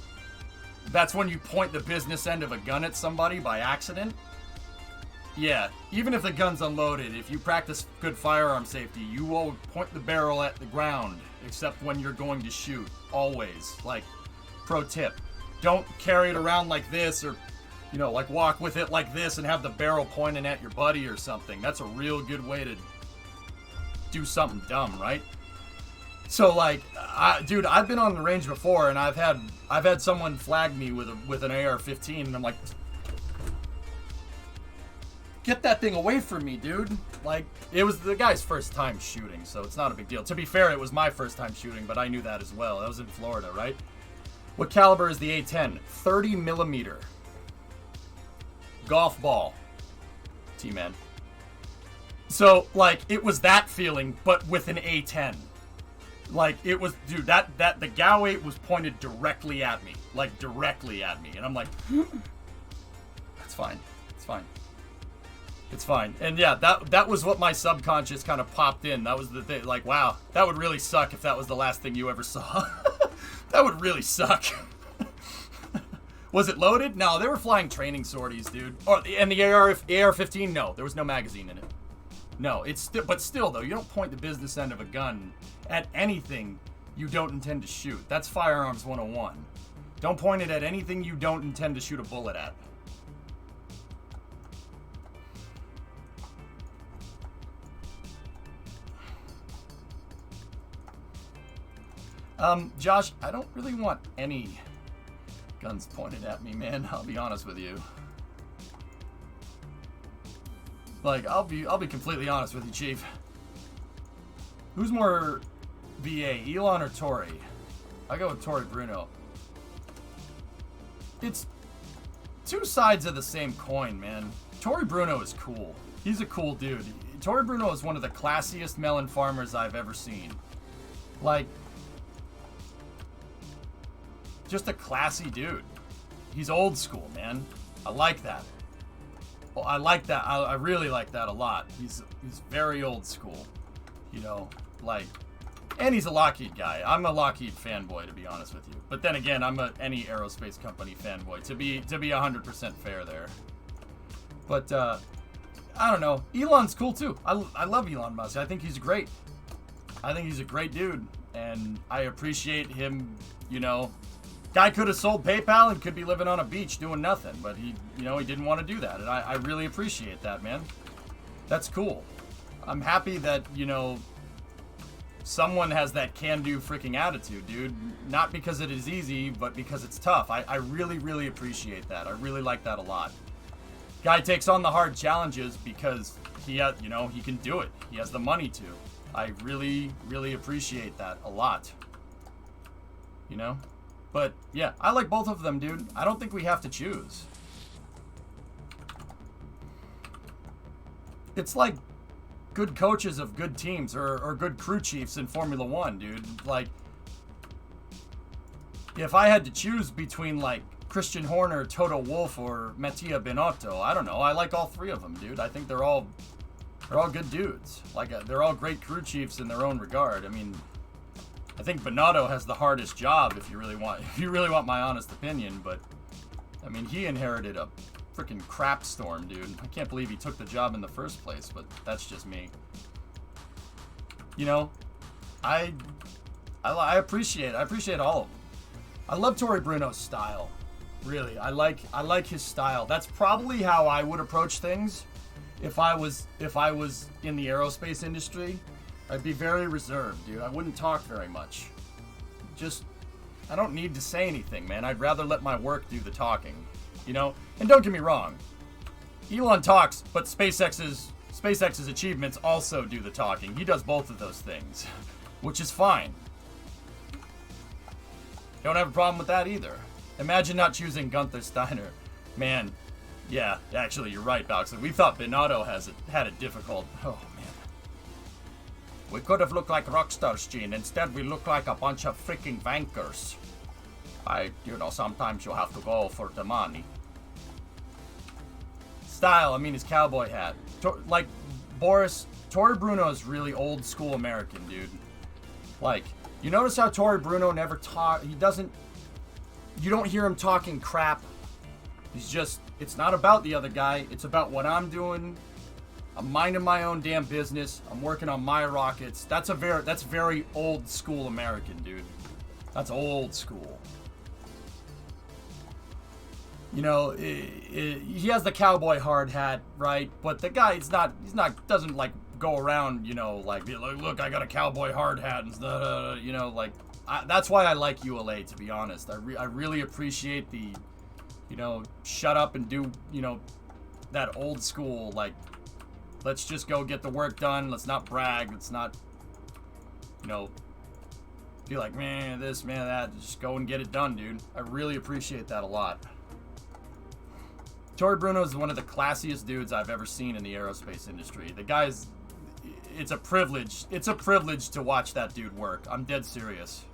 That's when you point the business end of a gun at somebody by accident. Yeah, even if the gun's unloaded, if you practice good firearm safety, you will point the barrel at the ground, except when you're going to shoot, always. Like, pro tip, don't carry it around like this, or, you know, like walk with it like this and have the barrel pointing at your buddy or something. That's a real good way to do something dumb, right? So, like, dude, I've been on the range before, and I've had someone flag me with an AR-15, and I'm like, get that thing away from me, dude. Like, it was the guy's first time shooting, so it's not a big deal. To be fair, it was my first time shooting, but I knew that as well. That was in Florida, right? What caliber is the A-10? 30 millimeter. Golf ball. T-man. So, like, it was that feeling, but with an A-10. Like, it was, dude, the GAU 8 was pointed directly at me. Like, directly at me. And I'm like, that's fine. It's fine. It's fine. And yeah, that was what my subconscious kind of popped in. That was the thing. Like, wow, that would really suck if that was the last thing you ever saw. That would really suck. Was it loaded? No, they were flying training sorties, dude. And the AR-15, no, there was no magazine in it. No, but still though, you don't point the business end of a gun at anything you don't intend to shoot. That's Firearms 101. Don't point it at anything you don't intend to shoot a bullet at. Josh, I don't really want any guns pointed at me, man. I'll be honest with you. Like, I'll be completely honest with you, Chief. Who's more VA, Elon or Tori? I go with Tori Bruno. It's two sides of the same coin, man. Tori Bruno is cool. He's a cool dude. Tori Bruno is one of the classiest melon farmers I've ever seen. Like, just a classy dude. He's old school, man. I like that. Well, I like that. I really like that a lot. He's very old school, you know, like, and he's a Lockheed guy. I'm a Lockheed fanboy, to be honest with you. But then again, I'm any aerospace company fanboy, to be 100% fair there. But I don't know. Elon's cool too. I love Elon Musk. I think he's great. I think he's a great dude. And I appreciate him, you know. Guy could have sold PayPal and could be living on a beach doing nothing, but he, you know, he didn't want to do that. And I really appreciate that, man. That's cool. I'm happy that, you know, someone has that can-do freaking attitude, dude. Not because it is easy, but because it's tough. I really, really appreciate that. I really like that a lot. Guy takes on the hard challenges because he has, you know, he can do it. He has the money to. I really, really appreciate that a lot. You know? But, yeah, I like both of them, dude. I don't think we have to choose. It's like good coaches of good teams or good crew chiefs in Formula One, dude. Like, if I had to choose between, like, Christian Horner, Toto Wolff, or Mattia Binotto, I don't know. I like all three of them, dude. I think they're all good dudes. Like, they're all great crew chiefs in their own regard. I mean, I think Binotto has the hardest job if you really want my honest opinion, but I mean, he inherited a freaking crap storm, dude. I can't believe he took the job in the first place, but that's just me. You know, I appreciate all of them. I love Torrey Bruno's style. Really, I like his style. That's probably how I would approach things if I was in the aerospace industry. I'd be very reserved, dude. I wouldn't talk very much. I don't need to say anything, man. I'd rather let my work do the talking, you know? And don't get me wrong. Elon talks, but SpaceX's achievements also do the talking. He does both of those things, which is fine. Don't have a problem with that either. Imagine not choosing Gunther Steiner. Man, yeah, actually, you're right, Boxer. We thought Binotto had it difficult. Oh, man. We could have looked like rockstars, Gene. Instead, we look like a bunch of freaking vankers. Sometimes you have to go for the money. Style, I mean his cowboy hat. Like, Boris, Torrey Bruno is really old school American, dude. Like, you notice how Torrey Bruno never you don't hear him talking crap. It's not about the other guy. It's about what I'm doing. I'm minding my own damn business. I'm working on my rockets. That's very old school American, dude. That's old school. You know, he has the cowboy hard hat, right? But the guy, doesn't like go around, you know, like, look, I got a cowboy hard hat and stuff, you know, like, that's why I like ULA, to be honest. I really appreciate the, you know, shut up and do, you know, that old school, like, let's just go get the work done. Let's not brag. Let's not, you know, be like, man, this, man, that. Just go and get it done, dude. I really appreciate that a lot. Torrey Bruno is one of the classiest dudes I've ever seen in the aerospace industry. The guy's, it's a privilege. It's a privilege to watch that dude work. I'm dead serious.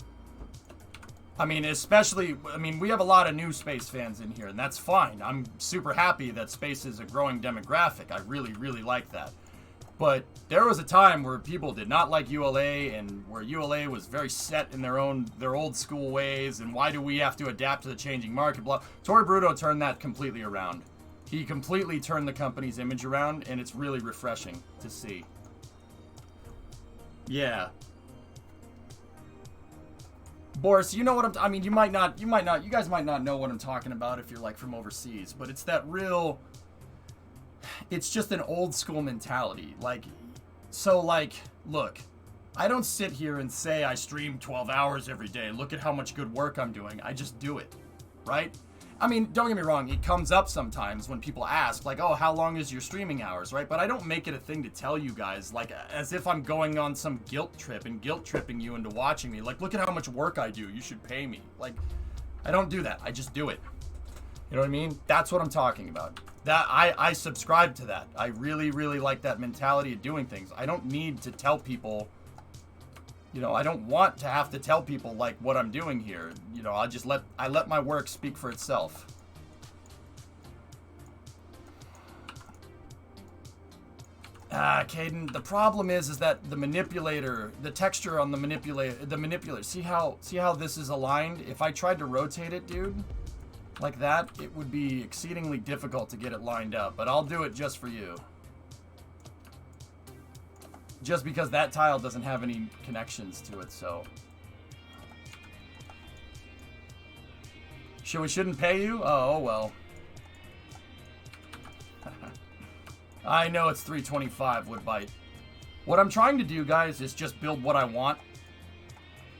I mean, we have a lot of new space fans in here, and that's fine. I'm super happy that space is a growing demographic. I really, really like that. But there was a time where people did not like ULA, and where ULA was very set in their old school ways, and why do we have to adapt to the changing market? Blah. Torrey Bruno turned that completely around. He completely turned the company's image around, and it's really refreshing to see. Yeah. Boris, you know what I mean, you guys might not know what I'm talking about if you're like from overseas, but it's that real, it's just an old school mentality. Like, so like, look, I don't sit here and say I stream 12 hours every day. Look at how much good work I'm doing. I just do it, right? I mean, don't get me wrong, it comes up sometimes when people ask, like, oh, how long is your streaming hours, right? But I don't make it a thing to tell you guys, like, as if I'm going on some guilt trip and guilt-tripping you into watching me. Like, look at how much work I do. You should pay me. Like, I don't do that. I just do it. You know what I mean? That's what I'm talking about. That I subscribe to that. I really, really like that mentality of doing things. I don't need to tell people, you know, I don't want to have to tell people, like, what I'm doing here. You know, I let my work speak for itself. Caden, the problem is that the texture on the manipulator, see how this is aligned? If I tried to rotate it, dude, like that, it would be exceedingly difficult to get it lined up, but I'll do it just for you. Just because that tile doesn't have any connections to it, so We shouldn't pay you? Oh well. I know it's 325 would bite. What I'm trying to do, guys, is just build what I want.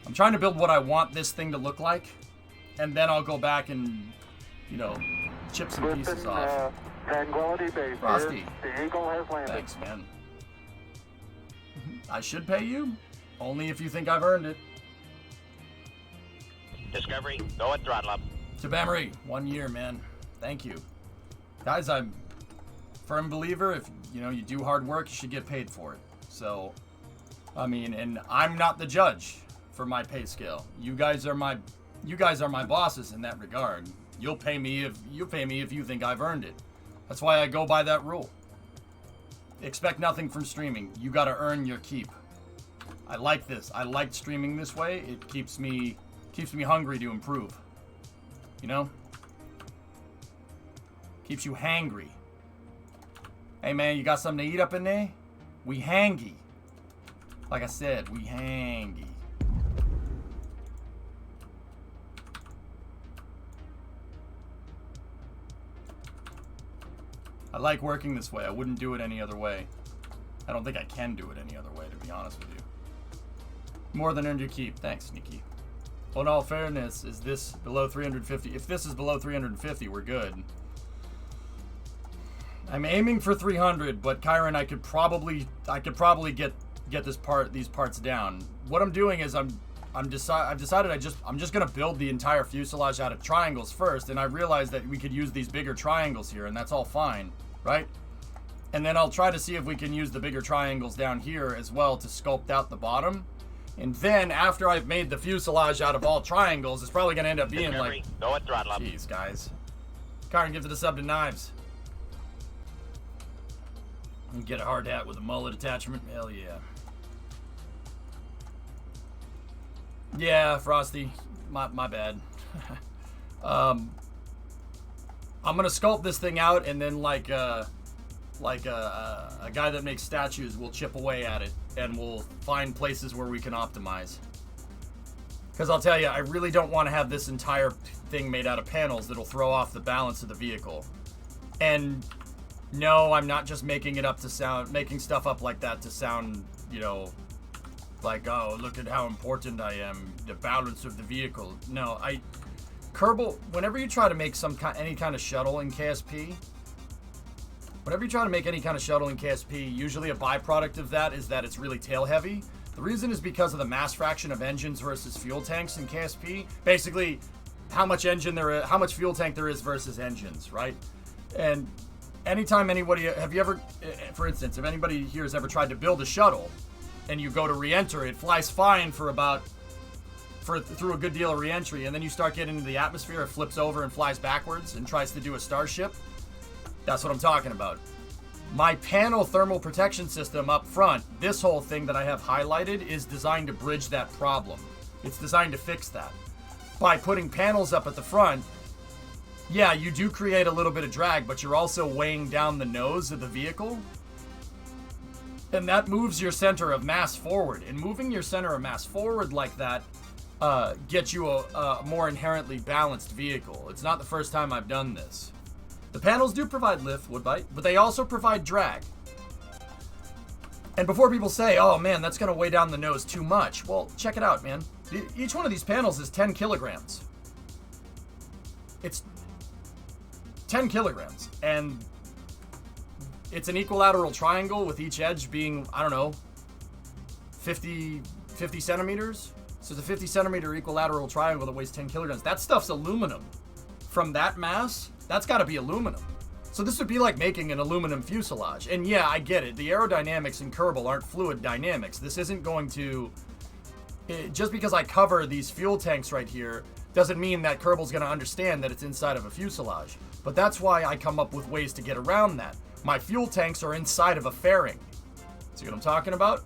I'm trying to build what I want this thing to look like, and then I'll go back and, you know, chip some pieces off. Tranquility Base. Frosty. The Eagle has landed. Thanks, man. I should pay you, only if you think I've earned it. Discovery, go at throttle up. To Bamery, 1 year, man. Thank you. Guys, I'm a firm believer, if, you know, you do hard work, you should get paid for it. So, I mean, and I'm not the judge for my pay scale. You guys are my bosses in that regard. You'll pay me if you think I've earned it. That's why I go by that rule. Expect nothing from streaming. You got to earn your keep. I like this. I like streaming this way. It keeps me hungry to improve. You know? Keeps you hangry. Hey man, you got something to eat up in there? We hangy. Like I said, we hangy. I like working this way. I wouldn't do it any other way. I don't think I can do it any other way, to be honest with you. More than earned your keep. Thanks, Nikki. Well, in all fairness, is this below 350? If this is below 350, we're good. I'm aiming for 300, but Kyron, I could probably get these parts down. What I'm doing is I've decided I'm just gonna build the entire fuselage out of triangles first, and I realized that we could use these bigger triangles here, and that's all fine, right? And then I'll try to see if we can use the bigger triangles down here as well to sculpt out the bottom. And then after I've made the fuselage out of all triangles, it's probably gonna end up being Discovery, like, go at throttle up. jeez, guys. Kyron, give it a sub to Knives. And get a hard hat with a mullet attachment. Hell yeah. Yeah, Frosty. My bad. I'm gonna sculpt this thing out, and then like a guy that makes statues will chip away at it, and we'll find places where we can optimize. Because I'll tell you, I really don't want to have this entire thing made out of panels that'll throw off the balance of the vehicle. And no, I'm not just making stuff up like that to sound, you know, like, oh, look at how important I am, the balance of the vehicle. No, Kerbal, whenever you try to make any kind of shuttle in KSP, usually a byproduct of that is that it's really tail heavy. The reason is because of the mass fraction of engines versus fuel tanks in KSP. Basically, how much fuel tank there is versus engines, right? And anytime for instance, if anybody here has ever tried to build a shuttle and you go to re-enter, it flies fine through a good deal of re-entry, and then you start getting into the atmosphere, it flips over and flies backwards and tries to do a starship. That's what I'm talking about. My panel thermal protection system up front, this whole thing that I have highlighted, is designed to bridge that problem. It's designed to fix that. By putting panels up at the front, yeah, you do create a little bit of drag, but you're also weighing down the nose of the vehicle. And that moves your center of mass forward. And moving your center of mass forward like that gets you a more inherently balanced vehicle. It's not the first time I've done this. The panels do provide lift, Woodbite, but they also provide drag. And before people say, oh man, that's going to weigh down the nose too much, well, check it out, man. Each one of these panels is 10 kilograms. It's 10 kilograms, and it's an equilateral triangle with each edge being, I don't know, 50 centimeters. So it's a 50 centimeter equilateral triangle that weighs 10 kilograms. That stuff's aluminum. From that mass, that's got to be aluminum. So this would be like making an aluminum fuselage. And yeah, I get it. The aerodynamics in Kerbal aren't fluid dynamics. This isn't going to... just because I cover these fuel tanks right here doesn't mean that Kerbal's going to understand that it's inside of a fuselage. But that's why I come up with ways to get around that. My fuel tanks are inside of a fairing. See what I'm talking about?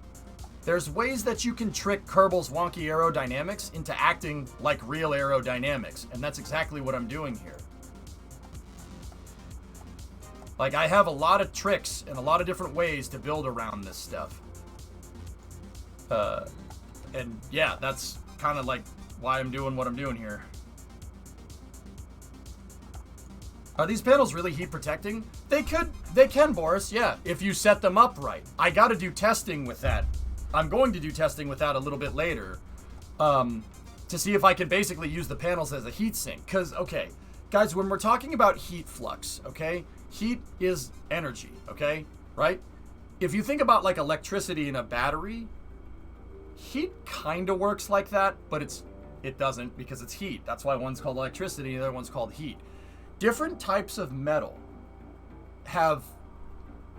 There's ways that you can trick Kerbal's wonky aerodynamics into acting like real aerodynamics, and that's exactly what I'm doing here. Like, I have a lot of tricks and a lot of different ways to build around this stuff. And yeah, that's kind of like why I'm doing what I'm doing here. Are these panels really heat protecting? They can, Boris, yeah, if you set them up right. I gotta do testing with that. I'm going to do testing with that a little bit later, to see if I can basically use the panels as a heat sink. Cause, okay, guys, when we're talking about heat flux, okay, heat is energy, okay, right? If you think about like electricity in a battery, heat kind of works like that, but it doesn't because it's heat. That's why one's called electricity, the other one's called heat. Different types of metal have,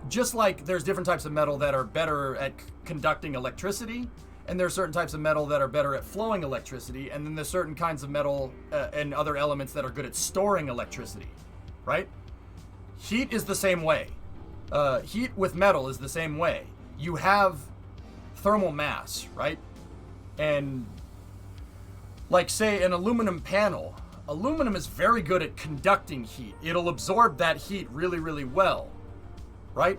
just like there's different types of metal that are better at conducting electricity, and there's certain types of metal that are better at flowing electricity, and then there's certain kinds of metal and other elements that are good at storing electricity, right? Heat is the same way. Heat with metal is the same way. You have thermal mass, right? And like say an aluminum panel, aluminum is very good at conducting heat. It'll absorb that heat really, really well, right?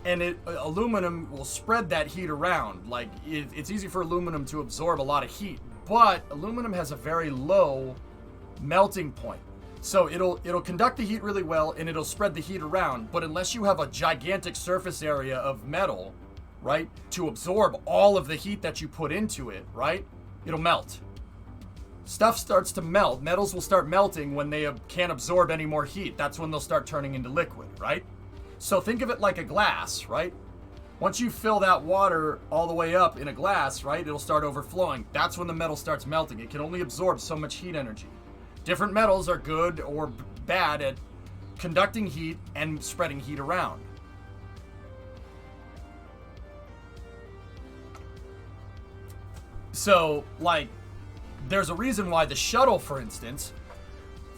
And aluminum will spread that heat around. Like it's easy for aluminum to absorb a lot of heat, but aluminum has a very low melting point. So it'll conduct the heat really well and it'll spread the heat around, but unless you have a gigantic surface area of metal, right, to absorb all of the heat that you put into it, right, it'll melt. Stuff starts to melt. Metals will start melting when they can't absorb any more heat. That's when they'll start turning into liquid, right? So think of it like a glass, right? Once you fill that water all the way up in a glass, right, it'll start overflowing. That's when the metal starts melting. It can only absorb so much heat energy. Different metals are good or bad at conducting heat and spreading heat around. So, like, there's a reason why the shuttle, for instance,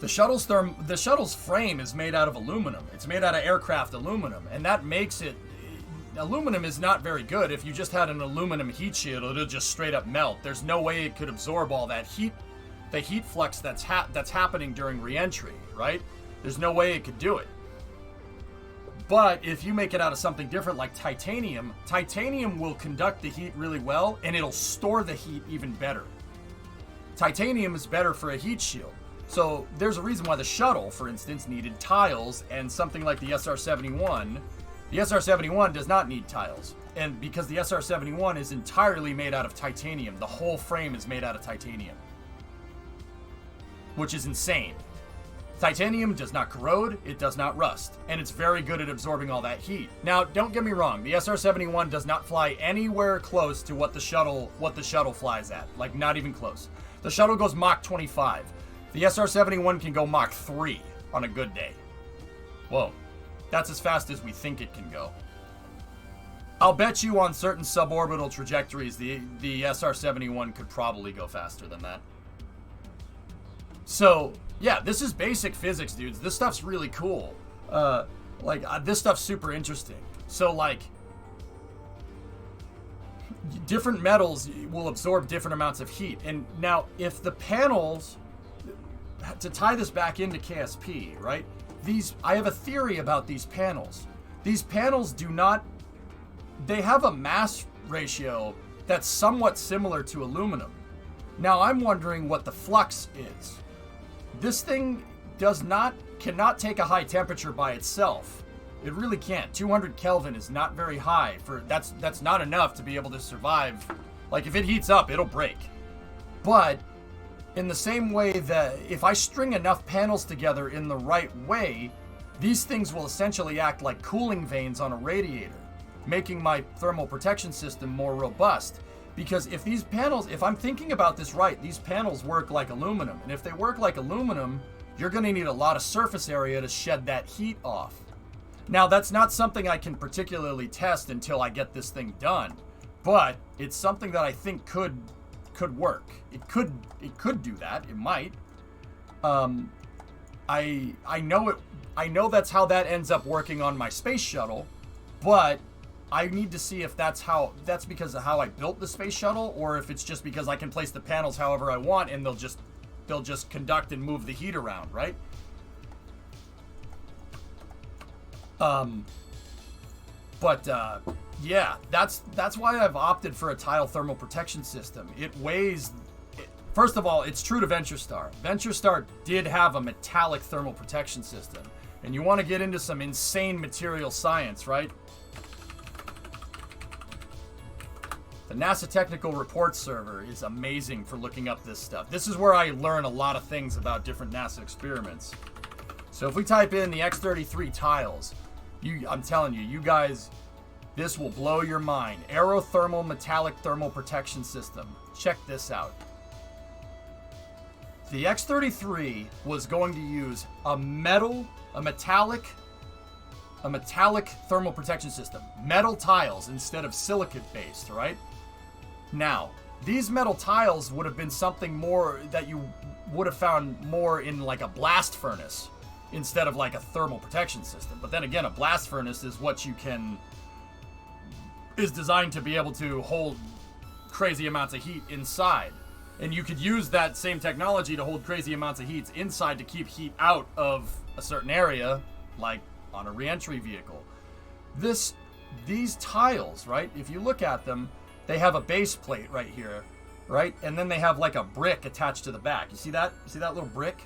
the shuttle's frame is made out of aluminum. It's made out of aircraft aluminum, and that makes it. Aluminum is not very good. If you just had an aluminum heat shield, it'll just straight up melt. There's no way it could absorb all that heat, the heat flux that's happening during reentry, right? There's no way it could do it. But if you make it out of something different like titanium, titanium will conduct the heat really well, and it'll store the heat even better. Titanium is better for a heat shield. So there's a reason why the shuttle, for instance, needed tiles, and something like the SR-71, the SR-71 does not need tiles. And because the SR-71 is entirely made out of titanium, the whole frame is made out of titanium, which is insane. Titanium does not corrode, it does not rust, and it's very good at absorbing all that heat. Now, don't get me wrong, the SR-71 does not fly anywhere close to what the shuttle flies at, like not even close. The shuttle goes Mach 25. The SR-71 can go Mach 3 on a good day. Whoa, that's as fast as we think it can go. I'll bet you on certain suborbital trajectories, the SR-71 could probably go faster than that. So, yeah, this is basic physics, dudes. This stuff's really cool. This stuff's super interesting. So, like, different metals will absorb different amounts of heat. And now, if the panels, to tie this back into KSP, right? I have a theory about these panels. These panels they have a mass ratio that's somewhat similar to aluminum. Now, I'm wondering what the flux is. This thing cannot take a high temperature by itself. It really can't. 200 Kelvin is not very high that's not enough to be able to survive. Like, if it heats up, it'll break. But in the same way that if I string enough panels together in the right way, these things will essentially act like cooling vanes on a radiator, making my thermal protection system more robust. Because if I'm thinking about this right, these panels work like aluminum. And if they work like aluminum, you're going to need a lot of surface area to shed that heat off. Now, that's not something I can particularly test until I get this thing done. But it's something that I think could work. It could do that. It might. I know that's how that ends up working on my space shuttle, but I need to see if that's because of how I built the space shuttle, or if it's just because I can place the panels however I want and they'll just conduct and move the heat around, right? Yeah, that's why I've opted for a tile thermal protection system. First of all, it's true to VentureStar. VentureStar did have a metallic thermal protection system, and you want to get into some insane material science, right? The NASA Technical Reports server is amazing for looking up this stuff. This is where I learn a lot of things about different NASA experiments. So if we type in the X-33 tiles, I'm telling you, you guys, this will blow your mind. Aerothermal metallic thermal protection system. Check this out. The X-33 was going to use a metallic thermal protection system. Metal tiles instead of silicate-based, right? Now, these metal tiles would have been something more that you would have found more in like a blast furnace instead of like a thermal protection system. But then again, a blast furnace is is designed to be able to hold crazy amounts of heat inside. And you could use that same technology to hold crazy amounts of heat inside to keep heat out of a certain area, like on a re-entry vehicle. These tiles, right, if you look at them, they have a base plate right here, right? And then they have like a brick attached to the back. You see that? You see that little brick?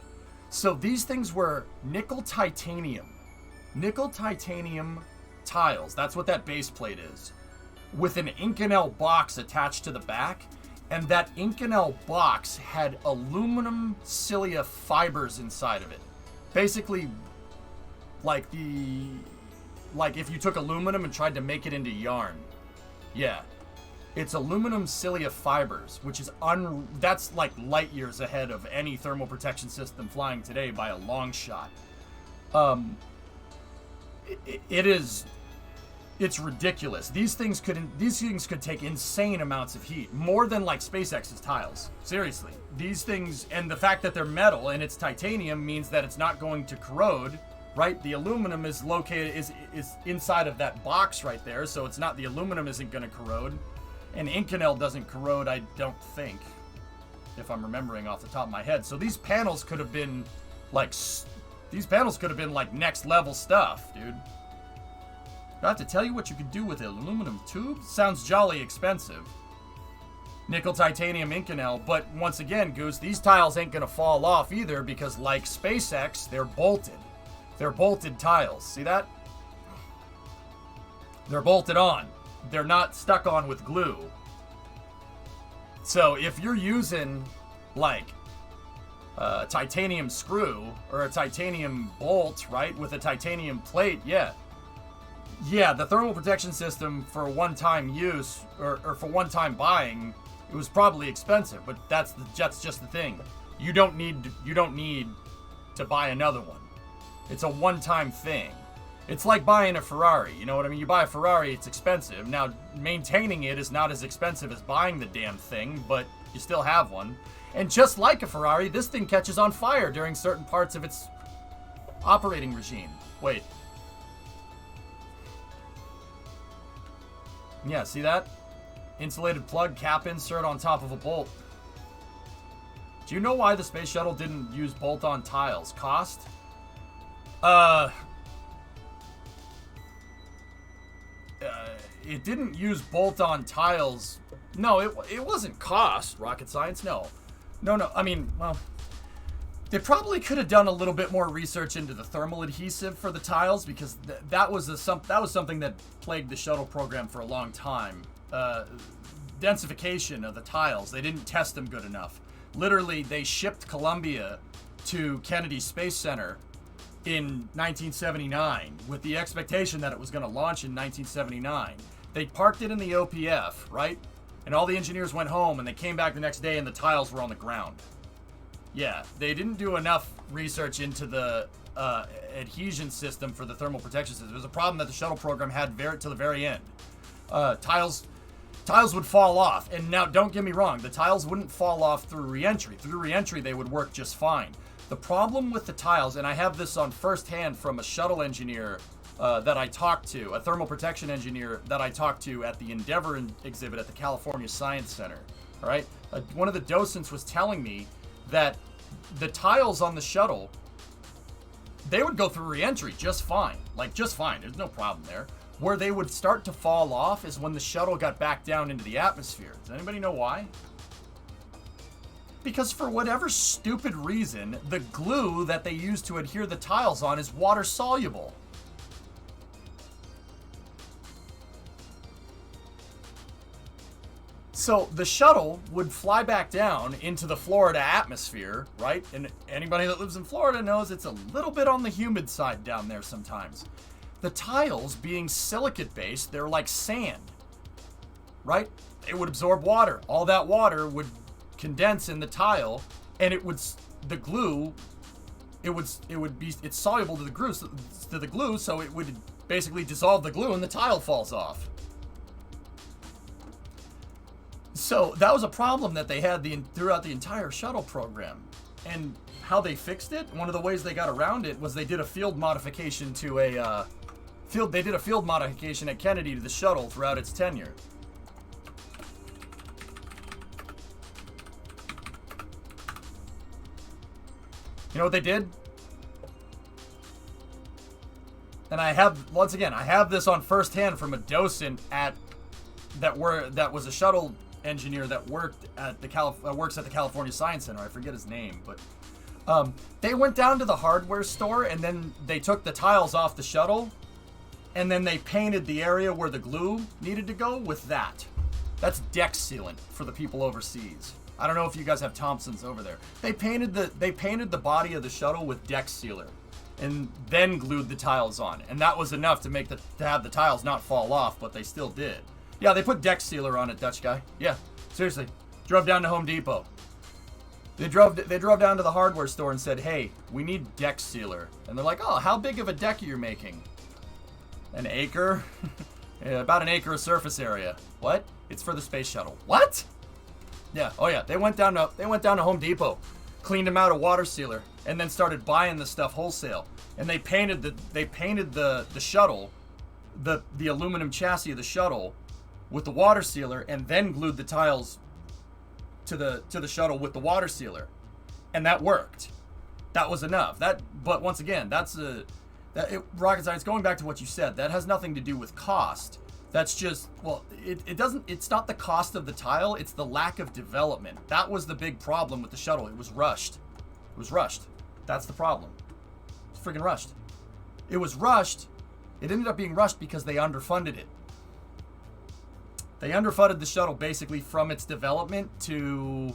So these things were nickel titanium tiles. That's what that base plate is, with an Inconel box attached to the back. And that Inconel box had aluminum cilia fibers inside of it. Basically, like if you took aluminum and tried to make it into yarn. Yeah. It's aluminum cilia fibers, which is that's like light years ahead of any thermal protection system flying today by a long shot. It's ridiculous. These things could take insane amounts of heat, more than like SpaceX's tiles. Seriously, these things, and the fact that they're metal and it's titanium means that it's not going to corrode, right? The aluminum is inside of that box right there, so the aluminum isn't going to corrode, and Inconel doesn't corrode, I don't think, if I'm remembering off the top of my head. So these panels could have been like next level stuff, dude. I have to tell you what you could do with an aluminum tube? Sounds jolly expensive. Nickel, titanium, Inconel, but once again, Goose, these tiles ain't gonna fall off either because like SpaceX, they're bolted. They're bolted tiles. See that? They're bolted on. They're not stuck on with glue. So if you're using like a titanium screw or a titanium bolt, right, with a titanium plate, yeah, the thermal protection system for one-time use or for one-time buying, it was probably expensive, but that's just the thing. You don't need to buy another one. It's a one-time thing. It's like buying a Ferrari, you know what I mean? You buy a Ferrari, it's expensive. Now, maintaining it is not as expensive as buying the damn thing, but you still have one. And just like a Ferrari, this thing catches on fire during certain parts of its operating regime. Wait. Yeah, see that? Insulated plug cap insert on top of a bolt. Do you know why the space shuttle didn't use bolt-on tiles? Cost? It didn't use bolt-on tiles. No, it wasn't cost, rocket science. No. I mean, well, they probably could have done a little bit more research into the thermal adhesive for the tiles, because that was something that plagued the shuttle program for a long time. Densification of the tiles. They didn't test them good enough. Literally, they shipped Columbia to Kennedy Space Center in 1979 with the expectation that it was going to launch in 1979. They parked it in the OPF, right? And all the engineers went home, and they came back the next day, and the tiles were on the ground. Yeah, they didn't do enough research into the adhesion system for the thermal protection system. It was a problem that the shuttle program had to the very end. Tiles would fall off. And now, don't get me wrong, the tiles wouldn't fall off through re-entry. Through re-entry, they would work just fine. The problem with the tiles, and I have this on first hand from a shuttle engineer that I talked to, a thermal protection engineer that I talked to at the Endeavor exhibit at the California Science Center. All right, one of the docents was telling me that the tiles on the shuttle, they would go through re-entry just fine. Like, just fine. There's no problem there. Where they would start to fall off is when the shuttle got back down into the atmosphere. Does anybody know why? Because for whatever stupid reason, the glue that they use to adhere the tiles on is water soluble. So the shuttle would fly back down into the Florida atmosphere, right? And anybody that lives in Florida knows it's a little bit on the humid side down there sometimes. The tiles being silicate-based, they're like sand, right? It would absorb water. All that water would condense in the tile, and it would, the glue, it's soluble to the glue, so it would basically dissolve the glue and the tile falls off. So that was a problem that they had throughout the entire shuttle program. And how they fixed it, one of the ways they got around it was they did a field modification to they did a field modification at Kennedy to the shuttle throughout its tenure. You know what they did? And I have this on first hand from a docent that was a shuttle engineer that works at the California Science Center. I forget his name, but they went down to the hardware store and then they took the tiles off the shuttle and then they painted the area where the glue needed to go with that. That's deck sealant for the people overseas. I don't know if you guys have Thompsons over there. They painted the body of the shuttle with deck sealer and then glued the tiles on. And that was enough to have the tiles not fall off, but they still did. Yeah, they put deck sealer on it, Dutch guy. Yeah, seriously. Drove down to Home Depot. They drove down to the hardware store and said, hey, we need deck sealer. And they're like, oh, how big of a deck are you making? An acre? Yeah, about an acre of surface area. What? It's for the space shuttle. What? Yeah, oh yeah, they went down to Home Depot, cleaned them out a water sealer, and then started buying the stuff wholesale. And they painted the shuttle, the aluminum chassis of the shuttle with the water sealer, and then glued the tiles to the shuttle with the water sealer, and that worked. That was enough. But once again, rocket science. Going back to what you said, that has nothing to do with cost. That's just, well, it's not the cost of the tile, it's the lack of development. That was the big problem with the shuttle. It was rushed. That's the problem. It's freaking rushed. It was rushed. It ended up being rushed because they underfunded it. They underfunded the shuttle basically from its development to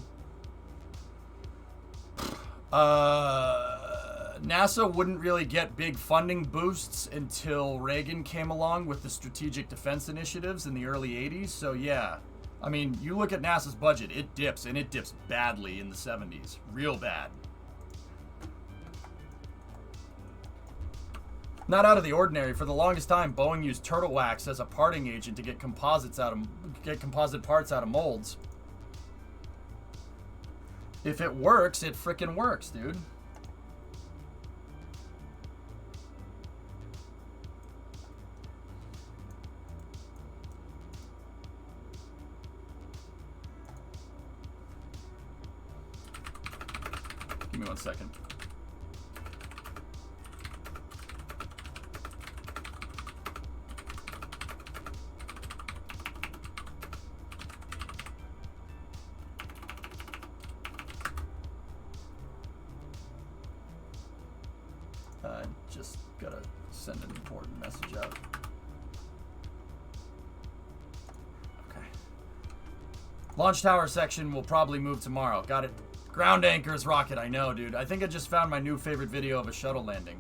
NASA wouldn't really get big funding boosts until Reagan came along with the strategic defense initiatives in the early 80s. So yeah, I mean, you look at NASA's budget, it dips, and it dips badly in the 70s. Real bad. Not out of the ordinary. For the longest time, Boeing used turtle wax as a parting agent to get composite parts out of molds. If it works, it frickin' works, dude. Give me 1 second. Just gotta send an important message out. Okay. Launch tower section will probably move tomorrow. Got it. Ground anchors rocket. I know, dude. I think I just found my new favorite video of a shuttle landing.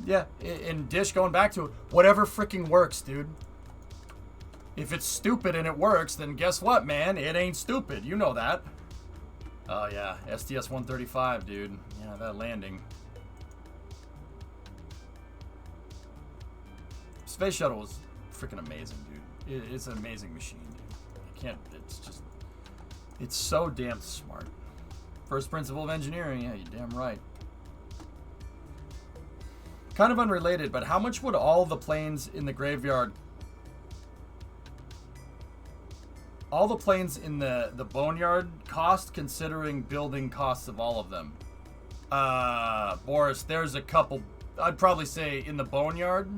Yeah, and Dish, going back to it, whatever freaking works, dude. If it's stupid and it works, then guess what, man? It ain't stupid. You know that. Oh, yeah. STS-135, dude. Yeah, that landing. Space shuttle was freaking amazing, dude. It's an amazing machine, dude. It's so damn smart. First principle of engineering, yeah, you're damn right. Kind of unrelated, but how much would all the planes in the graveyard, all the planes in the boneyard cost, considering building costs of all of them? Boris, there's a couple. I'd probably say in the boneyard.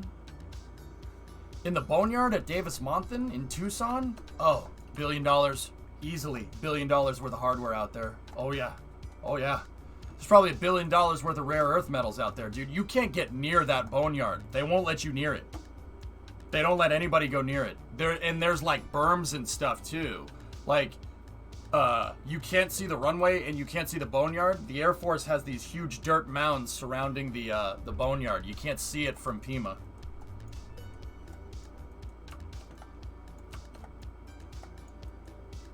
In the boneyard at Davis Monthan in Tucson? Oh, $1 billion. Easily. $1 billion worth of hardware out there. Oh, yeah. Oh, yeah. There's probably $1 billion worth of rare earth metals out there, dude. You can't get near that boneyard. They won't let you near it. They don't let anybody go near it. There's like berms and stuff too. Like, you can't see the runway and you can't see the boneyard. The Air Force has these huge dirt mounds surrounding the boneyard. You can't see it from Pima.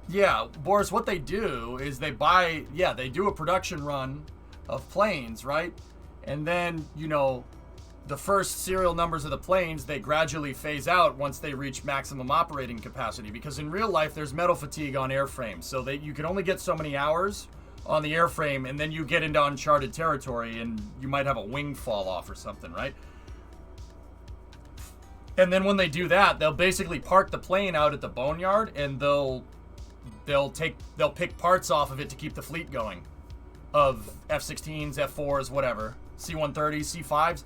Yeah, Boris, what they do is they do a production run of planes, right? And then, you know, the first serial numbers of the planes, they gradually phase out once they reach maximum operating capacity. Because in real life, there's metal fatigue on airframes. So that you can only get so many hours on the airframe, and then you get into uncharted territory, and you might have a wing fall off or something, right? And then when they do that, they'll basically park the plane out at the boneyard, and they'll pick parts off of it to keep the fleet going, of F-16s, F-4s, whatever, C-130s, C-5s.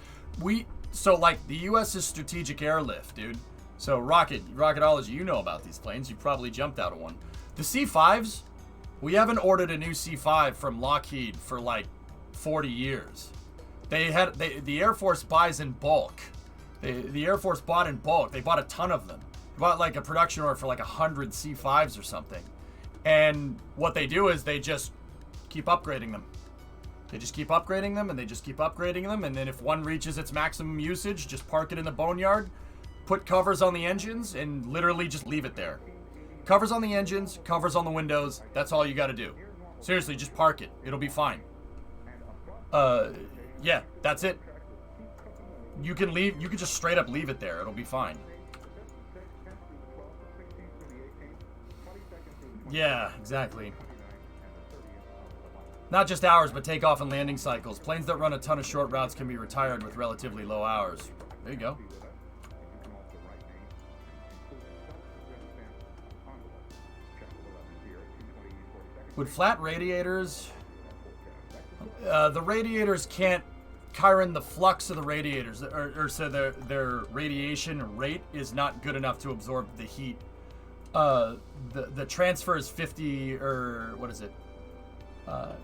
So like the U.S.'s strategic airlift, dude. So rocketology, you know about these planes. You probably jumped out of one. The C-5s, we haven't ordered a new C-5 from Lockheed for like 40 years. The Air Force buys in bulk. The Air Force bought in bulk. They bought a ton of them. They bought like a production order for like 100 C-5s or something. And what they do is they just keep upgrading them. They just keep upgrading them, and they just keep upgrading them, and then if one reaches its maximum usage, just park it in the boneyard, put covers on the engines, and literally just leave it there. Covers on the engines, covers on the windows, that's all you gotta do. Seriously, just park it. It'll be fine. Yeah, that's it. You can just straight up leave it there. It'll be fine. Yeah, exactly. Not just hours, but takeoff and landing cycles. Planes that run a ton of short routes can be retired with relatively low hours. There you go. With flat radiators, the radiators can't Chiron, the flux of the radiators, so their radiation rate is not good enough to absorb the heat. The transfer is 50, or what is it?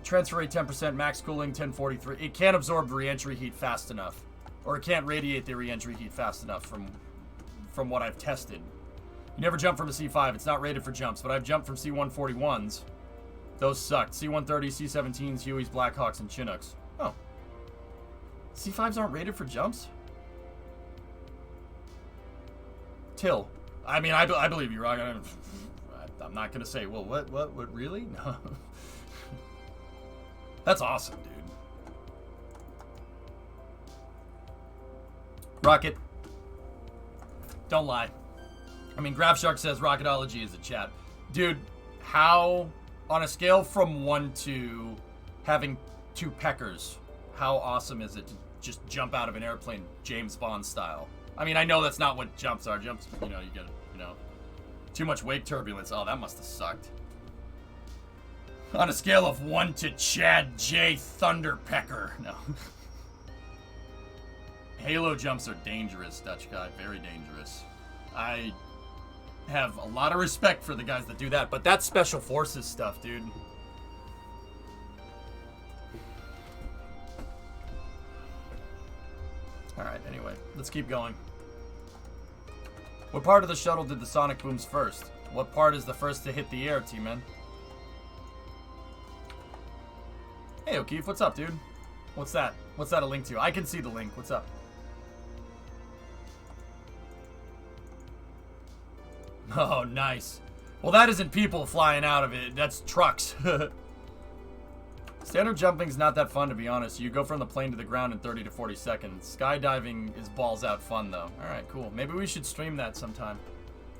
Transfer rate 10%, max cooling 1043. It can't absorb re-entry heat fast enough, or it can't radiate the re-entry heat fast enough from what I've tested. You never jump from a C5. It's not rated for jumps, but I've jumped from C-141s. Those sucked. C-130s, C-17s, Hueys, Blackhawks, and Chinooks. Oh. C5s aren't rated for jumps? Till. I mean, I believe you, Rock. I'm not going to say, well, what, really? No. That's awesome, dude. Rocket. Don't lie. I mean, GraphShark says rocketology is a chat. Dude, how, on a scale from 1 to having 2 peckers, how awesome is it to just jump out of an airplane James Bond style? I mean, I know that's not what jumps are. Jumps, you get, too much wake turbulence. Oh, that must have sucked. On a scale of 1 to Chad J. Thunderpecker. No. Halo jumps are dangerous, Dutch guy. Very dangerous. I have a lot of respect for the guys that do that, but that's special forces stuff, dude. Alright, anyway, let's keep going. What part of the shuttle did the sonic booms first? What part is the first to hit the air, T-Man? Hey, O'Keefe, what's up, dude? What's that? What's that a link to? I can see the link. What's up? Oh, nice. Well, that isn't people flying out of it. That's trucks. Standard jumping's not that fun, to be honest. You go from the plane to the ground in 30 to 40 seconds. Skydiving is balls out fun, though. Alright, cool. Maybe we should stream that sometime.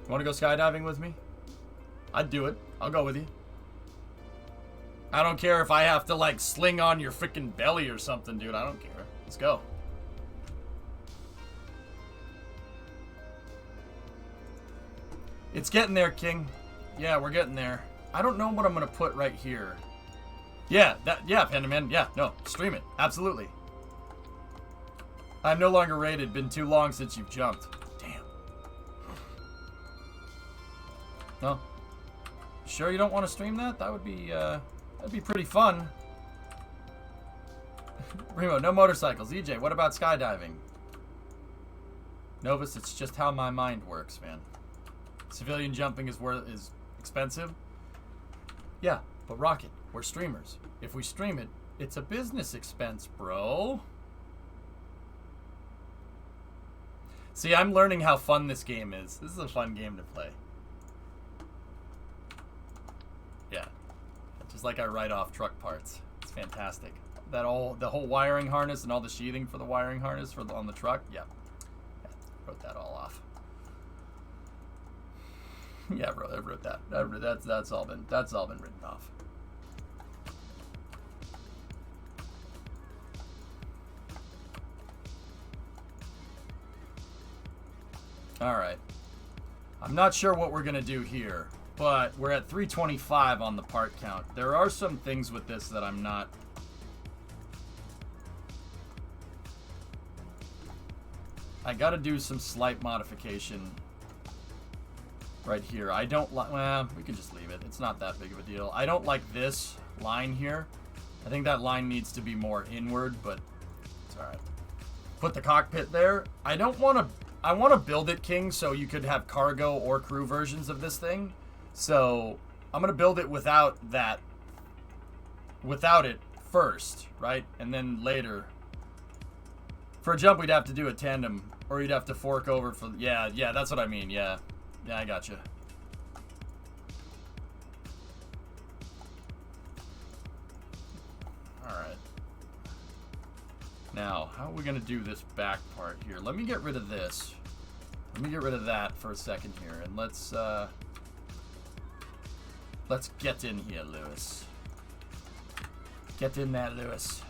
You want to go skydiving with me? I'd do it. I'll go with you. I don't care if I have to, like, sling on your freaking belly or something, dude. I don't care. Let's go. It's getting there, King. Yeah, we're getting there. I don't know what I'm going to put right here. Yeah, Panda Man. Yeah, no, stream it. Absolutely. I'm no longer rated. Been too long since you've jumped. Damn. No. Sure you don't want to stream that? That'd be pretty fun. Remo, no motorcycles. EJ, what about skydiving? Novus, it's just how my mind works, man. Civilian jumping is expensive. Yeah, but Rocket, we're streamers. If we stream it, it's a business expense, bro. See, I'm learning how fun this game is. This is a fun game to play. Yeah. Just like I write off truck parts. It's fantastic. The whole wiring harness and all the sheathing for the wiring harness on the truck. Yeah. Wrote that all off. Yeah, bro, I wrote that. That's all been written off. All right. I'm not sure what we're gonna do here, but we're at 325 on the part count. There are some things with this that I'm not. I gotta do some slight modification right here. I don't like, well, we can just leave it. It's not that big of a deal. I don't like this line here. I think that line needs to be more inward, but it's all right. Put the cockpit there. I want to build it, King, so you could have cargo or crew versions of this thing. So I'm going to build it without it first, right? And then later. For a jump, we'd have to do a tandem, or you'd have to fork over for, yeah, that's what I mean, yeah. Yeah, I gotcha. Alright. Now, how are we going to do this back part here? Let me get rid of this. Let me get rid of that for a second here, and let's get in here, Lewis. Get in there, Lewis.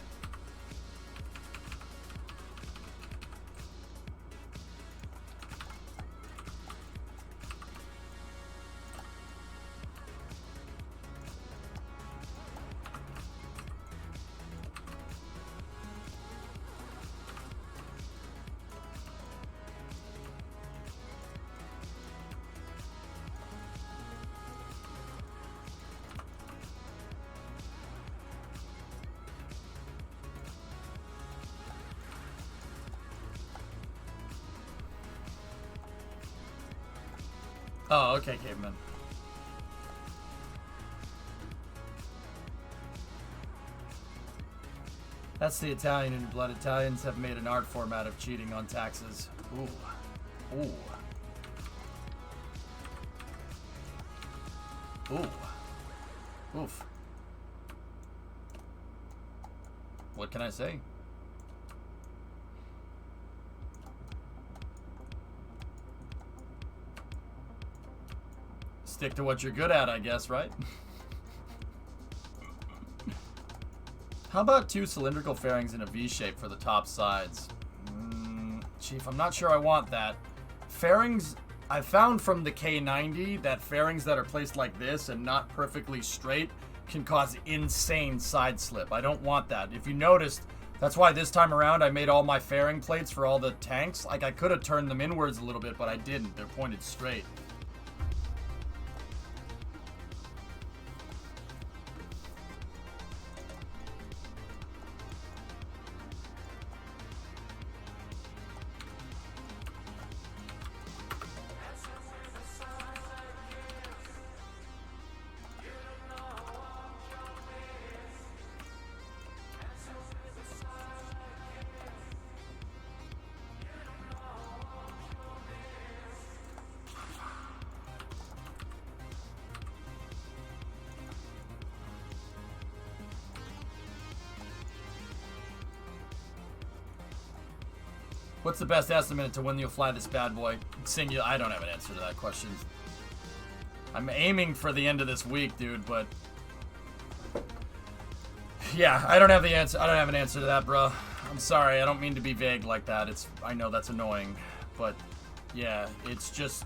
Oh, okay, caveman. That's the Italian in blood. Italians have made an art form out of cheating on taxes. Ooh. Ooh. Ooh. Oof. What can I say? Stick to what you're good at, I guess, right? How about 2 cylindrical fairings in a V shape for the top sides? Chief, I'm not sure I want that. Fairings, I found from the K90 that fairings that are placed like this and not perfectly straight can cause insane side slip. I don't want that. If you noticed, that's why this time around I made all my fairing plates for all the tanks. Like, I could have turned them inwards a little bit, but I didn't. They're pointed straight. What's the best estimate to when you'll fly this bad boy? Singular. I don't have an answer to that question. I'm aiming for the end of this week, dude, but yeah, I don't have the answer. I don't have an answer to that, bro. I'm sorry. I don't mean to be vague like that. I know that's annoying, but yeah, it's just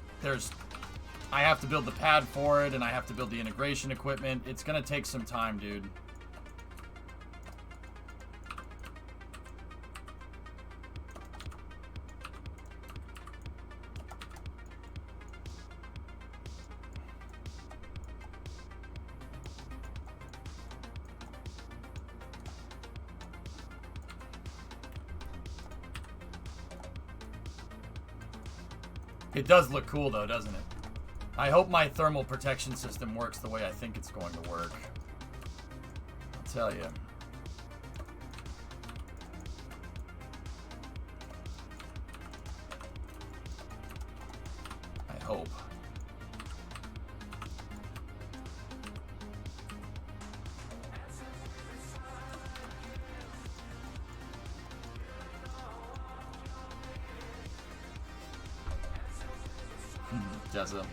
I have to build the pad for it, and I have to build the integration equipment. It's gonna take some time, dude. It does look cool though, doesn't it? I hope my thermal protection system works the way I think it's going to work. I'll tell you. I hope. Jessa.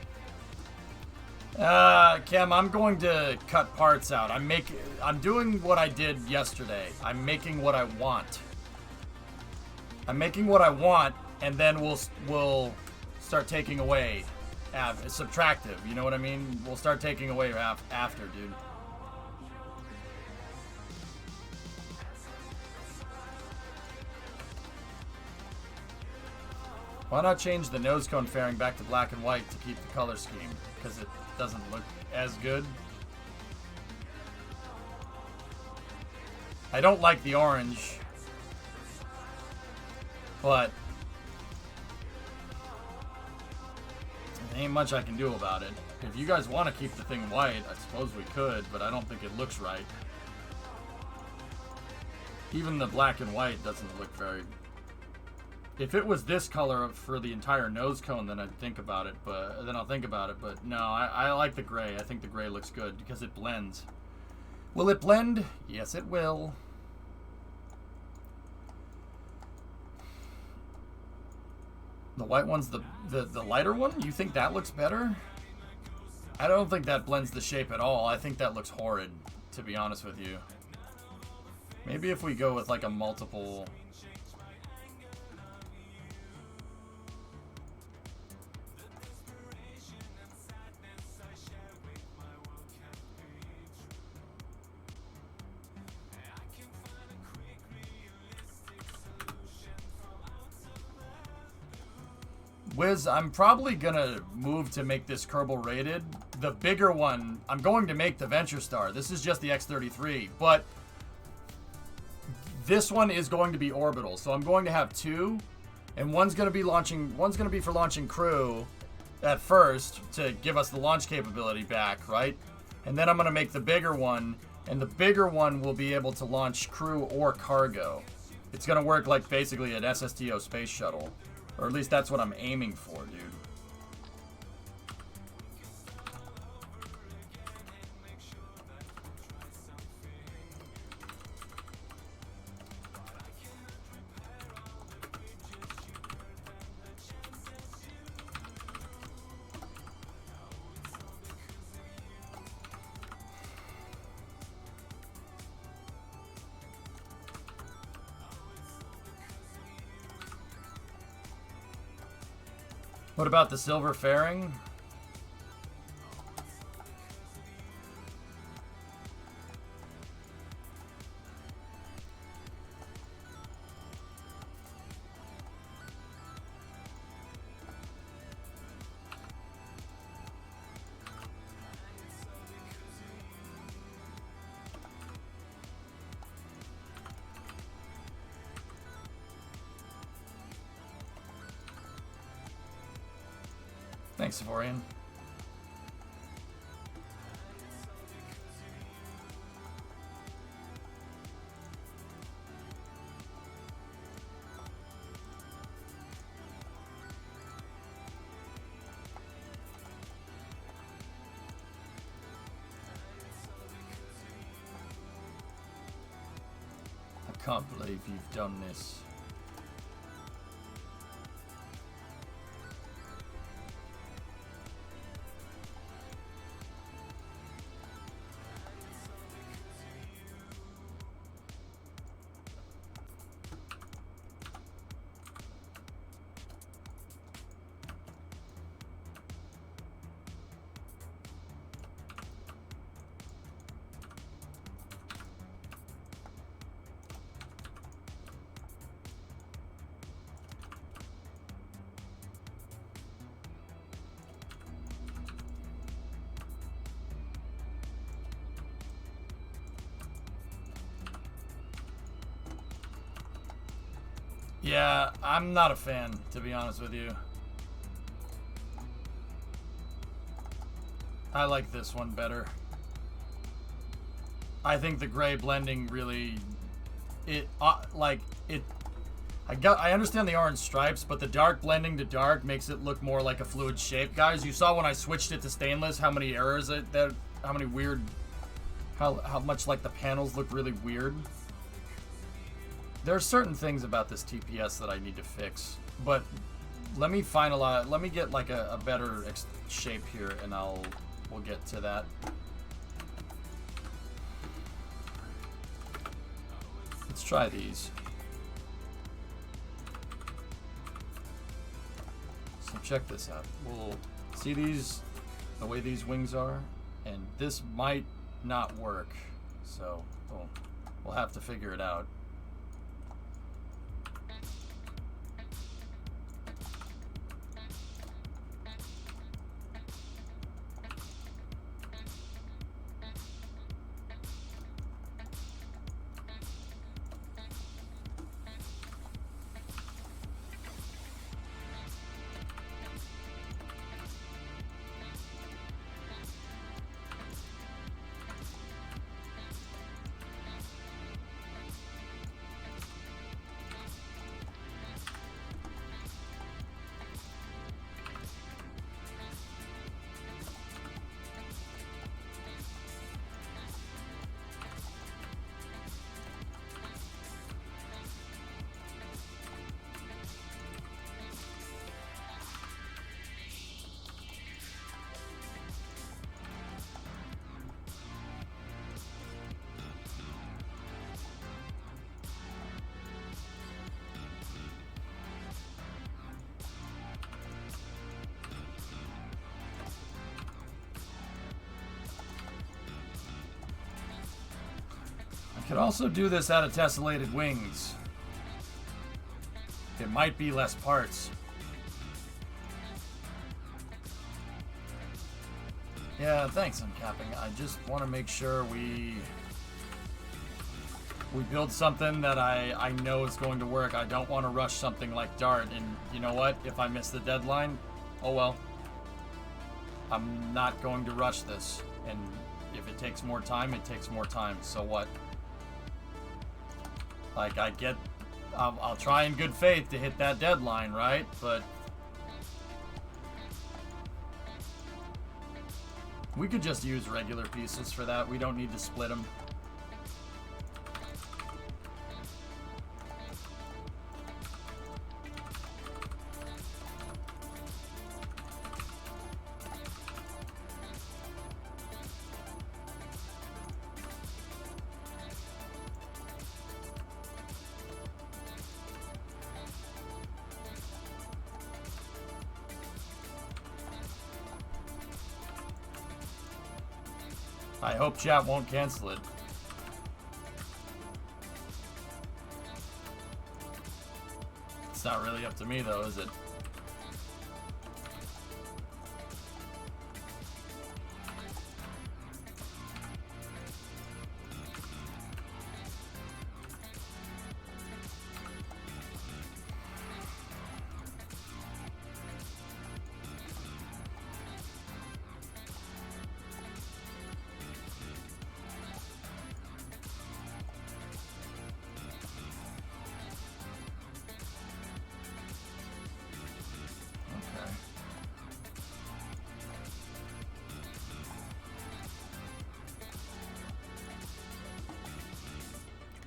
Cam, I'm going to cut parts out. I'm doing what I did yesterday. I'm making what I want. I'm making what I want, and then we'll start taking away. Subtractive, you know what I mean? We'll start taking away after, dude. Why not change the nose cone fairing back to black and white to keep the color scheme? Because it doesn't look as good. I don't like the orange, but there ain't much I can do about it. If you guys want to keep the thing white, I suppose we could, but I don't think it looks right. Even the black and white doesn't look very... If it was this color for the entire nose cone, then I'd think about it, but then I'll think about it. But no, I like the gray. I think the gray looks good because it blends. Will it blend? Yes, it will. The white one's the lighter one? You think that looks better? I don't think that blends the shape at all. I think that looks horrid, to be honest with you. Maybe if we go with like a multiple... Wiz, I'm probably gonna move to make this Kerbal rated. The bigger one, I'm going to make the Venture Star. This is just the X-33, but this one is going to be orbital. So I'm going to have two, and one's gonna be for launching crew at first to give us the launch capability back, right? And then I'm gonna make the bigger one, and the bigger one will be able to launch crew or cargo. It's gonna work like basically an SSTO space shuttle. Or at least that's what I'm aiming for, dude. What about the silver fairing? Thanks, Savorian. I can't believe you've done this. Yeah, I'm not a fan, to be honest with you. I like this one better. I think the gray blending really, I understand the orange stripes, but the dark blending to dark makes it look more like a fluid shape. Guys, you saw when I switched it to stainless how many errors how much like the panels look really weird. There are certain things about this TPS that I need to fix, but let me get like a better shape here, and we'll get to that. Let's try these. So check this out. We'll see the way these wings are, and this might not work. So we'll have to figure it out. I could also do this out of tessellated wings. It might be less parts. Yeah, thanks, Uncapping. I just want to make sure we build something that I know is going to work. I don't want to rush something like Dart, and you know what? If I miss the deadline, oh well. I'm not going to rush this, and if it takes more time, it takes more time. So what? Like, I'll try in good faith to hit that deadline, right? But we could just use regular pieces for that. We don't need to split them. I hope chat won't cancel it. It's not really up to me though, is it?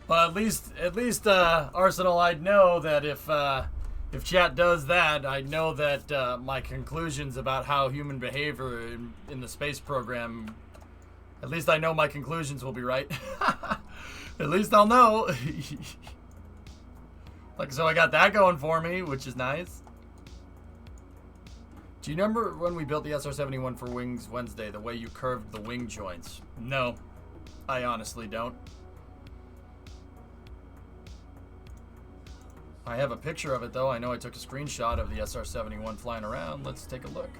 Well, at least Arsenal, I'd know that if chat does that, I know that my conclusions about how human behavior in the space program, at least I know my conclusions will be right. At least I'll know. Like, so I got that going for me, which is nice. Do you remember when we built the SR-71 for Wings Wednesday, the way you curved the wing joints? No, I honestly don't. I have a picture of it, though. I know I took a screenshot of the SR-71 flying around. Let's take a look.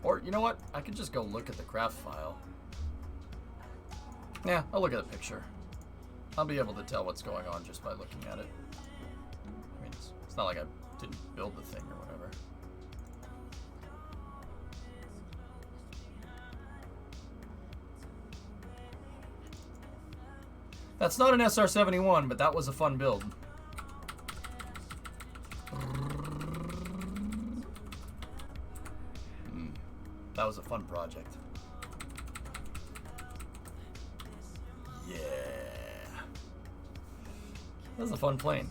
Or, you know what? I could just go look at the craft file. Yeah, I'll look at the picture. I'll be able to tell what's going on just by looking at it. I mean, it's not like I didn't build the thing or whatever. That's not an SR-71, but that was a fun build. That was a fun project. Yeah. That was a fun plane.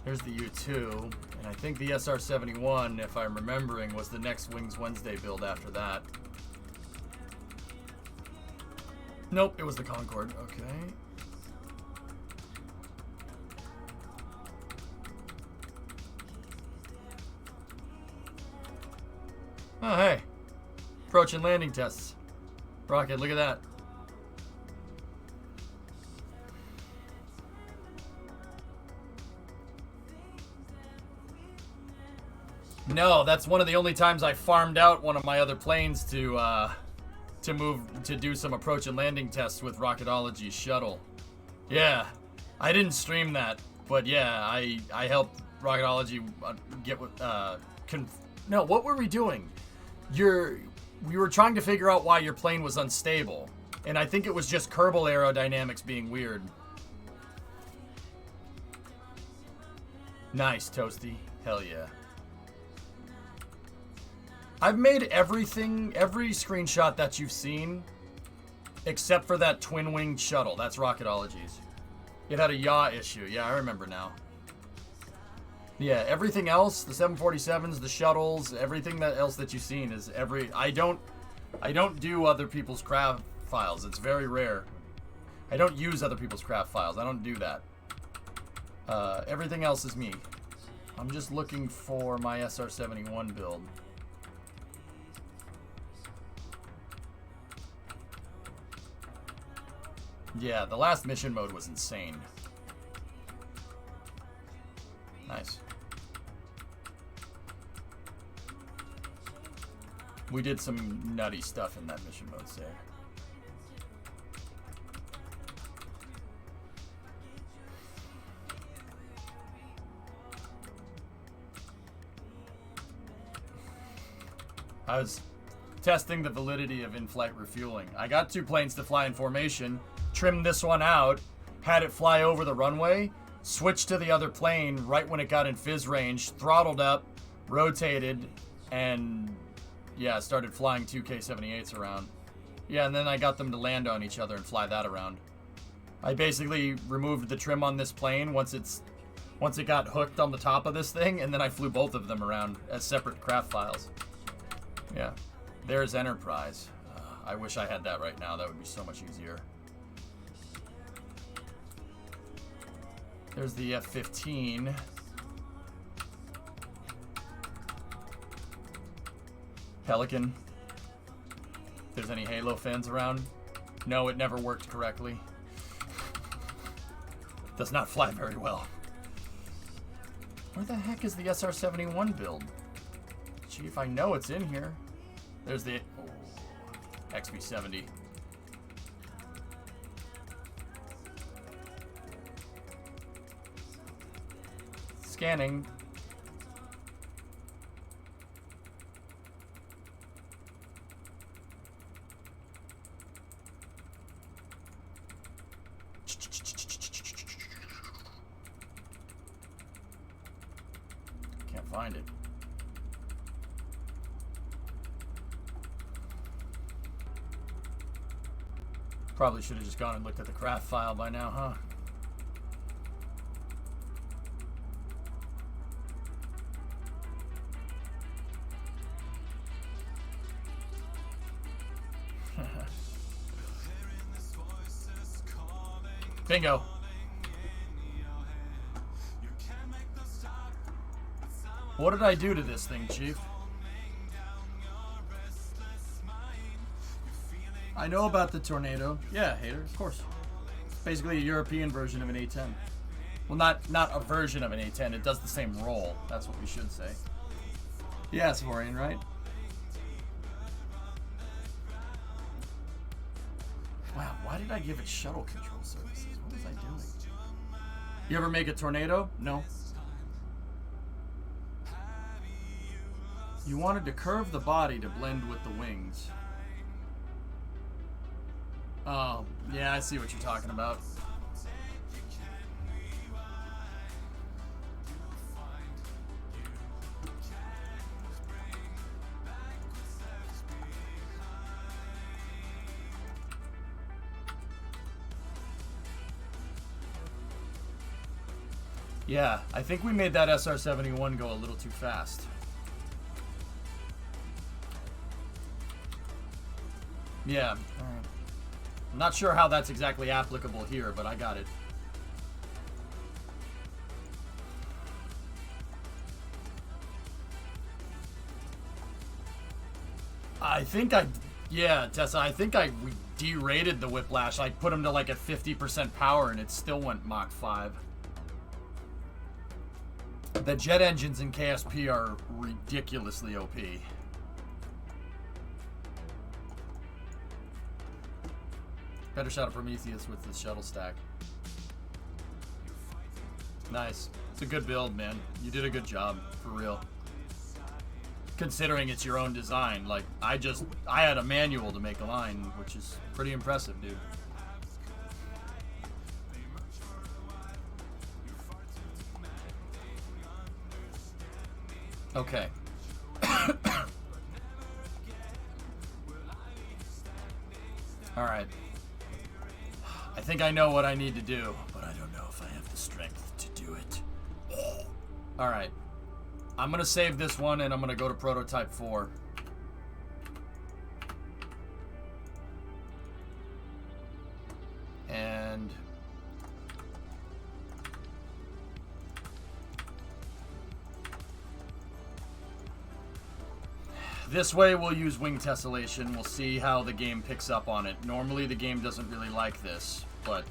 Here's the U-2, and I think the SR-71, if I'm remembering, was the next Wings Wednesday build after that. Nope, it was the Concorde. Okay. Oh, hey. Approach and landing tests. Rocket, look at that. No, that's one of the only times I farmed out one of my other planes to do some approach and landing tests with Rocketology's shuttle. Yeah, I didn't stream that, but yeah, I helped Rocketology get with no, what were we doing? We were trying to figure out why your plane was unstable, and I think it was just Kerbal aerodynamics being weird. Nice, Toasty. Hell yeah. I've made every screenshot that you've seen, except for that twin-winged shuttle. That's Rocketology's. It had a yaw issue. Yeah, I remember now. Yeah, everything else, the 747s, the shuttles, everything else that you've seen is I don't do other people's craft files. It's very rare. I don't use other people's craft files. I don't do that. Everything else is me. I'm just looking for my SR-71 build. Yeah, the last mission mode was insane. Nice. We did some nutty stuff in that mission mode, say. I was testing the validity of in-flight refueling. I got 2 planes to fly in formation, trimmed this one out, had it fly over the runway, switched to the other plane right when it got in fizz range, throttled up, rotated, and yeah, started flying 2 K-78s around. Yeah, and then I got them to land on each other and fly that around. I basically removed the trim on this plane once it got hooked on the top of this thing, and then I flew both of them around as separate craft files. Yeah, there's Enterprise. I wish I had that right now. That would be so much easier. There's the F-15. Pelican. If there's any Halo fans around. No, it never worked correctly. Does not fly very well. Where the heck is the SR-71 build? Chief, I know it's in here. There's the XB-70. Scanning. Can't find it. Probably should have just gone and looked at the craft file by now, huh? Bingo. What did I do to this thing, Chief? I know about the Tornado. Yeah, hater, of course. Basically a European version of an A-10. Well, not a version of an A-10. It does the same role. That's what we should say. Yeah, Saurian, right? Wow, why did I give it shuttle control services? What was I doing? You ever make a Tornado? No. You wanted to curve the body to blend with the wings. Oh, yeah, I see what you're talking about. Yeah, I think we made that SR-71 go a little too fast. Yeah, alright. I'm not sure how that's exactly applicable here, but I got it. Yeah, Tessa, we derated the Whiplash. I put him to like at 50% power and it still went Mach 5. The jet engines in KSP are ridiculously OP. Better shot of Prometheus with the shuttle stack. Nice. It's a good build, man. You did a good job, for real. Considering it's your own design. Like, I had a manual to make a line, which is pretty impressive, dude. Okay. Alright. I think I know what I need to do, but I don't know if I have the strength to do it. Alright. I'm going to save this one and I'm going to go to prototype 4. And this way we'll use wing tessellation. We'll see how the game picks up on it. Normally the game doesn't really like this, but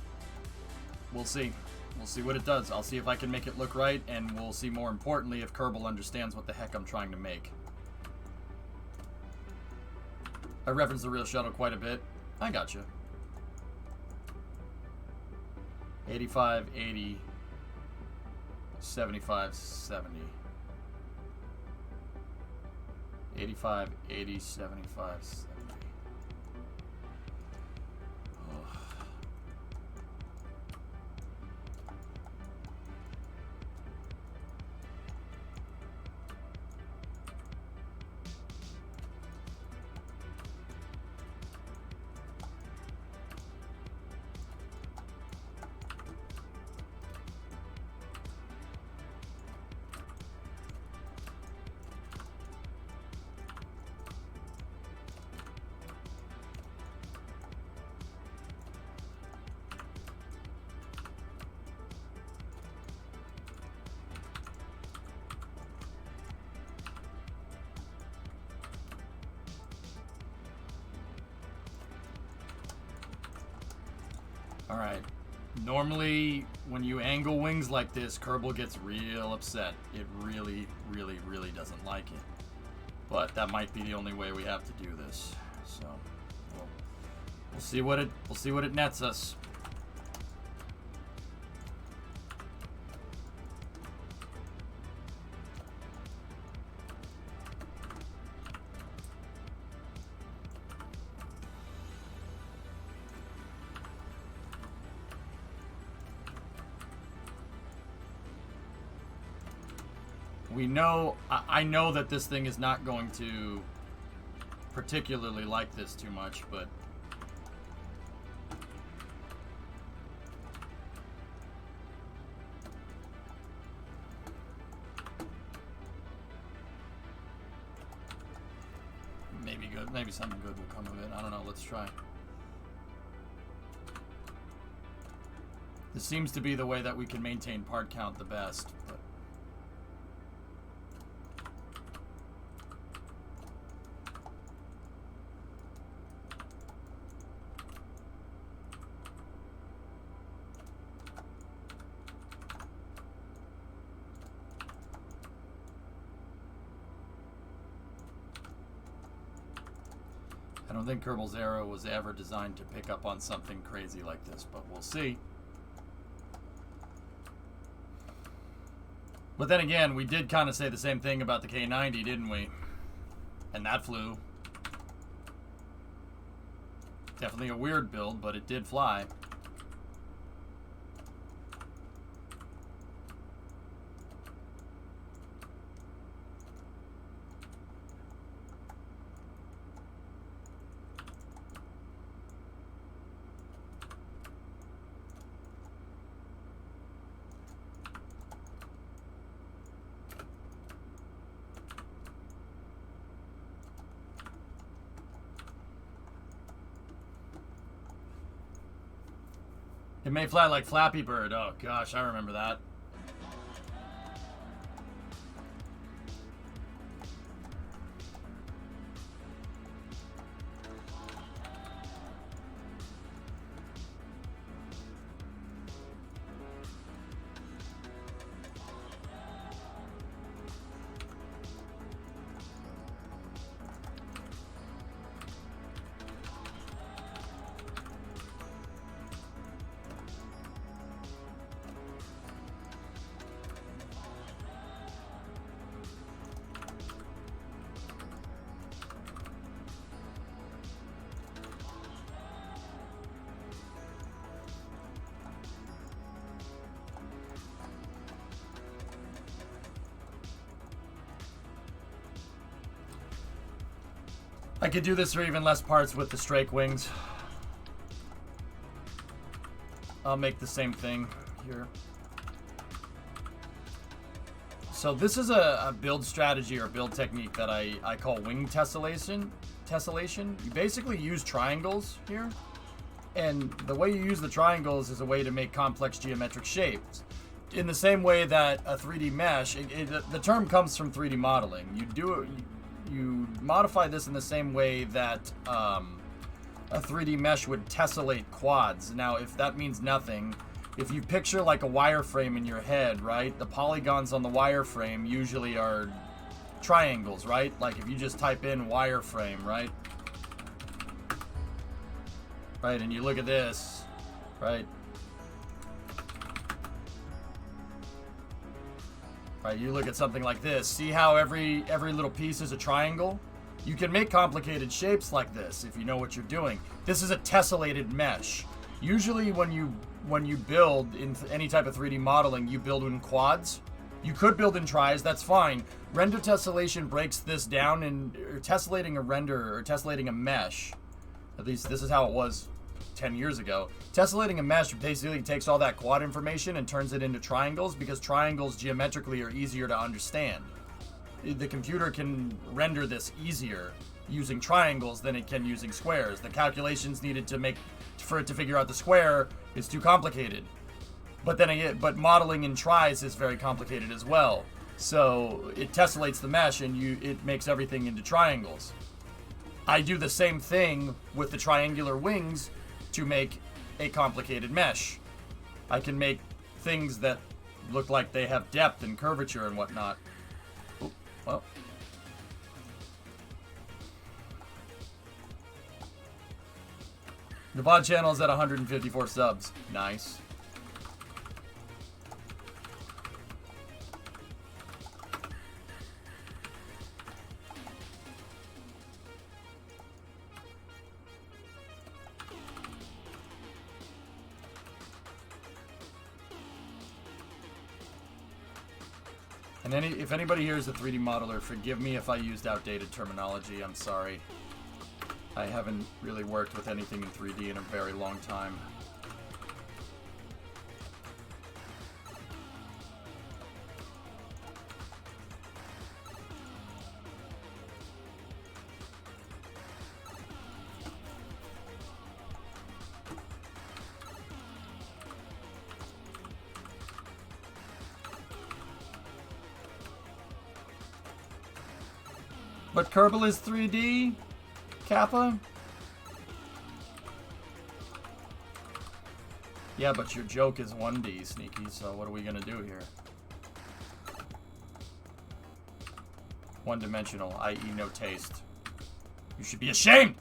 we'll see. We'll see what it does. I'll see if I can make it look right, and we'll see more importantly if Kerbal understands what the heck I'm trying to make. I reference the real shuttle quite a bit. I gotcha. 85, 80, 75, 70. 85, 80, 75, 70. Ugh. Alright. Normally, when you angle wings like this, Kerbal gets real upset. It really, really, really doesn't like it. But that might be the only way we have to do this. So, we'll see what it nets us. I know that this thing is not going to particularly like this too much, but maybe something good will come of it. I don't know, let's try. This seems to be the way that we can maintain part count the best, but I don't think Kerbal's arrow was ever designed to pick up on something crazy like this, but we'll see. But then again, we did kind of say the same thing about the K90, didn't we? And that flew. Definitely a weird build, but it did fly. It may fly like Flappy Bird. Oh gosh, I remember that. I could do this for even less parts with the strake wings. I'll make the same thing here. So this is a build strategy or build technique that I call wing tessellation. You basically use triangles here. And the way you use the triangles is a way to make complex geometric shapes. In the same way that a 3D mesh, the term comes from 3D modeling. You modify this in the same way that a 3D mesh would tessellate quads. Now, if that means nothing, if you picture like a wireframe in your head, right? The polygons on the wireframe usually are triangles, right? Like if you just type in wireframe, right? Right, and you look at this, right? Right, you look at something like this. See how every little piece is a triangle? You can make complicated shapes like this if you know what you're doing. This is a tessellated mesh. Usually when you build in any type of 3D modeling, you build in quads. You could build in tris, that's fine. Render tessellation breaks this down, and tessellating a render or tessellating a mesh, at least this is how it was 10 years ago. Tessellating a mesh basically takes all that quad information and turns it into triangles, because triangles geometrically are easier to understand. The computer can render this easier using triangles than it can using squares. The calculations needed to make for it to figure out the square is too complicated. But then again, modeling in tris is very complicated as well. So it tessellates the mesh and it makes everything into triangles. I do the same thing with the triangular wings to make a complicated mesh. I can make things that look like they have depth and curvature and whatnot. Ooh, well. The VOD channel is at 154 subs. Nice. And if anybody here is a 3D modeler, forgive me if I used outdated terminology. I'm sorry. I haven't really worked with anything in 3D in a very long time. But Kerbal is 3D? Kappa? Yeah, but your joke is 1D, Sneaky, so what are we gonna do here? One-dimensional, i.e. no taste. You should be ashamed!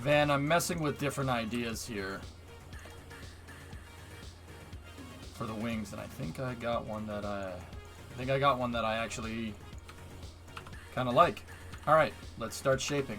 Van, I'm messing with different ideas here for the wings, and I think I got one that I actually kind of like. All right, let's start shaping.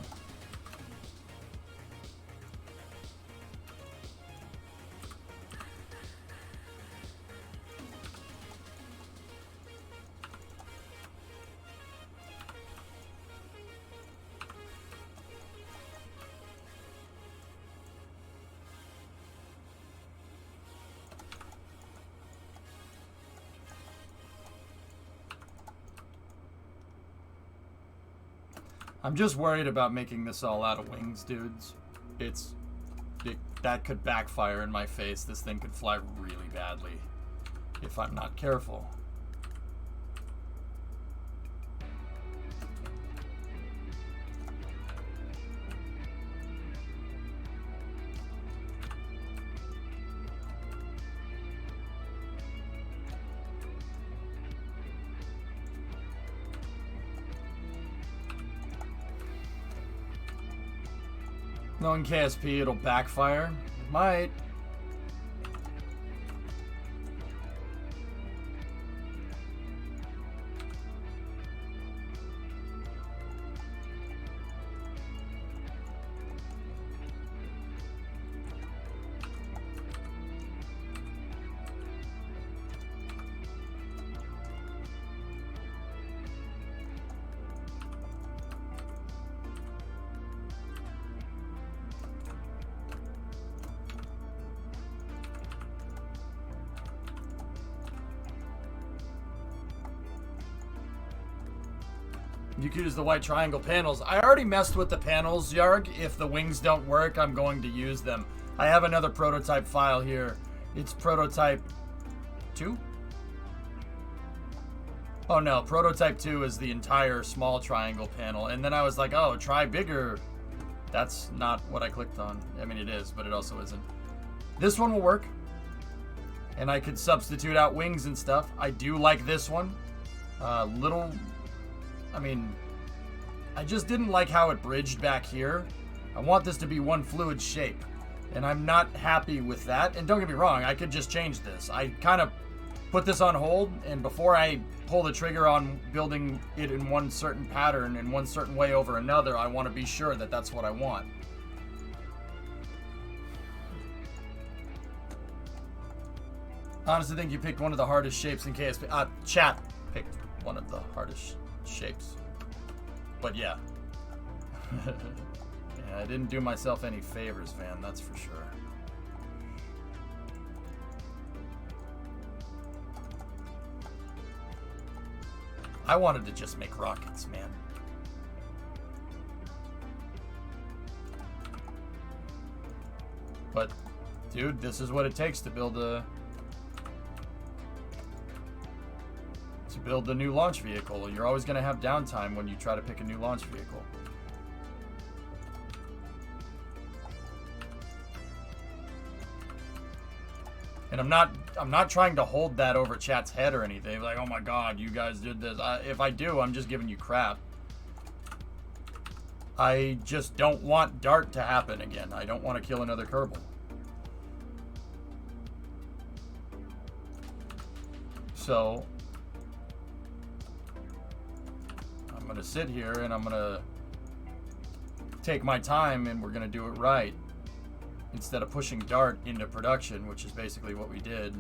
I'm just worried about making this all out of wings, dudes. That could backfire in my face. This thing could fly really badly if I'm not careful. Knowing KSP, it'll backfire. It might. You could use the white triangle panels. I already messed with the panels, Yarg. If the wings don't work, I'm going to use them. I have another prototype file here. It's prototype 2? Oh no, prototype 2 is the entire small triangle panel. And then I was like, oh, try bigger. That's not what I clicked on. I mean, it is, but it also isn't. This one will work. And I could substitute out wings and stuff. I do like this one. I mean, I just didn't like how it bridged back here. I want this to be one fluid shape, and I'm not happy with that. And don't get me wrong, I could just change this. I kind of put this on hold, and before I pull the trigger on building it in one certain pattern in one certain way over another, I want to be sure that that's what I want. I honestly think you picked one of the hardest shapes in KSP. Chat picked one of the hardest shapes. But yeah. Yeah, I didn't do myself any favors, Van, that's for sure. I wanted to just make rockets, man. But, dude, this is what it takes to build a... build the new launch vehicle. You're always going to have downtime when you try to pick a new launch vehicle. And I'm not trying to hold that over chat's head or anything. Like, oh my god, you guys did this. If I do, I'm just giving you crap. I just don't want Dart to happen again. I don't want to kill another Kerbal. So I'm gonna sit here and I'm gonna take my time and we're gonna do it right instead of pushing Dart into production, which is basically what we did.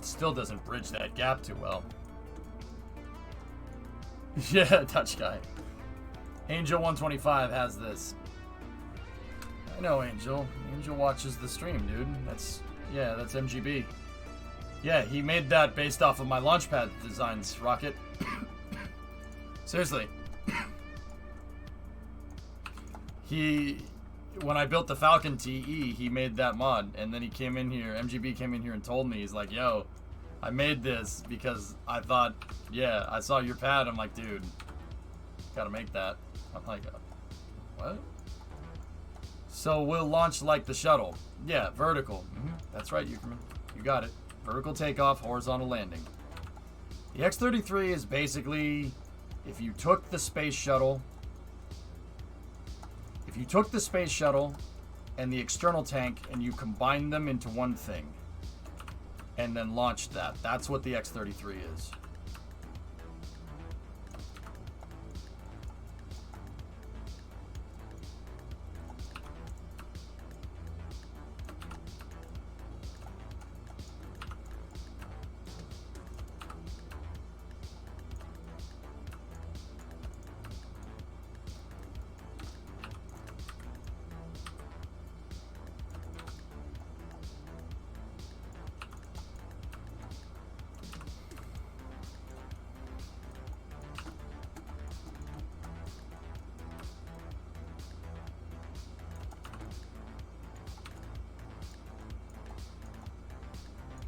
Still doesn't bridge that gap too well. Yeah, touch guy. Angel 125 has this. I know Angel. Angel watches the stream, dude. That's Yeah, that's MGB. Yeah, he made that based off of my launchpad designs, Rocket. Seriously. When I built the Falcon TE, he made that mod, and then he came in here, MGB came in here and told me, he's like, yo, I made this because I thought, yeah, I saw your pad. I'm like, dude, gotta make that. I'm like, what? So we'll launch like the shuttle. Yeah, vertical. That's right, you got it. Vertical takeoff, horizontal landing. The X-33 is basically, if you took the space shuttle and the external tank and you combined them into one thing and then launched that, that's what the X-33 is.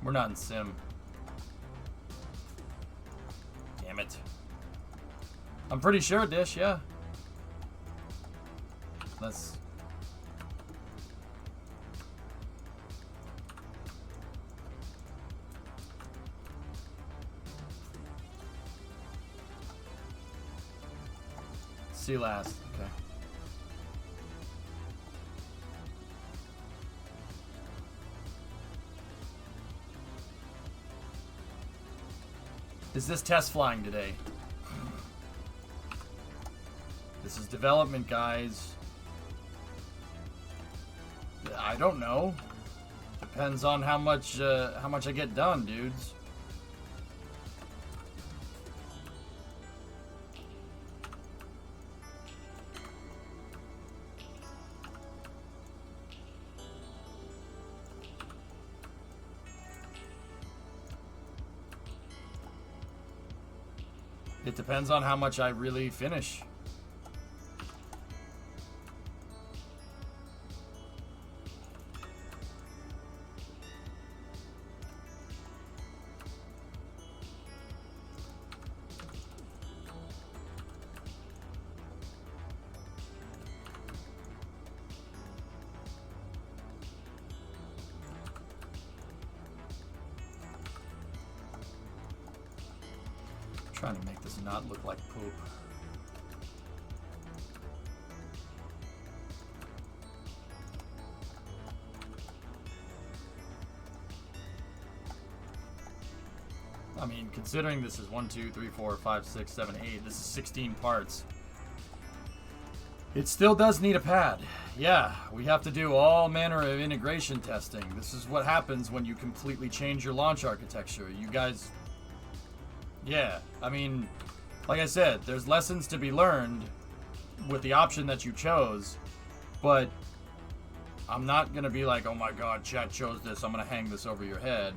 We're not in sim. Damn it. I'm pretty sure, Dish, yeah. Let's... see last. Okay. Is this test flying today? This is development, guys. I don't know. Depends on how much I get done, dudes. It depends on how much I really finish. Trying to make this not look like poop. I mean, considering this is 1, 2, 3, 4, 5, 6, 7, 8, this is 16 parts. It still does need a pad. Yeah, we have to do all manner of integration testing. This is what happens when you completely change your launch architecture. You guys... Yeah, I mean, like I said, there's lessons to be learned with the option that you chose, but I'm not going to be like, oh my god, chat chose this, I'm going to hang this over your head.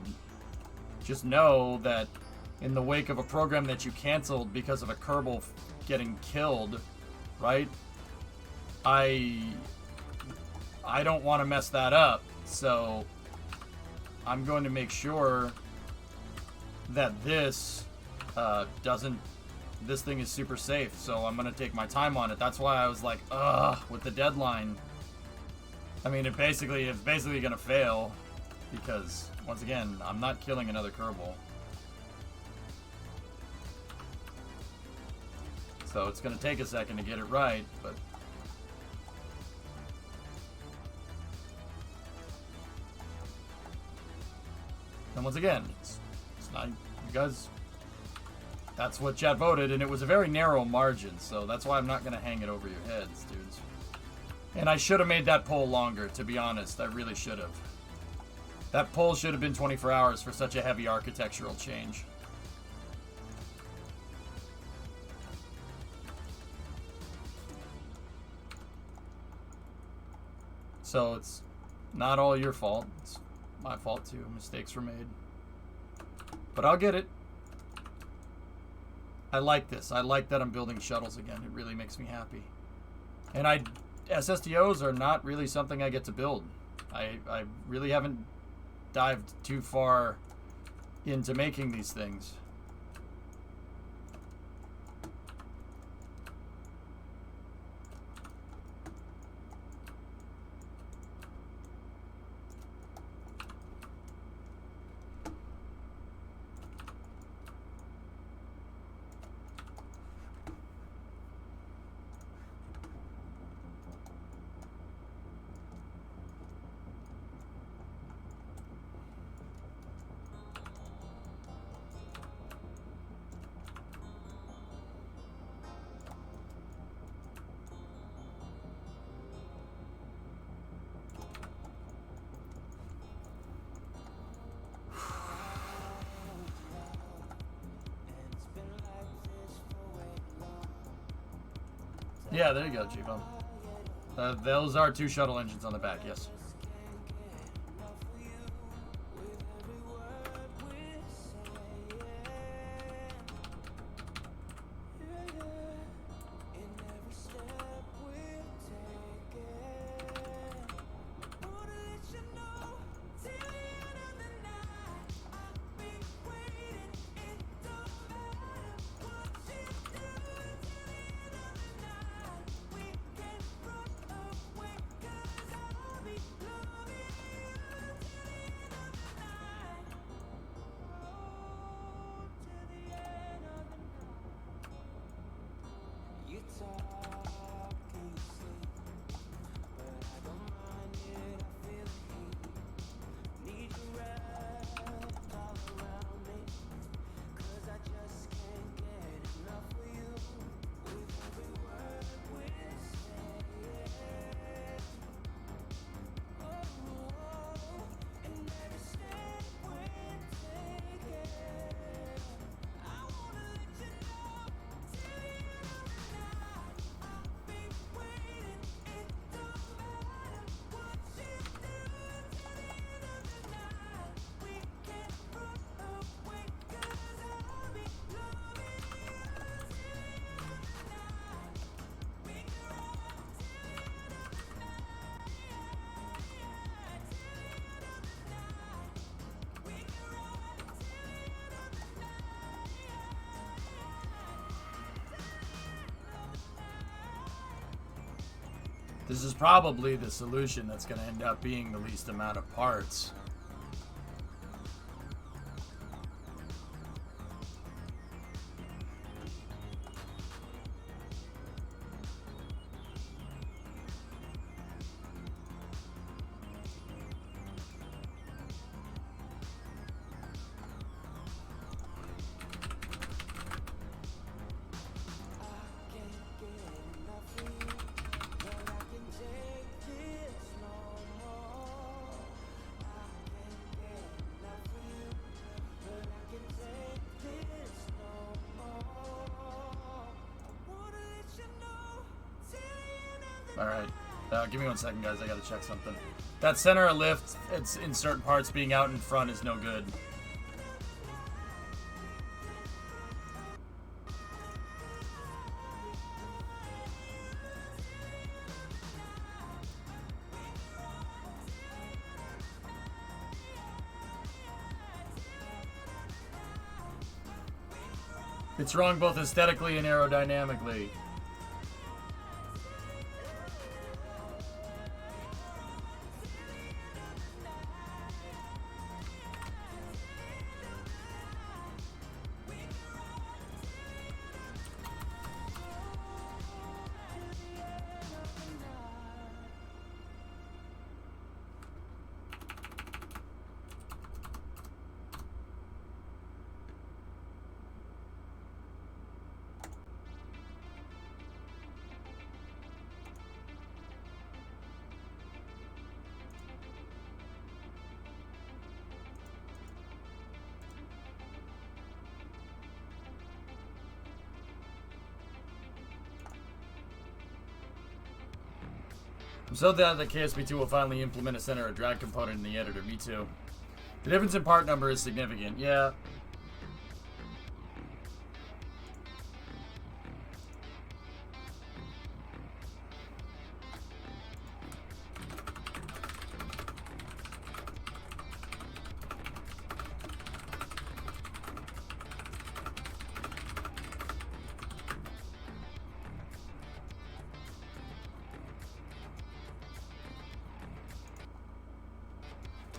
Just know that in the wake of a program that you canceled because of a Kerbal getting killed, right? I don't want to mess that up, so I'm going to make sure that this this thing is super safe, so I'm gonna take my time on it. That's why I was like, ugh, with the deadline. I mean, it's basically gonna fail, because, once again, I'm not killing another Kerbal. So it's gonna take a second to get it right, but... And once again, it's not, you guys... That's what chat voted, and it was a very narrow margin, so that's why I'm not going to hang it over your heads, dudes. And I should have made that poll longer, to be honest. I really should have. That poll should have been 24 hours for such a heavy architectural change. So it's not all your fault. It's My fault too. Mistakes were made. But I'll get it. I like this. I like that I'm building shuttles again. It really makes me happy. And SSDOs are not really something I get to build. I really haven't dived too far into making these things. Yeah, there you go, G-Bum. Those are 2 shuttle engines on the back, yes. This is probably the solution that's going to end up being the least amount of parts. Alright, give me 1 second, guys. I gotta check something. That center lift, it's in certain parts being out in front is no good. It's wrong both aesthetically and aerodynamically. I'm so glad that KSP2 will finally implement a center of drag component in the editor. Me too. The difference in part number is significant. Yeah.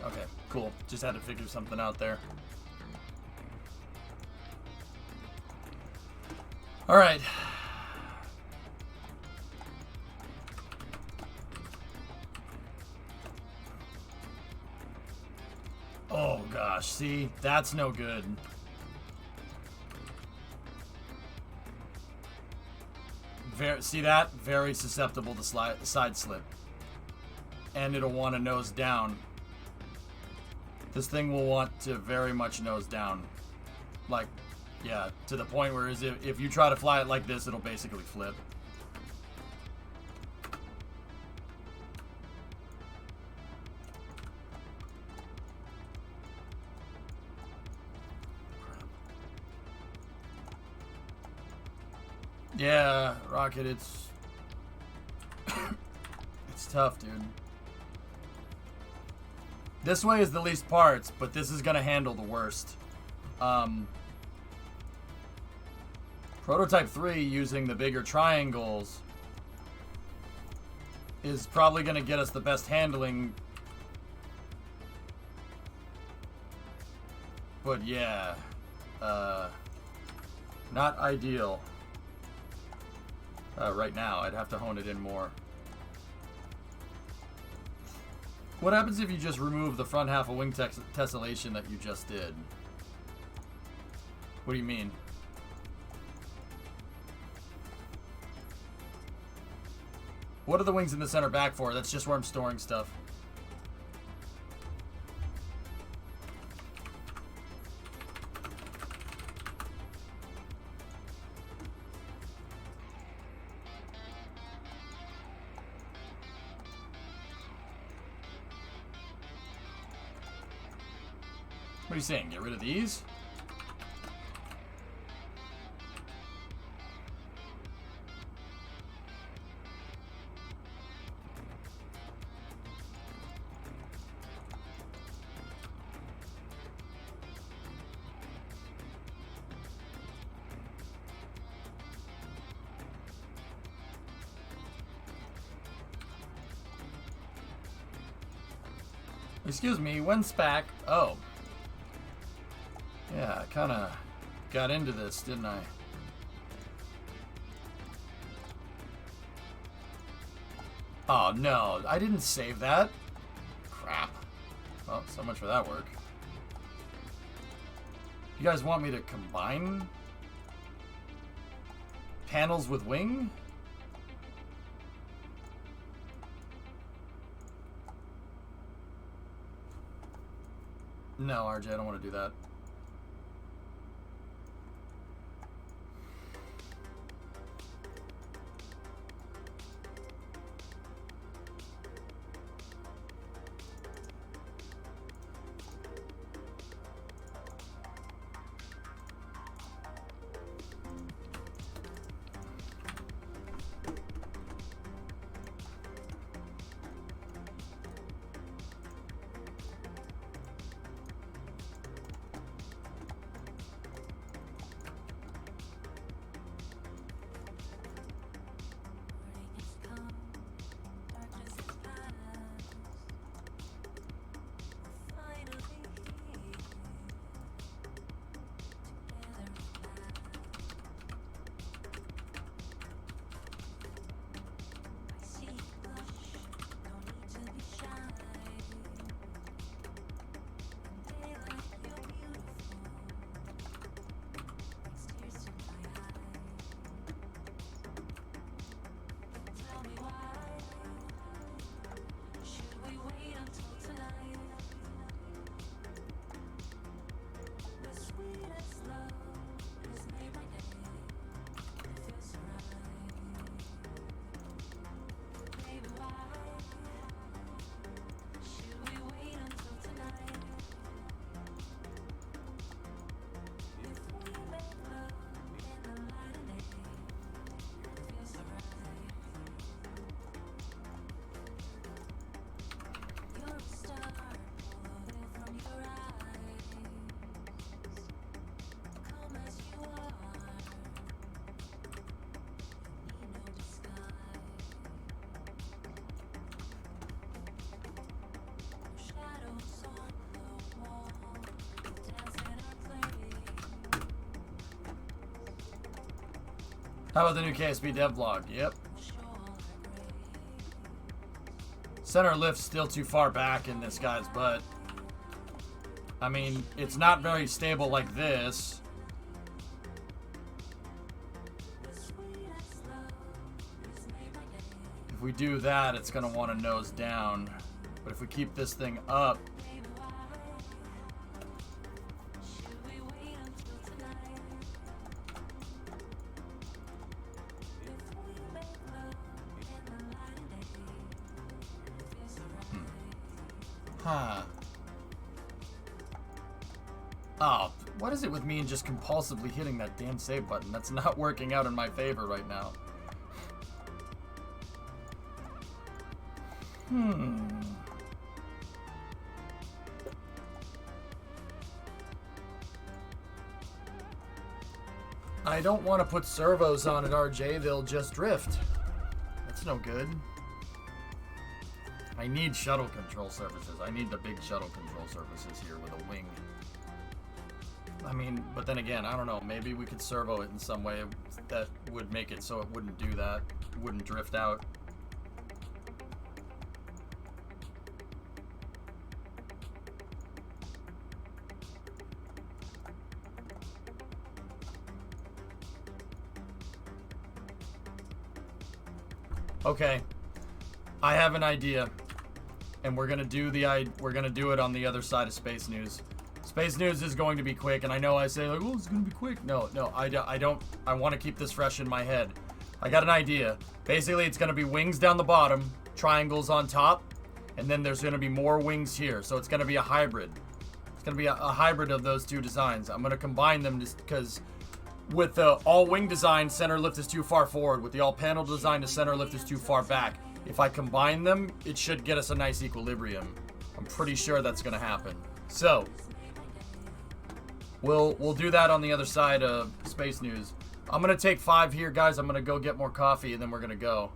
Okay, cool. Just had to figure something out there. All right. Oh gosh, see? That's no good. See that? Very susceptible to side slip. And it'll want to nose down. This thing will want to very much nose down. Like, yeah, to the point where if you try to fly it like this, it'll basically flip. Yeah, Rocket, it's it's tough, dude. This way is the least parts, but this is gonna handle the worst. Prototype 3 using the bigger triangles is probably gonna get us the best handling. But yeah, not ideal. Right now, I'd have to hone it in more. What happens if you just remove the front half of wing tessellation that you just did? What do you mean? What are the wings in the center back for? That's just where I'm storing stuff. What are you saying? Get rid of these? Excuse me, when SPAC? Oh. Yeah, I kind of got into this, didn't I? Oh, no. I didn't save that. Crap. Well, so much for that work. You guys want me to combine panels with wing? No, RJ, I don't want to do that. How about the new KSP devlog? Yep. Center lift's still too far back in this guy's butt. I mean, it's not very stable like this. If we do that, it's going to want to nose down. But if we keep this thing up, oh, what is it with me and just compulsively hitting that damn save button? That's not working out in my favor right now. I don't want to put servos on at RJ, they'll just drift. That's no good. I need shuttle control surfaces. I need the big shuttle control surfaces here with a wing. I mean, but then again, I don't know. Maybe we could servo it in some way that would make it so it wouldn't do that. It wouldn't drift out. Okay, I have an idea, and we're gonna do it on the other side of Space News. Space News is going to be quick, and I know I say like, oh, it's gonna be quick. No, I don't. I want to keep this fresh in my head. I got an idea. Basically, it's gonna be wings down the bottom, triangles on top, and then there's gonna be more wings here. So it's gonna be a hybrid. It's gonna be a hybrid of those two designs. I'm gonna combine them just because. With the all-wing design, center lift is too far forward. With the all-panel design, the center lift is too far back. If I combine them, it should get us a nice equilibrium. I'm pretty sure that's going to happen. So, we'll do that on the other side of Space News. I'm going to take 5 here, guys. I'm going to go get more coffee, and then we're going to go.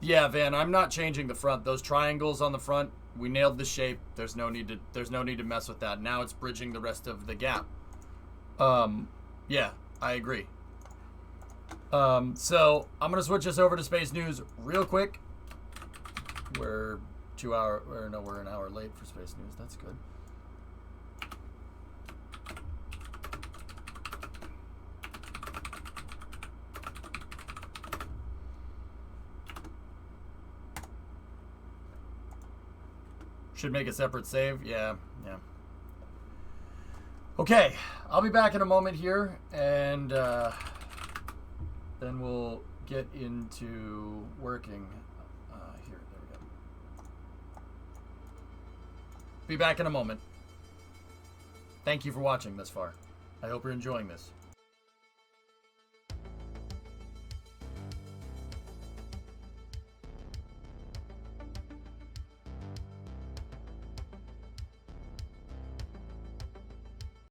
Yeah, Van, I'm not changing the front. Those triangles on the front, we nailed the shape. There's no need to mess with that. Now it's bridging the rest of the gap. Yeah, I agree. So I'm gonna switch us over to Space News real quick. We're an hour late for Space News. That's good. Should make a separate save. Yeah. Okay, I'll be back in a moment here, and then we'll get into working. There we go. Be back in a moment. Thank you for watching this far. I hope you're enjoying this.